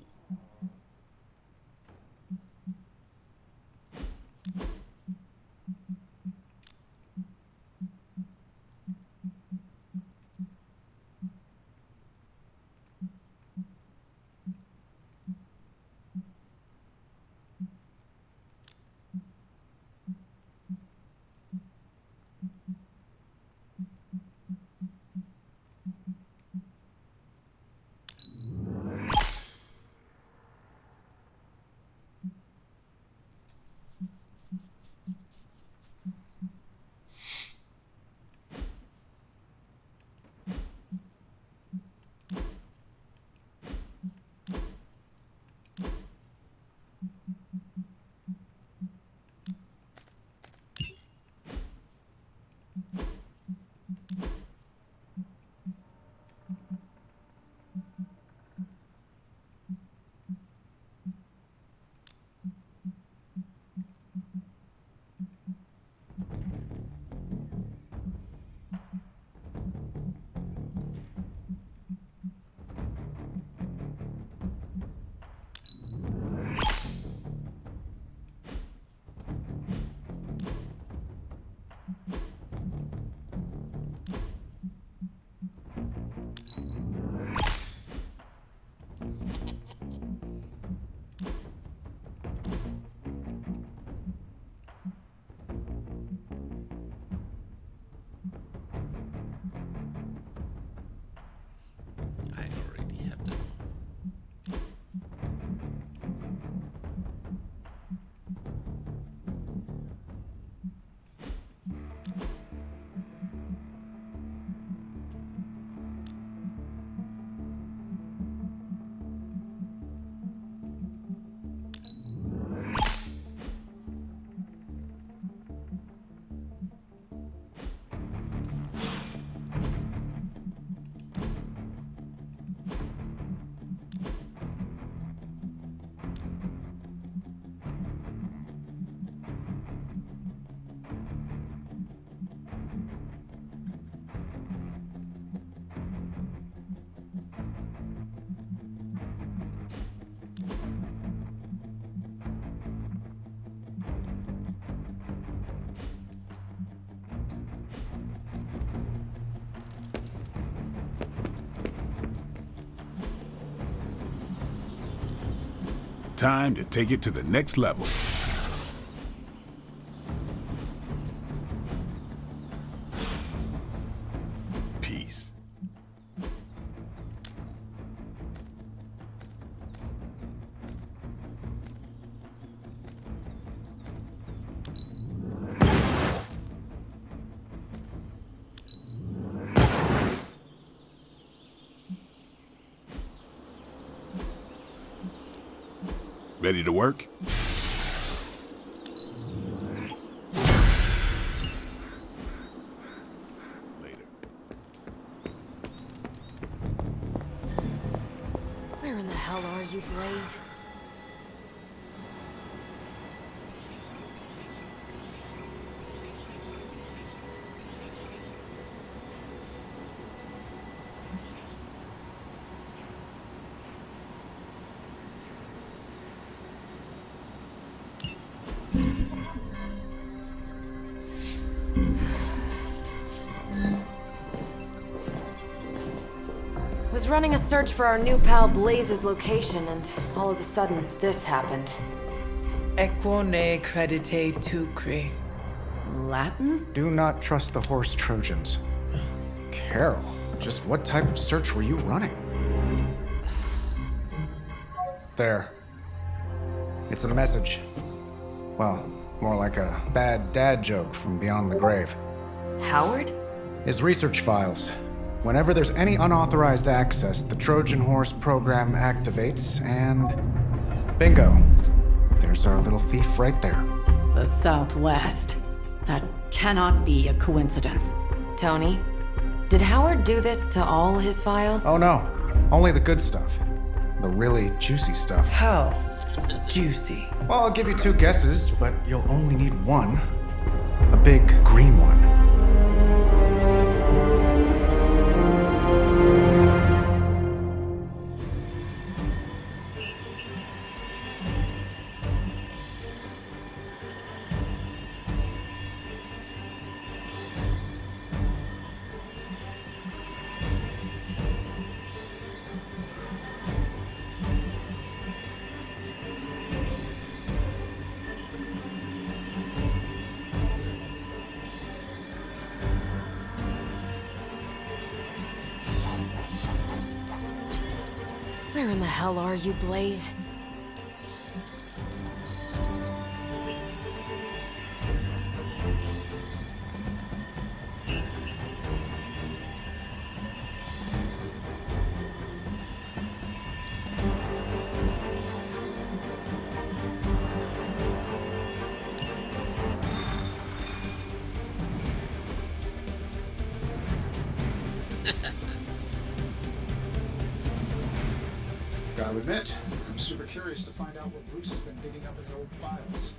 I already have that. Time to take it to the next level. Peace. Ready to work? Where in the hell are you, Blaze? Was running a search for our new pal Blaze's location, and all of a sudden, this happened. Equo ne credite tucri. Latin? Do not trust the horse Trojans. Carol, just what type of search were you running? There. It's a message. Well, more like a bad dad joke from beyond the grave. Howard? His research files. Whenever there's any unauthorized access, the Trojan Horse program activates, and bingo. There's our little thief right there. The Southwest. That cannot be a coincidence. Tony, did Howard do this to all his files? Oh no, only the good stuff. The really juicy stuff. How juicy? Well, I'll give you 2 guesses, but you'll only need one. A big green one. Where in the hell are you, Blaze? Gotta admit, I'm super curious to find out what Bruce has been digging up in the old files.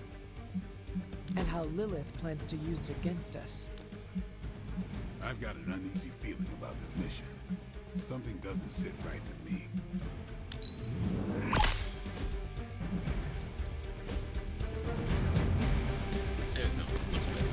And how Lilith plans to use it against us. I've got an uneasy feeling about this mission. Something doesn't sit right with me. There we go. Much better.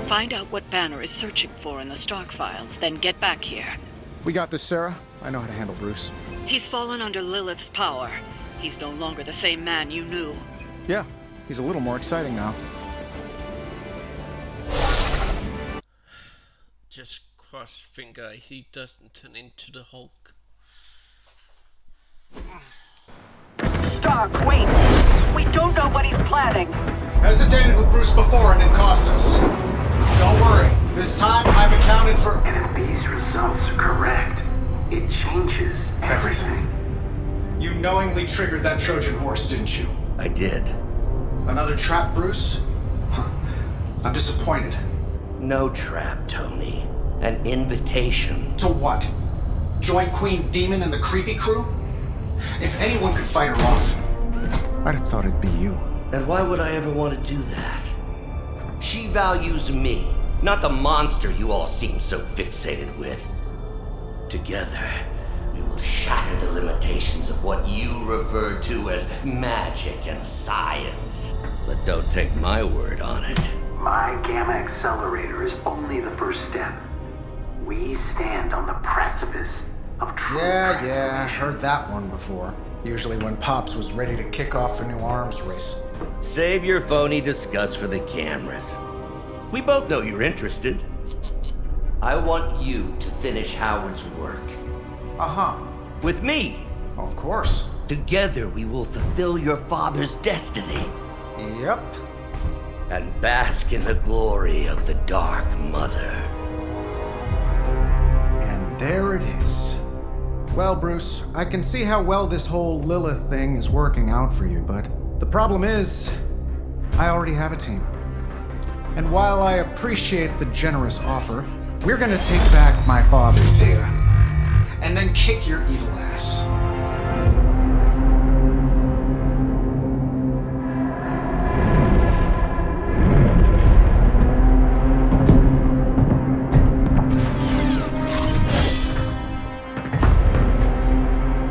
Find out what Banner is searching for in the Stark files, then get back here. We got this, Sarah. I know how to handle Bruce. He's fallen under Lilith's power. He's no longer the same man you knew. Yeah, he's a little more exciting now. Just cross finger he doesn't turn into the Hulk. Stark, wait! We don't know what he's planning. Hesitated with Bruce before and it cost us. Don't worry, this time I've accounted for... And if these results are correct, it changes everything. You knowingly triggered that Trojan horse, didn't you? I did. Another trap, Bruce? I'm disappointed. No trap, Tony. An invitation. To what? Join Queen Demon and the creepy crew? If anyone could fight her off, I'd have thought it'd be you. And why would I ever want to do that? She values me, not the monster you all seem so fixated with. Together, we will shatter the limitations of what you refer to as magic and science. But don't take my word on it. My Gamma Accelerator is only the first step. We stand on the precipice of true Yeah, heard that one before. Usually when Pops was ready to kick off a new arms race. Save your phony disgust for the cameras. We both know you're interested. I want you to finish Howard's work. Uh-huh. With me. Of course. Together we will fulfill your father's destiny. Yep. And bask in the glory of the Dark Mother. And there it is. Well, Bruce, I can see how well this whole Lilith thing is working out for you, but the problem is, I already have a team. And while I appreciate the generous offer, we're gonna take back my father's data, and then kick your evil ass.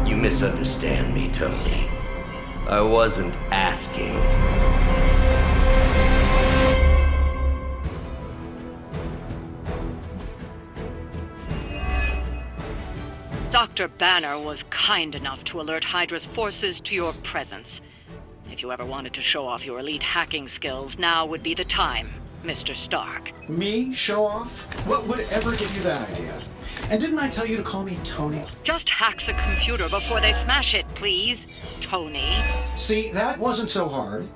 You misunderstand me, Tony. I wasn't asking. Dr. Banner was kind enough to alert Hydra's forces to your presence. If you ever wanted to show off your elite hacking skills, now would be the time, Mr. Stark. Me? Show off? What would ever give you that idea? And didn't I tell you to call me Tony? Just hack the computer before they smash it, please, Tony. See, that wasn't so hard.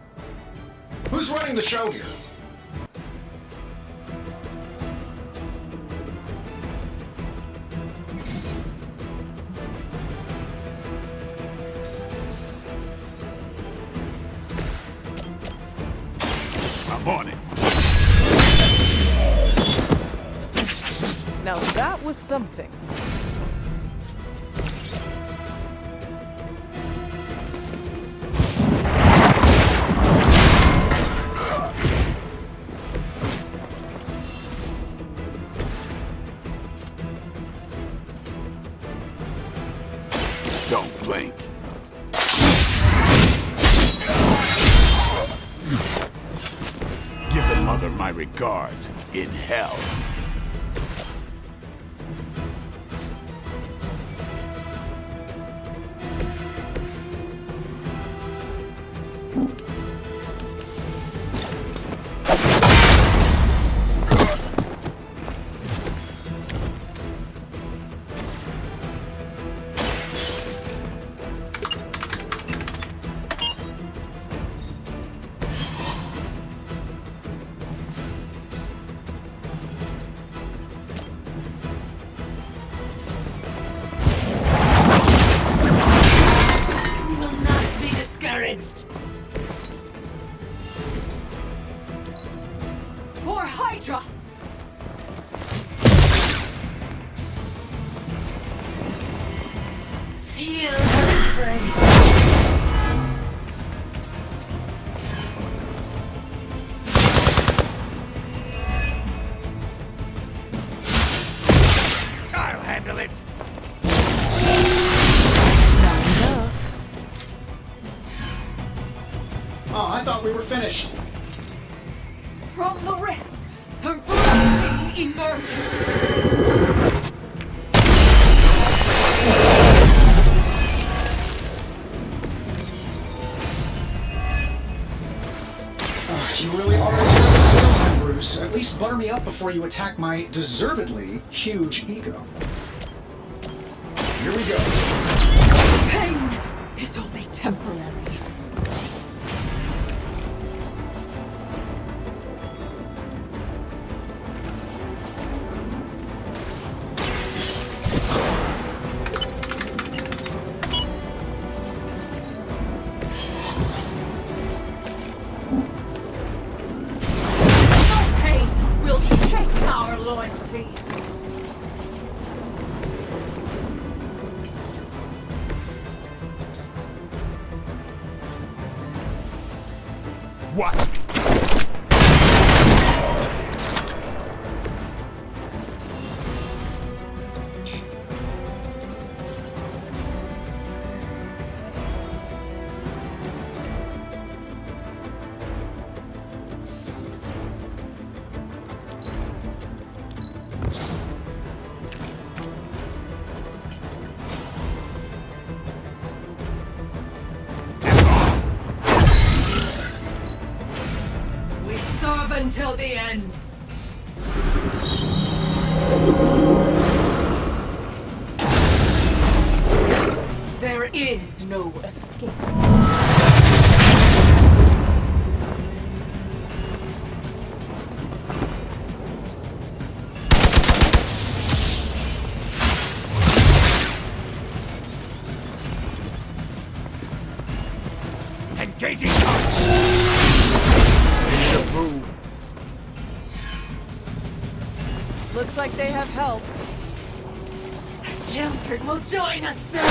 Who's running the show here? I'm on it. Now that was something. Don't blink. Give the mother my regards in hell. For Hydra! Feel her embrace. I'll handle it. Oh, I thought we were finished. From the rift, her blessing emerges. You really are a terrible Bruce. At least butter me up before you attack my deservedly huge ego. Here we go. Pain is only temporary. Loyalty. Watch me. Until the end. There is no escape. Engaging touch! Ready to move. Looks like they have help. Children will join us soon!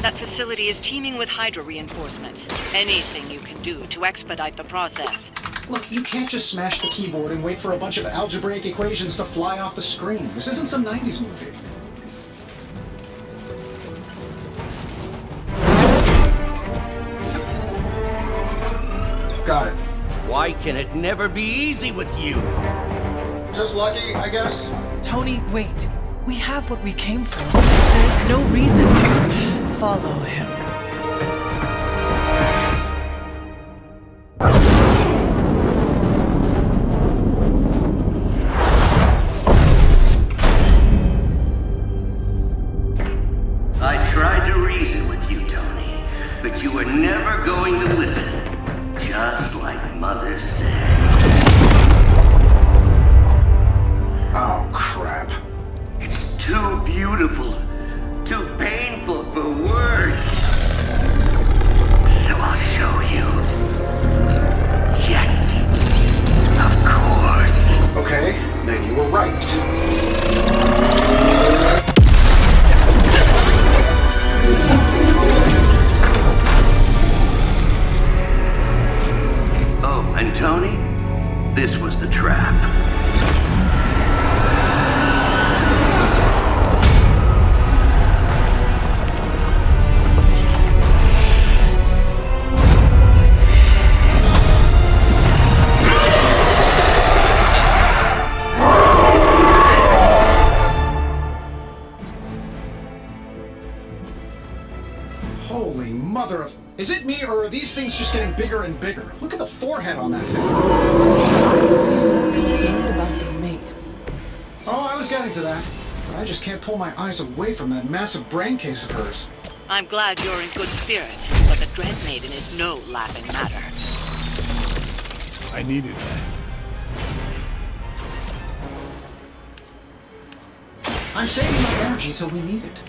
That facility is teeming with Hydra reinforcements. Anything you can do to expedite the process. Look, you can't just smash the keyboard and wait for a bunch of algebraic equations to fly off the screen. This isn't some 90s movie. Got it. Why can it never be easy with you? Just lucky, I guess. Tony, wait. We have what we came for. There's no reason to follow him. I tried to reason with you, Tony, but you were never going to listen. Just like Mother said. Oh, crap. It's too beautiful, too painful for words. So I'll show you. Yes, of course. Okay, then you were right. Oh, and Tony, this was the trap. Holy mother of... Is it me, or are these things just getting bigger and bigger? Look at the forehead on that thing. Concerned about the mace. Oh, I was getting to that. I just can't pull my eyes away from that massive brain case of hers. I'm glad you're in good spirits, but the Dread Maiden is no laughing matter. I needed that. I'm saving my energy till we need it.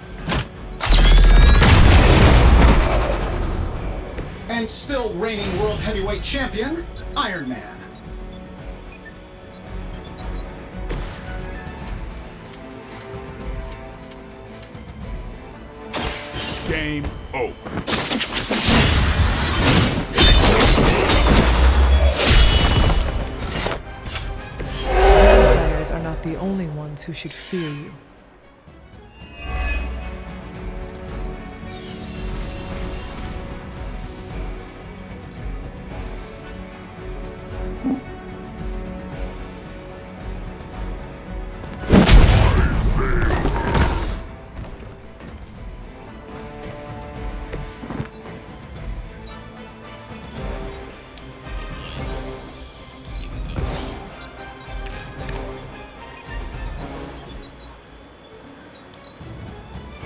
And still reigning world heavyweight champion, Iron Man. Game over. Vampires are not the only ones who should fear you.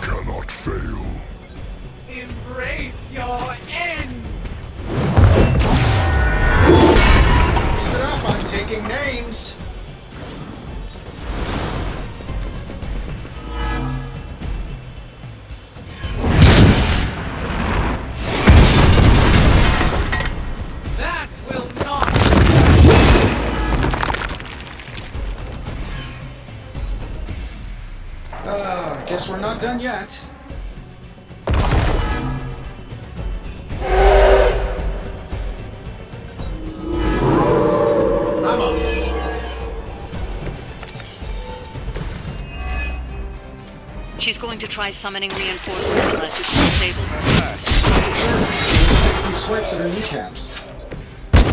Cannot fail. Embrace your end! Keep it up, I'm taking names. That will not... Guess we're not done yet. I'm up. She's going to try summoning reinforcements unless you can disable her first. Take a few swipes at her kneecaps.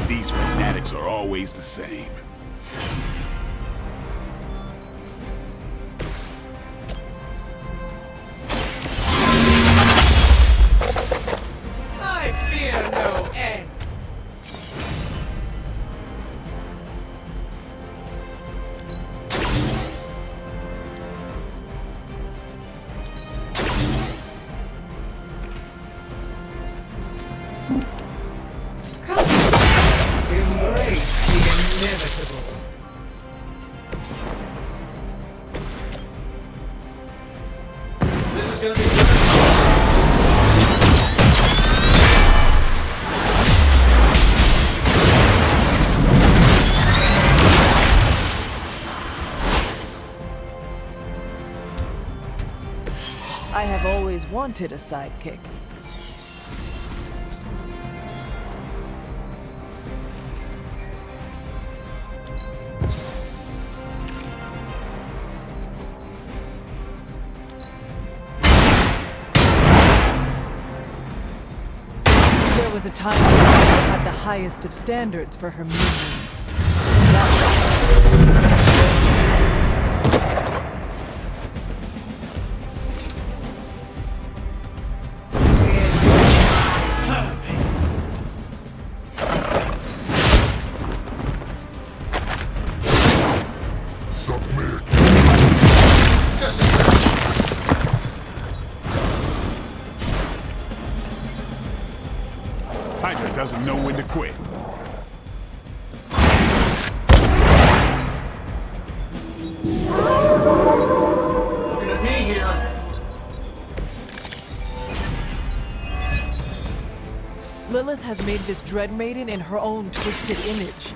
These fanatics are always the same. I fear no end! Embrace the inevitable. wanted a sidekick. There was a time when Lilith had the highest of standards for her minions. Hydra doesn't know when to quit. Looking at me here. Lilith has made this Dread Maiden in her own twisted image.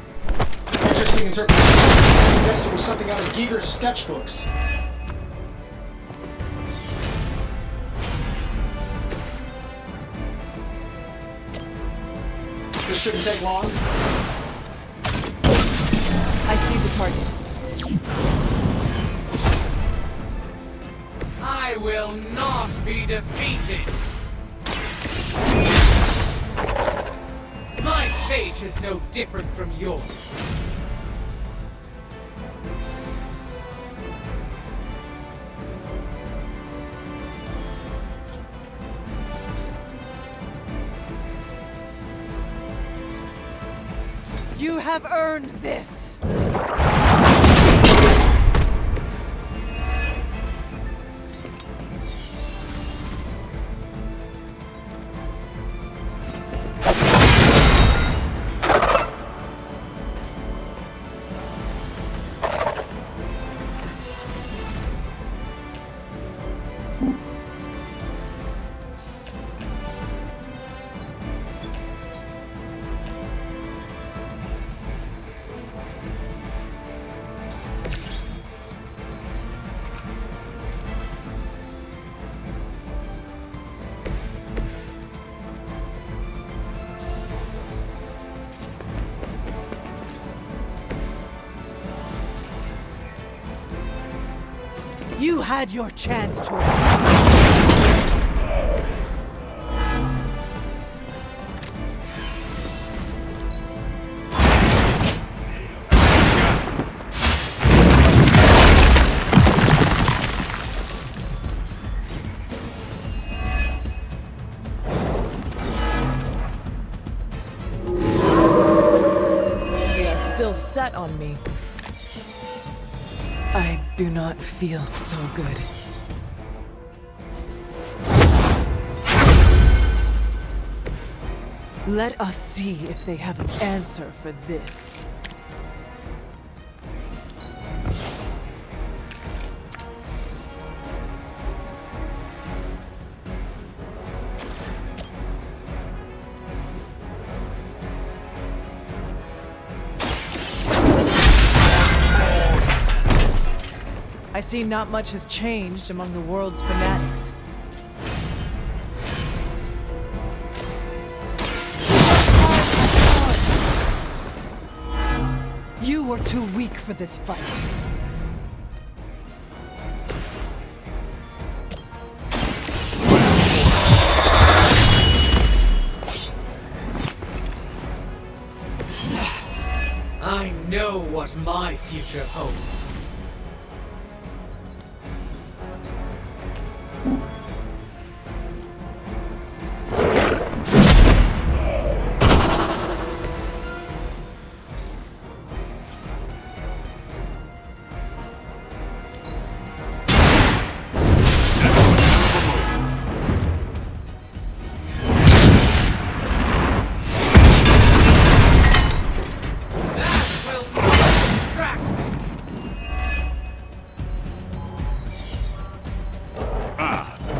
Interesting interpretation. I guessed it was something out of Giger's sketchbooks. This shouldn't take long. I see the target. I will not be defeated! My fate is no different from yours. You have earned this! You had your chance to escape. They are still set on me. I do not feel so good. Let us see if they have an answer for this. I see not much has changed among the world's fanatics. You were too weak for this fight. I know what my future holds.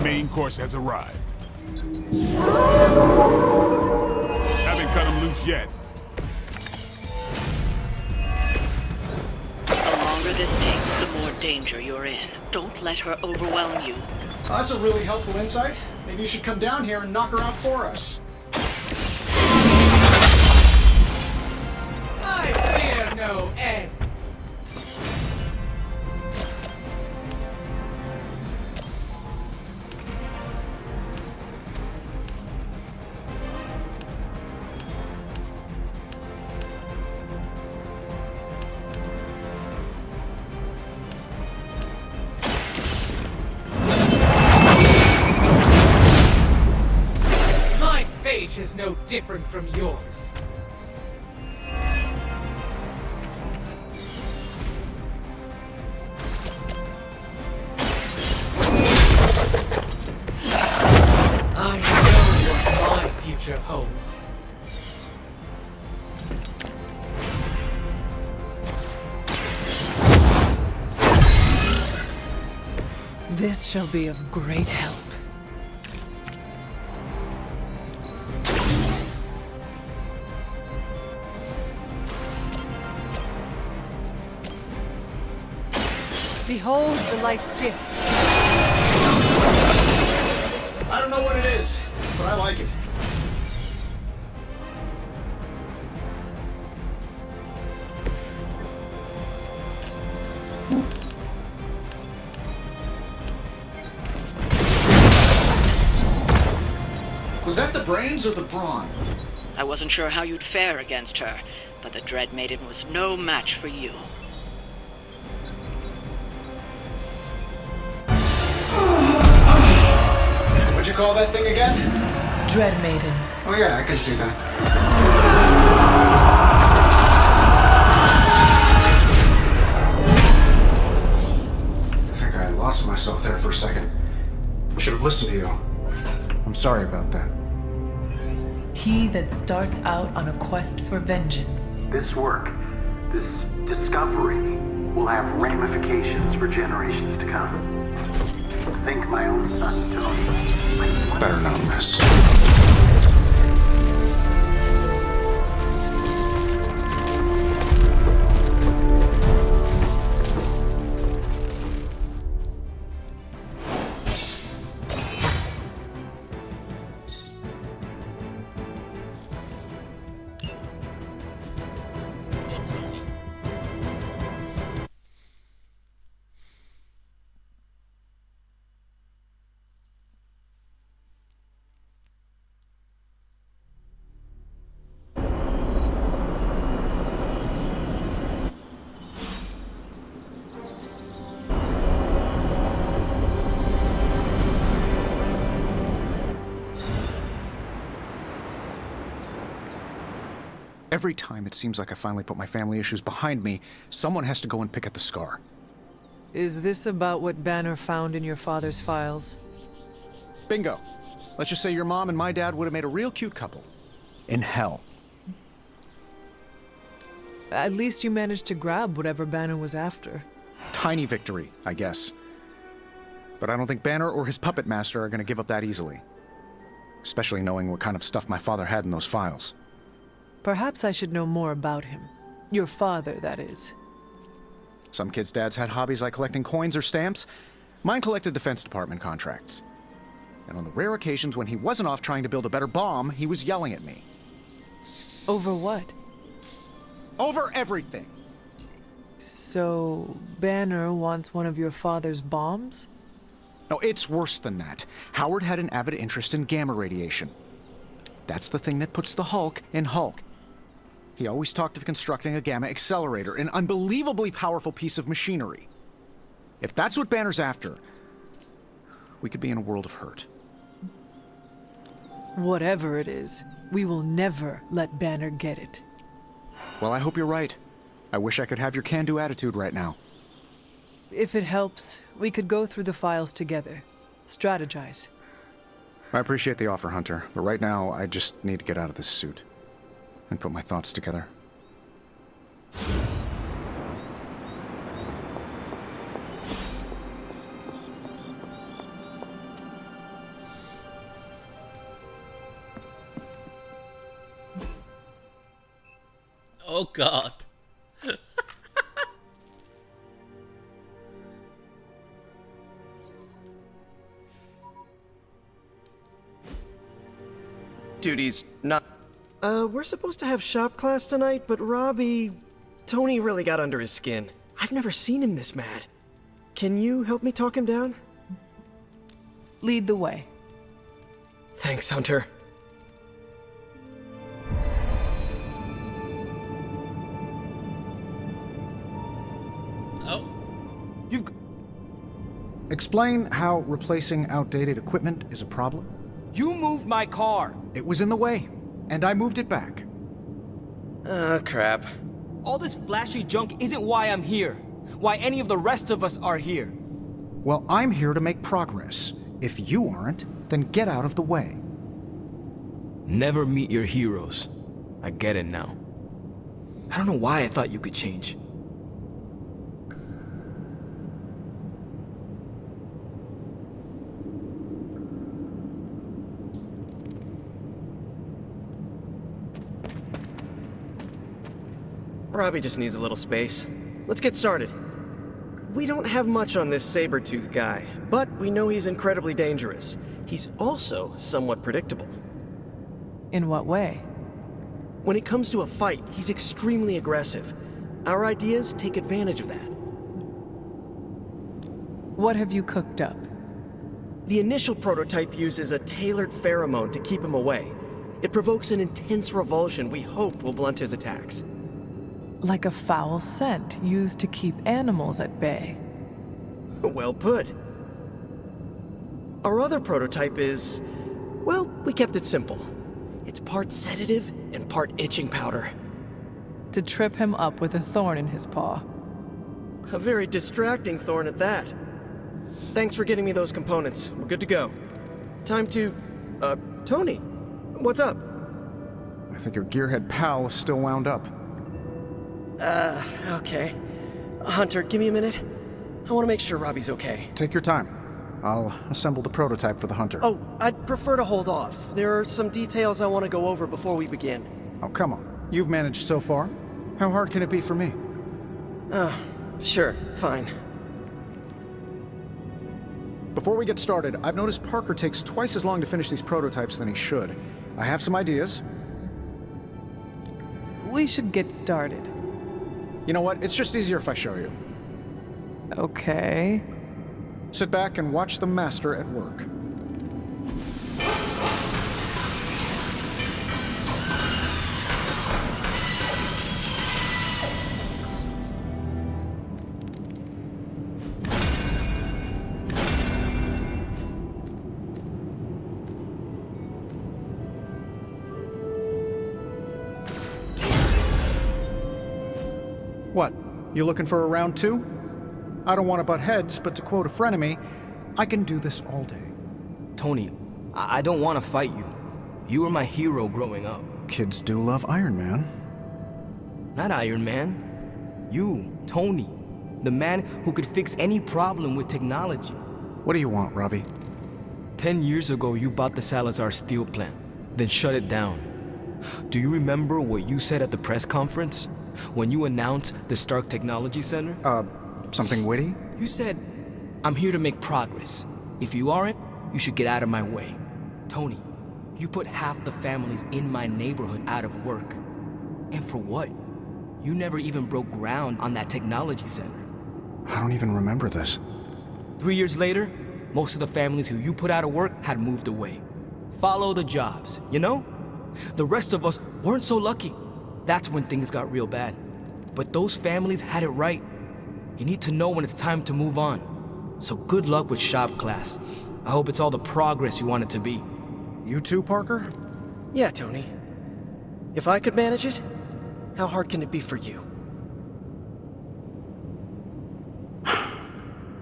Main course has arrived. Haven't cut him loose yet. The longer this takes, the more danger you're in. Don't let her overwhelm you. That's a really helpful insight. Maybe you should come down here and knock her out for us. I fear no end. My fate is no different from yours. I know what my future holds. This shall be of great help. Behold the light's gift. I don't know what it is, but I like it. Was that the brains or the brawn? I wasn't sure how you'd fare against her, but the Dread Maiden was no match for you. What'd you call that thing again? Dread Maiden. Oh yeah, I can see that. I think I lost myself there for a second. I should have listened to you. I'm sorry about that. He that starts out on a quest for vengeance. This work, this discovery, will have ramifications for generations to come. Think my own son, Tony. Better not miss. Every time it seems like I finally put my family issues behind me, someone has to go and pick at the scar. Is this about what Banner found in your father's files? Bingo. Let's just say your mom and my dad would have made a real cute couple. In hell. At least you managed to grab whatever Banner was after. Tiny victory, I guess. But I don't think Banner or his puppet master are going to give up that easily. Especially knowing what kind of stuff my father had in those files. Perhaps I should know more about him. Your father, that is. Some kids' dads had hobbies like collecting coins or stamps. Mine collected Defense Department contracts. And on the rare occasions when he wasn't off trying to build a better bomb, he was yelling at me. Over what? Over everything! So, Banner wants one of your father's bombs? No, it's worse than that. Howard had an avid interest in gamma radiation. That's the thing that puts the Hulk in Hulk. He always talked of constructing a gamma accelerator, an unbelievably powerful piece of machinery. If that's what Banner's after, we could be in a world of hurt. Whatever it is, we will never let Banner get it. Well, I hope you're right. I wish I could have your can-do attitude right now. If it helps, we could go through the files together. Strategize. I appreciate the offer, Hunter, but right now I just need to get out of this suit and put my thoughts together. Oh God. duty's not... we're supposed to have shop class tonight, but Robbie... Tony really got under his skin. I've never seen him this mad. Can you help me talk him down? Lead the way. Thanks, Hunter. Oh. Explain how replacing outdated equipment is a problem. You moved my car! It was in the way, and I moved it back. Crap. All this flashy junk isn't why I'm here. Why any of the rest of us are here. Well, I'm here to make progress. If you aren't, then get out of the way. Never meet your heroes. I get it now. I don't know why I thought you could change. Robbie just needs a little space. Let's get started. We don't have much on this saber-tooth guy, but we know he's incredibly dangerous. He's also somewhat predictable. In what way? When it comes to a fight, he's extremely aggressive. Our ideas take advantage of that. What have you cooked up? The initial prototype uses a tailored pheromone to keep him away. It provokes an intense revulsion we hope will blunt his attacks. Like a foul scent used to keep animals at bay. Well put. Our other prototype is... well, we kept it simple. It's part sedative and part itching powder. To trip him up with a thorn in his paw. A very distracting thorn at that. Thanks for getting me those components. We're good to go. Time to... Tony, what's up? I think your gearhead pal is still wound up. Okay. Hunter, give me a minute. I want to make sure Robbie's okay. Take your time. I'll assemble the prototype for the Hunter. Oh, I'd prefer to hold off. There are some details I want to go over before we begin. Oh, come on. You've managed so far. How hard can it be for me? Sure, fine. Before we get started, I've noticed Parker takes twice as long to finish these prototypes than he should. I have some ideas. We should get started. You know what? It's just easier if I show you. Okay. Sit back and watch the master at work. What? You looking for a round two? I don't want to butt heads, but to quote a frenemy, I can do this all day. Tony, I don't want to fight you. You were my hero growing up. Kids do love Iron Man. Not Iron Man. You, Tony. The man who could fix any problem with technology. What do you want, Robbie? 10 years ago, you bought the Salazar steel plant, then shut it down. Do you remember what you said at the press conference? When you announced the Stark Technology Center? Something witty? You said, I'm here to make progress. If you aren't, you should get out of my way. Tony, you put half the families in my neighborhood out of work. And for what? You never even broke ground on that technology center. I don't even remember this. 3 years later, most of the families who you put out of work had moved away. Follow the jobs, you know? The rest of us weren't so lucky. That's when things got real bad. But those families had it right. You need to know when it's time to move on. So good luck with shop class. I hope it's all the progress you want it to be. You too, Parker? Yeah, Tony. If I could manage it, how hard can it be for you?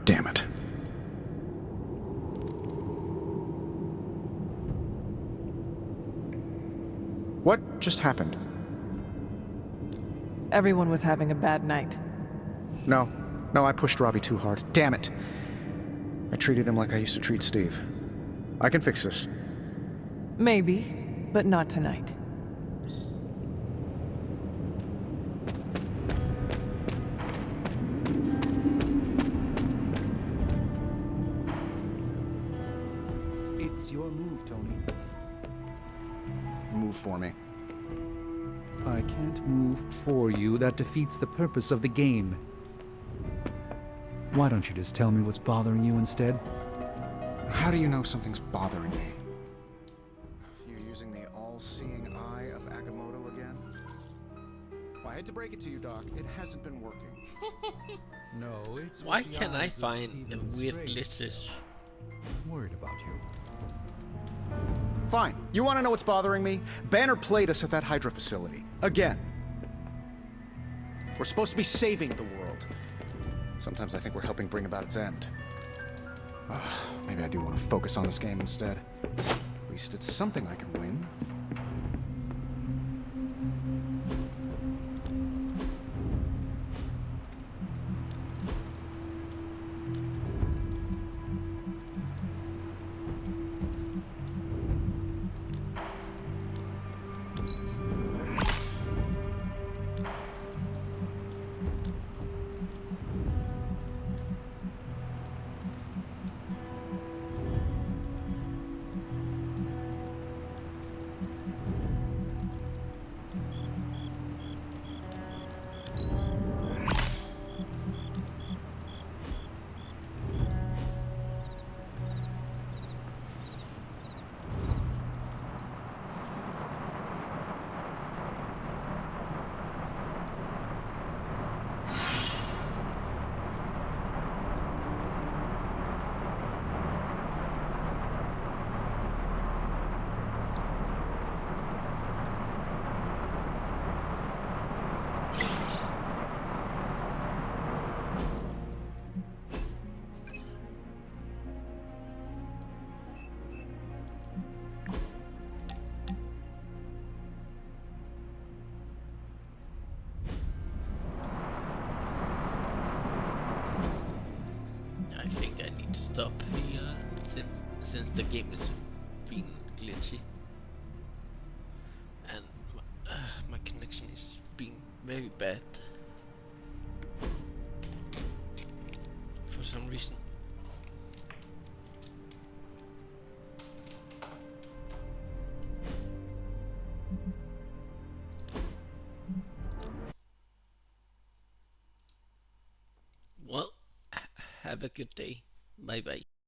Damn it. What just happened? Everyone was having a bad night. No, I pushed Robbie too hard. Damn it. I treated him like I used to treat Steve. I can fix this. Maybe, but not tonight. It's your move, Tony. for me. I can't move for you. That defeats the purpose of the game. Why don't you just tell me what's bothering you instead? How do you know something's bothering me? You're using the all-seeing eye of Agamotto again? Well, I hate to break it to you, Doc. It hasn't been working. No, it's Why can I find weird glitches? I'm worried about you. Fine. You want to know what's bothering me? Banner played us at that Hydra facility. Again. We're supposed to be saving the world. Sometimes I think we're helping bring about its end. Maybe I do want to focus on this game instead. At least it's something I can win. I think I need to stop here since the game is being glitchy and my connection is being very bad for some reason. Well, have a good day. Bye bye.